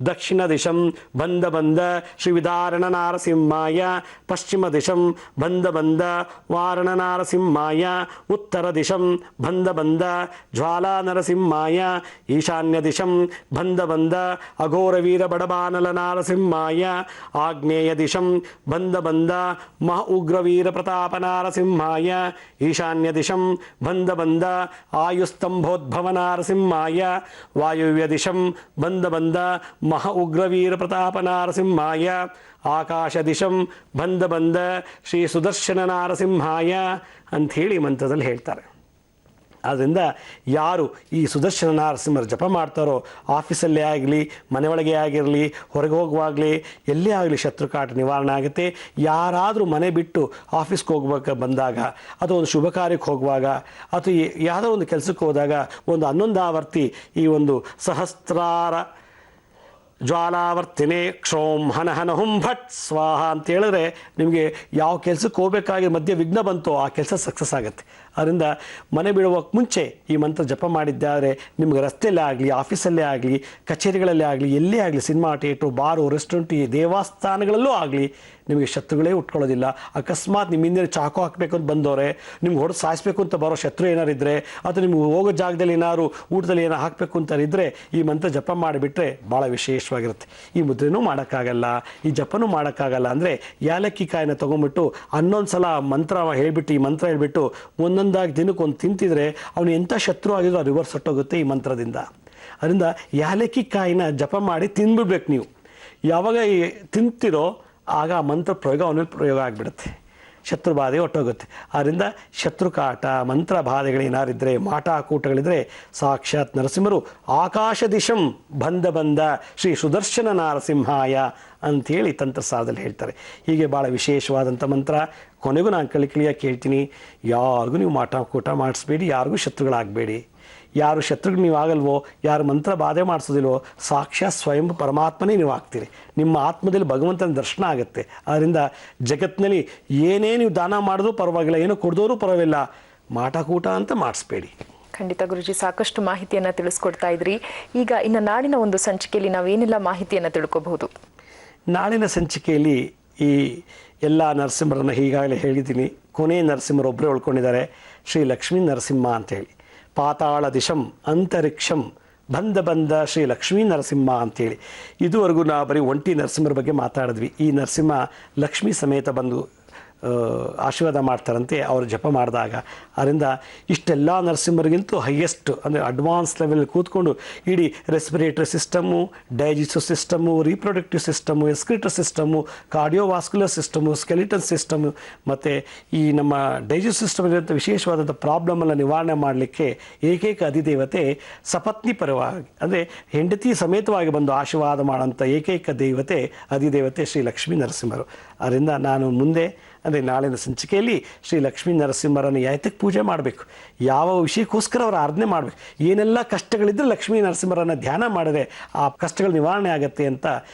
[SPEAKER 2] ದಕ್ಷಿಣ ದಿಶಂ ಬಂದ ಬಂದ ಶ್ರೀ ವಿದಾರಣ ನಾರಸಿಂಹಾಯ, ಪಶ್ಚಿಮ ದಿಶಂ ಬಂದ ಬಂದ ವಾರಣ ನಾರಸಿಂಹಾಯ, ಉತ್ತರ ದಿಶಂ ಬಂದ ಬಂದ ಜ್ವಾಲಾ ನರಸಿಂಹಾಯ, ಈಶಾನ್ಯ ದಿಶಂ ಬಂದ ಬಂದ ಅಘೋರವೀರ ಬಡಬಾನಲ ನಾರಸಿಂಹಾಯ, ಆಗ್ನೇಯ ದಿಶಂ ಬಂದ ಬಂದ ಮಹ ಉಗ್ರವೀರ ಪ್ರತಾಪ ನಾರಸಿಂಹಾಯ, ಈಶಾನ್ಯ ದಿಶಂ ಬಂದ ಬಂದ ಆಯುಸ್ತಂಭೋದ್ಭವ ನಾರಸಿಂಹಾಯ, ವಾಯುವ್ಯ ದಿಶಂ ಬಂದ ಬಂದ ಮಹ ಉಗ್ರವೀರ ಪ್ರತಾಪ ನಾರಸಿಂಹಾಯ, ಆಕಾಶ ದಿಶಂ ಬಂದ ಬಂದ ಶ್ರೀ ಸುದರ್ಶನ ನಾರಸಿಂಹಾಯ ಅಂಥೇಳಿ ಮಂತ್ರದಲ್ಲಿ ಹೇಳ್ತಾರೆ. ಆದ್ದರಿಂದ ಯಾರು ಈ ಸುದರ್ಶನ ನರಸಿಂಹರ ಜಪ ಮಾಡ್ತಾರೋ ಆಫೀಸಲ್ಲೇ ಆಗಲಿ, ಮನೆಯೊಳಗೆ ಆಗಿರಲಿ, ಹೊರಗೆ ಹೋಗುವಾಗಲಿ, ಎಲ್ಲೇ ಆಗಲಿ ಶತ್ರುಕಾಟ ನಿವಾರಣೆ ಆಗುತ್ತೆ. ಯಾರಾದರೂ ಮನೆ ಬಿಟ್ಟು ಆಫೀಸ್ಗೆ ಹೋಗ್ಬೇಕು ಬಂದಾಗ, ಅಥವಾ ಒಂದು ಶುಭ ಕಾರ್ಯಕ್ಕೆ ಹೋಗುವಾಗ, ಅಥವಾ ಯಾವುದೋ ಒಂದು ಕೆಲಸಕ್ಕೆ ಹೋದಾಗ ಒಂದು 11 ಆವರ್ತಿ ಈ ಒಂದು ಸಹಸ್ರಾರ ಜ್ವಾಲಾವರ್ತಿನೇ ಕ್ಷೋಂ ಹನ ಹನ ಹುಂ ಭಟ್ ಸ್ವಾಹ ಅಂತ ಹೇಳಿದ್ರೆ ನಿಮಗೆ ಯಾವ ಕೆಲಸಕ್ಕೆ ಹೋಗಬೇಕಾಗಿ ಮಧ್ಯೆ ವಿಘ್ನ ಬಂತೋ ಆ ಕೆಲಸ ಸಕ್ಸಸ್ ಆಗುತ್ತೆ. ಅದರಿಂದ ಮನೆ ಬಿಡುವಕ್ಕೆ ಮುಂಚೆ ಈ ಮಂತ್ರ ಜಪ ಮಾಡಿದ್ದಾದರೆ ನಿಮಗೆ ರಸ್ತೆಯಲ್ಲೇ ಆಗಲಿ, ಆಫೀಸಲ್ಲೇ ಆಗಲಿ, ಕಚೇರಿಗಳಲ್ಲೇ ಆಗಲಿ, ಎಲ್ಲೇ ಆಗಲಿ, ಸಿನಿಮಾ ಥಿಯೇಟ್ರು, ಬಾರು, ರೆಸ್ಟೋರೆಂಟ್, ಈ ದೇವಸ್ಥಾನಗಳಲ್ಲೂ ಆಗಲಿ ನಿಮಗೆ ಶತ್ರುಗಳೇ ಉಟ್ಕೊಳ್ಳೋದಿಲ್ಲ. ಅಕಸ್ಮಾತ್ ನಿಮ್ಮ ಹಿಂದೆ ಚಾಕು ಹಾಕಬೇಕು ಅಂತ ಬಂದವರೆ, ನಿಮ್ಗೆ ಹೊಡೆದು ಸಾಯಿಸಬೇಕು ಅಂತ ಬರೋ ಶತ್ರು ಏನಾರು ಇದ್ದರೆ, ಅಥವಾ ನಿಮ್ಗೆ ಹೋಗೋ ಜಾಗದಲ್ಲಿ ಏನಾದ್ರು ಊಟದಲ್ಲಿ ಏನೋ ಹಾಕಬೇಕು ಅಂತ ಇದ್ದರೆ ಈ ಮಂತ್ರ ಜಪ ಮಾಡಿಬಿಟ್ರೆ ಭಾಳ ವಿಶೇಷವಾಗಿರುತ್ತೆ. ಈ ಮುದ್ರೆನೂ ಮಾಡೋಕ್ಕಾಗಲ್ಲ, ಈ ಜಪನೂ ಮಾಡೋಕ್ಕಾಗಲ್ಲ ಅಂದರೆ ಯಾಲಕ್ಕಿ ಕಾಯಿನ ತೊಗೊಂಬಿಟ್ಟು 11 ಸಲ ಮಂತ್ರ ಹೇಳಿಬಿಟ್ಟು, ಈ ಮಂತ್ರ ಹೇಳಿಬಿಟ್ಟು ಒಂದೊಂದಾಗಿ ದಿನಕ್ಕೆ ಒಂದು ತಿಂತಿದ್ರೆ ಅವನು ಎಂಥ ಶತ್ರು ಆಗಿದ್ರು ರಿವರ್ಸ್ ಹೊಟ್ಟೋಗುತ್ತೆ ಈ ಮಂತ್ರದಿಂದ. ಅದರಿಂದ ಯಾಲಕ್ಕಿ ಕಾಯಿನ ಜಪ ಮಾಡಿ ತಿಂದ್ಬಿಡ್ಬೇಕು ನೀವು. ಯಾವಾಗ ಈ ತಿಂತಿರೋ ಆಗ ಮಂತ್ರ ಪ್ರಯೋಗ ಅವನಲ್ಲಿ ಪ್ರಯೋಗ ಆಗಿಬಿಡುತ್ತೆ, ಶತ್ರುಬಾಧೆ ಹೊಟ್ಟೋಗುತ್ತೆ. ಆದ್ದರಿಂದ ಶತ್ರುಕಾಟ ಮಂತ್ರ ಬಾಧೆಗಳೇನಾರಿದ್ದರೆ, ಮಾಟ ಕೂಟಗಳಿದ್ದರೆ ಸಾಕ್ಷಾತ್ ನರಸಿಂಹರು ಆಕಾಶ ದಿಶಂ ಬಂದ ಬಂದ ಶ್ರೀ ಸುದರ್ಶನ ನರಸಿಂಹಾಯ ಅಂಥೇಳಿ ತಂತ್ರಸಾರದಲ್ಲಿ ಹೇಳ್ತಾರೆ. ಹೀಗೆ ಭಾಳ ವಿಶೇಷವಾದಂಥ ಮಂತ್ರ. ಕೊನೆಗೂ ನಾನು ಕಳಿಕಳಿಯಾಗಿ ಕೇಳ್ತೀನಿ, ಯಾರಿಗೂ ನೀವು ಮಾಟ ಕೂಟ ಮಾಡಿಸ್ಬೇಡಿ, ಯಾರಿಗೂ ಶತ್ರುಗಳಾಗಬೇಡಿ. ಯಾರು ಶತ್ರುಗಳು ನೀವು ಆಗಲ್ವೋ, ಯಾರು ಮಂತ್ರ ಬಾಧೆ ಮಾಡಿಸೋದಿಲ್ವೋ, ಸಾಕ್ಷಾತ್ ಸ್ವಯಂ ಪರಮಾತ್ಮನೇ ನೀವು ಆಗ್ತೀರಿ. ನಿಮ್ಮ ಆತ್ಮದಲ್ಲಿ ಭಗವಂತನ ದರ್ಶನ ಆಗುತ್ತೆ. ಆದ್ದರಿಂದ ಜಗತ್ತಿನಲ್ಲಿ ಏನೇ ನೀವು ದಾನ ಮಾಡಿದ್ರೂ ಪರವಾಗಿಲ್ಲ, ಏನೋ ಕೊಡೋರು ಪರವಾಗಿಲ್ಲ, ಮಾಟಕೂಟ ಅಂತ ಮಾಡಿಸ್ಬೇಡಿ.
[SPEAKER 1] ಖಂಡಿತ ಗುರುಜಿ, ಸಾಕಷ್ಟು ಮಾಹಿತಿಯನ್ನು ತಿಳಿಸ್ಕೊಡ್ತಾ ಇದ್ರಿ. ಈಗ ಇನ್ನು ನಾಡಿನ ಒಂದು ಸಂಚಿಕೆಯಲ್ಲಿ ನಾವೇನೆಲ್ಲ ಮಾಹಿತಿಯನ್ನು ತಿಳ್ಕೊಬಹುದು?
[SPEAKER 2] ನಾಳಿನ ಸಂಚಿಕೆಯಲ್ಲಿ ಈ ಎಲ್ಲ ನರಸಿಂಹರನ್ನು ಈಗಾಗಲೇ ಹೇಳಿದ್ದೀನಿ. ಕೊನೆ ನರಸಿಂಹರೊಬ್ಬರೇ ಉಳ್ಕೊಂಡಿದ್ದಾರೆ, ಶ್ರೀ ಲಕ್ಷ್ಮೀ ನರಸಿಂಹ ಅಂತೇಳಿ. ಪಾತಾಳ ದಿಶಂ ಅಂತರಿಕ್ಷಂ ಬಂದ ಶ್ರೀ ಲಕ್ಷ್ಮೀ ನರಸಿಂಹ ಅಂತೇಳಿ. ಇದುವರೆಗೂ ನಾವು ಬರೀ ಒಂಟಿ ನರಸಿಂಹರ ಬಗ್ಗೆ ಮಾತಾಡಿದ್ವಿ. ಈ ನರಸಿಂಹ ಲಕ್ಷ್ಮೀ ಸಮೇತ ಬಂದು ಆಶೀರ್ವಾದ ಮಾಡ್ತಾರಂತೆ ಅವರು ಜಪ ಮಾಡಿದಾಗ. ಅದರಿಂದ ಇಷ್ಟೆಲ್ಲ ನರಸಿಂಹರಿಗಿಂತೂ ಹೈಯೆಸ್ಟ್ ಅಂದರೆ ಅಡ್ವಾನ್ಸ್ ಲೆವೆಲ್ ಕೂತ್ಕೊಂಡು ಇಡೀ respiratory system, digestive system, reproductive system, excretory system, cardiovascular system, skeleton system ಮತ್ತು ಈ ನಮ್ಮ ಡೈಜೆಸ್ಟಿವ್ ಸಿಸ್ಟಮಲ್ಲಿರುವಂಥ ವಿಶೇಷವಾದಂಥ ಪ್ರಾಬ್ಲಮನ್ನು ನಿವಾರಣೆ ಮಾಡಲಿಕ್ಕೆ ಏಕೈಕ ಅಧಿದೇವತೆ ಸಪತ್ನಿ ಪರವಾಗಿ ಅಂದರೆ ಹೆಂಡತಿ ಸಮೇತವಾಗಿ ಬಂದು ಆಶೀರ್ವಾದ ಮಾಡೋಂಥ ಏಕೈಕ ದೇವತೆ ಅಧಿದೇವತೆ ಶ್ರೀ ಲಕ್ಷ್ಮೀ ನರಸಿಂಹರು. ಅದರಿಂದ ನಾನು ಮುಂದೆ ಅಂದರೆ ನಾಳಿನ ಸಂಚಿಕೆಯಲ್ಲಿ ಶ್ರೀ ಲಕ್ಷ್ಮೀ ನರಸಿಂಹರನ್ನು ಯಾತಕ್ಕೆ ಪೂಜೆ ಮಾಡಬೇಕು, ಯಾವ ವಿಷಯಕ್ಕೋಸ್ಕರ ಅವರ ಆರಾಧನೆ ಮಾಡಬೇಕು, ಏನೆಲ್ಲ ಕಷ್ಟಗಳಿದ್ದರೆ ಲಕ್ಷ್ಮೀ ನರಸಿಂಹರನ್ನು ಧ್ಯಾನ ಮಾಡಿದ್ರೆ ಆ ಕಷ್ಟಗಳು ನಿವಾರಣೆ ಆಗುತ್ತೆ ಅಂತ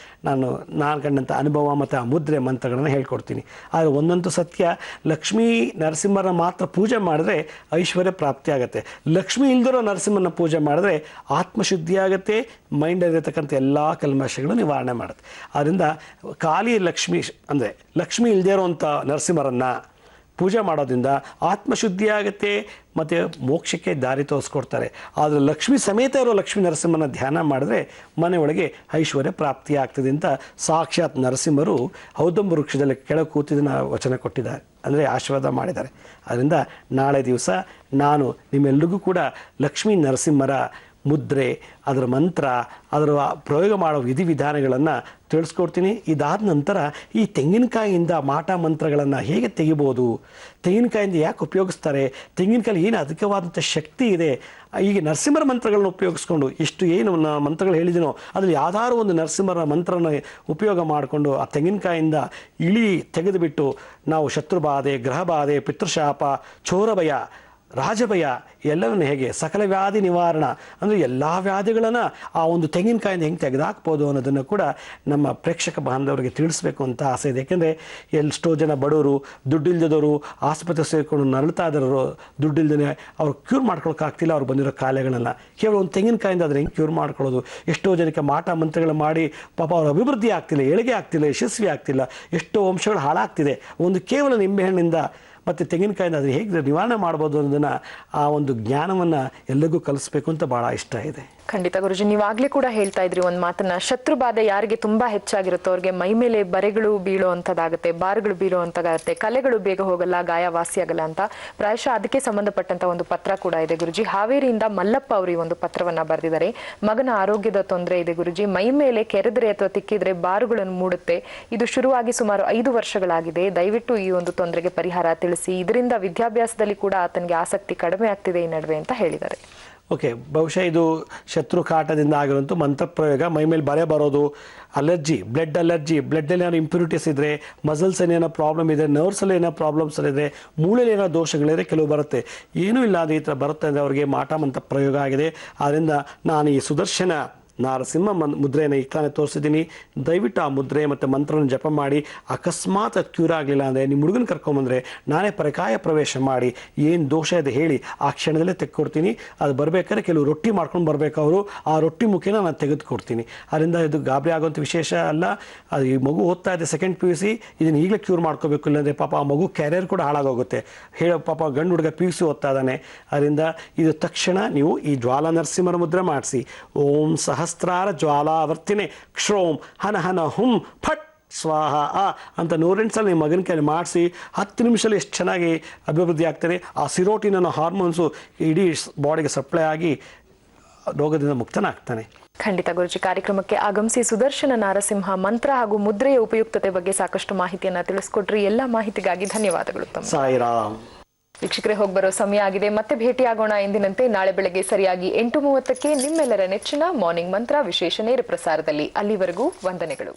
[SPEAKER 2] ನಾನು ಕಂಡಂಥ ಅನುಭವ ಮತ್ತು ಆ ಮುದ್ರೆ ಮಂತ್ರಗಳನ್ನು ಹೇಳ್ಕೊಡ್ತೀನಿ. ಆದರೆ ಒಂದಂತೂ ಸತ್ಯ, ಲಕ್ಷ್ಮೀ ನರಸಿಂಹರನ್ನ ಮಾತ್ರ ಪೂಜೆ ಮಾಡಿದ್ರೆ ಐಶ್ವರ್ಯ ಪ್ರಾಪ್ತಿ ಆಗುತ್ತೆ. ಲಕ್ಷ್ಮಿ ಇಲ್ದಿರೋ ನರಸಿಂಹನ ಪೂಜೆ ಮಾಡಿದ್ರೆ ಆತ್ಮಶುದ್ಧಿ ಆಗುತ್ತೆ, ಮೈಂಡಲ್ಲಿರತಕ್ಕಂಥ ಎಲ್ಲ ಕಲ್ಮಶಗಳು ನಿವಾರಣೆ ಮಾಡುತ್ತೆ. ಆದ್ದರಿಂದ ಖಾಲಿ ಲಕ್ಷ್ಮಿ ಅಂದರೆ ಲಕ್ಷ್ಮಿ ಇಲ್ಲದೇ ಇರೋವಂಥ ನರಸಿಂಹರನ್ನು ಪೂಜೆ ಮಾಡೋದ್ರಿಂದ ಆತ್ಮಶುದ್ಧಿ ಆಗುತ್ತೆ ಮತ್ತು ಮೋಕ್ಷಕ್ಕೆ ದಾರಿ ತೋರಿಸ್ಕೊಡ್ತಾರೆ. ಆದರೆ ಲಕ್ಷ್ಮಿ ಸಮೇತ ಇರೋ ಲಕ್ಷ್ಮೀ ನರಸಿಂಹನ ಧ್ಯಾನ ಮಾಡಿದ್ರೆ ಮನೆಯೊಳಗೆ ಐಶ್ವರ್ಯ ಪ್ರಾಪ್ತಿ ಆಗ್ತದೆ ಅಂತ ಸಾಕ್ಷಾತ್ ನರಸಿಂಹರು ಔದಂಬ ವೃಕ್ಷದಲ್ಲಿ ಕೆಳಗೆ ಕೂತಿದ್ದನ್ನು ವಚನ ಕೊಟ್ಟಿದ್ದಾರೆ, ಅಂದರೆ ಆಶೀರ್ವಾದ ಮಾಡಿದ್ದಾರೆ. ಅದರಿಂದ ನಾಳೆ ದಿವಸ ನಾನು ನಿಮ್ಮೆಲ್ಲರಿಗೂ ಕೂಡ ಲಕ್ಷ್ಮೀ ನರಸಿಂಹರ ಮುದ್ರೆ, ಅದರ ಮಂತ್ರ, ಅದರ ಪ್ರಯೋಗ ಮಾಡೋ ವಿಧಿವಿಧಾನಗಳನ್ನು ತಿಳಿಸ್ಕೊಡ್ತೀನಿ. ಇದಾದ ನಂತರ ಈ ತೆಂಗಿನಕಾಯಿಯಿಂದ ಮಾಟ ಮಂತ್ರಗಳನ್ನು ಹೇಗೆ ತೆಗಿಬೋದು, ತೆಂಗಿನಕಾಯಿಂದ ಯಾಕೆ ಉಪಯೋಗಿಸ್ತಾರೆ, ತೆಂಗಿನಕಾಯಿ ಏನು ಅಧಿಕವಾದಂಥ ಶಕ್ತಿ ಇದೆ, ಈಗ ನರಸಿಂಹರ ಮಂತ್ರಗಳನ್ನ ಉಪಯೋಗಿಸ್ಕೊಂಡು ಇಷ್ಟು ಏನು ಮಂತ್ರಗಳು ಹೇಳಿದ್ದೀನೋ ಅದರಲ್ಲಿ ಯಾವ್ದಾದ್ರು ಒಂದು ನರಸಿಂಹರ ಮಂತ್ರನ ಉಪಯೋಗ ಮಾಡಿಕೊಂಡು ಆ ತೆಂಗಿನಕಾಯಿಂದ ಇಳಿ ತೆಗೆದುಬಿಟ್ಟು ನಾವು ಶತ್ರುಬಾಧೆ, ಗ್ರಹಬಾಧೆ, ಪಿತೃಶಾಪ, ಚೋರಭಯ, ರಾಜಭಯ ಎಲ್ಲವನ್ನು ಹೇಗೆ ಸಕಲ ವ್ಯಾಧಿ ನಿವಾರಣ ಅಂದರೆ ಎಲ್ಲ ವ್ಯಾಧಿಗಳನ್ನು ಆ ಒಂದು ತೆಂಗಿನಕಾಯಿಂದ ಹೆಂಗೆ ತೆಗೆದುಹಾಕ್ಬೋದು ಅನ್ನೋದನ್ನು ಕೂಡ ನಮ್ಮ ಪ್ರೇಕ್ಷಕ ಬಾಂಧವರಿಗೆ ತಿಳಿಸ್ಬೇಕು ಅಂತ ಆಸೆ ಇದೆ. ಯಾಕೆಂದರೆ ಎಷ್ಟೋ ಜನ ಬಡವರು, ದುಡ್ಡಿಲ್ದದವರು ಆಸ್ಪತ್ರೆ ಸೇರಿಕೊಂಡು ನರಳ್ತಾ ಇರೋರು, ದುಡ್ಡಿಲ್ದೇ ಅವ್ರು ಕ್ಯೂರ್ ಮಾಡ್ಕೊಳಕ್ಕಾಗ್ತಿಲ್ಲ ಅವ್ರು ಬಂದಿರೋ ಕಾಯಿಲೆಗಳನ್ನು. ಕೇವಲ ಒಂದು ತೆಂಗಿನಕಾಯಿಂದ ಅದನ್ನು ಹೆಂಗೆ ಕ್ಯೂರ್ ಮಾಡ್ಕೊಳ್ಳೋದು. ಎಷ್ಟೋ ಜನಕ್ಕೆ ಮಾಟ ಮಂತ್ರಗಳು ಮಾಡಿ ಪಾಪ ಅವ್ರ ಅಭಿವೃದ್ಧಿ ಆಗ್ತಿಲ್ಲ, ಏಳಿಗೆ ಆಗ್ತಿಲ್ಲ, ಯಶಸ್ವಿ ಆಗ್ತಿಲ್ಲ, ಎಷ್ಟೋ ವಂಶಗಳು ಹಾಳಾಗ್ತಿದೆ. ಒಂದು ಕೇವಲ ನಿಂಬೆಹಣ್ಣಿಂದ ಮತ್ತು ತೆಂಗಿನಕಾಯಿಂದ ಅದನ್ನು ಹೇಗೆ ನಿವಾರಣೆ ಮಾಡ್ಬೋದು ಅನ್ನೋದನ್ನು ಆ ಒಂದು ಜ್ಞಾನವನ್ನು ಎಲ್ಲರಿಗೂ ಕಲಿಸ್ಬೇಕು ಅಂತ ಭಾಳ ಇಷ್ಟ ಇದೆ.
[SPEAKER 1] ಖಂಡಿತ ಗುರುಜಿ, ನೀವಾಗ್ಲೇ ಕೂಡ ಹೇಳ್ತಾ ಇದ್ರಿ ಒಂದು ಮಾತನ್ನ, ಶತ್ರು ಬಾಧೆ ಯಾರಿಗೆ ತುಂಬಾ ಹೆಚ್ಚಾಗಿರುತ್ತೋ ಅವ್ರಿಗೆ ಮೈ ಮೇಲೆ ಬರೆಗಳು ಬೀಳೋ ಅಂತದಾಗುತ್ತೆ, ಬಾರುಗಳು ಬೀಳೋ ಅಂತದಾಗುತ್ತೆ, ಕಲೆಗಳು ಬೇಗ ಹೋಗಲ್ಲ, ಗಾಯ ವಾಸಿಯಾಗಲ್ಲ ಅಂತ. ಪ್ರಾಯಶಃ ಅದಕ್ಕೆ ಸಂಬಂಧಪಟ್ಟಂತ ಒಂದು ಪತ್ರ ಕೂಡ ಇದೆ ಗುರುಜಿ. ಹಾವೇರಿಯಿಂದ ಮಲ್ಲಪ್ಪ ಅವರು ಈ ಒಂದು ಪತ್ರವನ್ನ ಬರೆದಿದ್ದಾರೆ. ಮಗನ ಆರೋಗ್ಯದ ತೊಂದರೆ ಇದೆ ಗುರುಜಿ, ಮೈ ಮೇಲೆ ಕೆರೆದ್ರೆ ಅಥವಾ ತಿಕ್ಕಿದ್ರೆ ಬಾರುಗಳನ್ನು ಮೂಡುತ್ತೆ. ಇದು ಶುರುವಾಗಿ ಸುಮಾರು 5 ವರ್ಷಗಳಾಗಿದೆ. ದಯವಿಟ್ಟು ಈ ಒಂದು ತೊಂದರೆಗೆ ಪರಿಹಾರ ತಿಳಿಸಿ. ಇದರಿಂದ ವಿದ್ಯಾಭ್ಯಾಸದಲ್ಲಿ ಕೂಡ ಆತನಿಗೆ ಆಸಕ್ತಿ ಕಡಿಮೆ ಆಗ್ತಿದೆ ಈ ನಡುವೆ ಅಂತ ಹೇಳಿದ್ದಾರೆ.
[SPEAKER 2] ಓಕೆ, ಬಹುಶಃ ಇದು ಶತ್ರು ಕಾಟದಿಂದ ಆಗಿರುವಂಥ ಮಂತ್ರಪ್ರಯೋಗ. ಮೈ ಮೇಲೆ ಬರೆ ಬರೋದು, ಅಲರ್ಜಿ, ಬ್ಲಡ್ಡಲ್ಲಿ ಏನೋ ಇಂಪ್ಯೂರಿಟೀಸ್ ಇದ್ದರೆ, ಮಸಲ್ಸಲ್ಲಿ ಏನೋ ಪ್ರಾಬ್ಲಮ್ ಇದೆ, ನರ್ವ್ಸಲ್ಲಿ ಏನೋ ಪ್ರಾಬ್ಲಮ್ಸ್ ಇದೆ, ಮೂಳೆಯಲ್ಲಿ ಏನೋ ದೋಷಗಳಿದ್ರೆ ಕೆಲವು ಬರುತ್ತೆ. ಏನೂ ಇಲ್ಲ ಅದು ಈ ಥರ ಬರುತ್ತೆ ಅಂದರೆ ಅವರಿಗೆ ಮಾಟ ಮಂತ್ರ ಪ್ರಯೋಗ ಆಗಿದೆ. ಆದ್ದರಿಂದ ನಾನು ಈ ಸುದರ್ಶನ ನರಸಿಂಹ ಮುದ್ರೆಯನ್ನು ಈಗ ತಾನೇ ತೋರಿಸಿದ್ದೀನಿ. ದಯವಿಟ್ಟು ಆ ಮುದ್ರೆ ಮತ್ತು ಮಂತ್ರನ ಜಪ ಮಾಡಿ. ಅಕಸ್ಮಾತ್ ಅದು ಕ್ಯೂರ್ ಆಗಲಿಲ್ಲ ಅಂದರೆ ನಿಮ್ಮ ಹುಡುಗನ ಕರ್ಕೊಂಬಂದರೆ ನಾನೇ ಪರಕಾಯ ಪ್ರವೇಶ ಮಾಡಿ ಏನು ದೋಷ ಇದೆ ಹೇಳಿ ಆ ಕ್ಷಣದಲ್ಲೇ ತೆಗೆದುಕೊಡ್ತೀನಿ. ಅದು ಬರಬೇಕಾದ್ರೆ ಕೆಲವು ರೊಟ್ಟಿ ಮಾಡ್ಕೊಂಡು ಬರಬೇಕು ಅವರು, ಆ ರೊಟ್ಟಿ ಮುಖೇನ ನಾನು ತೆಗೆದುಕೊಡ್ತೀನಿ. ಅದರಿಂದ ಇದು ಗಾಬರಿ ಆಗೋಂಥ ವಿಶೇಷ ಅಲ್ಲ. ಅದು ಈ ಮಗು ಓದ್ತಾ ಇದೆ ಸೆಕೆಂಡ್ PUC, ಇದನ್ನು ಈಗಲೇ ಕ್ಯೂರ್ ಮಾಡ್ಕೋಬೇಕು, ಇಲ್ಲಾಂದರೆ ಪಾಪ ಆ ಮಗು ಕ್ಯಾರಿಯರ್ ಕೂಡ ಹಾಳಾಗೋಗುತ್ತೆ. ಪಾಪ ಗಂಡು ಹುಡುಗ PUC ಓದ್ತಾ ಇದ್ದಾನೆ. ಅದರಿಂದ ಇದು ತಕ್ಷಣ ನೀವು ಈ ಜ್ವಾಲಾ ನರಸಿಂಹರ ಮುದ್ರೆ ಮಾಡಿಸಿ. ಓಂ ಸಹಸ್ರಾರ ಜ್ವಾಲಾವರ್ತಿನಿ ಕ್ಷೋಂ ಹನ ಹನ ಹುಂ ಫಟ್ ಸ್ವಾಹ ಅಂತ 108 ಸಲ ನಿಮ್ಮ ಮಗನ ಕೈಲಿ ಮಾಡಿಸಿ 10 ನಿಮಿಷದಲ್ಲಿ ಎಷ್ಟು ಚೆನ್ನಾಗಿ ಅಭಿವೃದ್ಧಿ ಆಗ್ತಾರೆ. ಆ ಸಿರೋಟಿನ್ ಅನ್ನೋ ಹಾರ್ಮೋನ್ಸು ಇಡೀ ಬಾಡಿಗೆ ಸಪ್ಲೈ ಆಗಿ ರೋಗದಿಂದ ಮುಕ್ತನಾಗ್ತಾನೆ.
[SPEAKER 1] ಖಂಡಿತ ಗುರುಜಿ, ಕಾರ್ಯಕ್ರಮಕ್ಕೆ ಆಗಮಿಸಿ ಸುದರ್ಶನ ನರಸಿಂಹ ಮಂತ್ರ ಹಾಗೂ ಮುದ್ರೆಯ ಉಪಯುಕ್ತತೆ ಬಗ್ಗೆ ಸಾಕಷ್ಟು ಮಾಹಿತಿಯನ್ನ ತಿಳಿಸ್ಕೊಟ್ರಿ. ಎಲ್ಲ ಮಾಹಿತಿಗಾಗಿ ಧನ್ಯವಾದಗಳು.
[SPEAKER 2] ಸಾಯಿರಾಮ್.
[SPEAKER 1] ವೀಕ್ಷಕರೇ, ಹೋಗ್ಬರೋ ಸಮಯ ಆಗಿದೆ. ಮತ್ತೆ ಭೇಟಿಯಾಗೋಣ ಎಂದಿನಂತೆ ನಾಳೆ ಬೆಳಗ್ಗೆ ಸರಿಯಾಗಿ 8:30ಕ್ಕೆ ನಿಮ್ಮೆಲ್ಲರ ನೆಚ್ಚಿನ ಮಾರ್ನಿಂಗ್ ಮಂತ್ರ ವಿಶೇಷ ನೇರ ಪ್ರಸಾರದಲ್ಲಿ. ಅಲ್ಲಿವರೆಗೂ ವಂದನೆಗಳು.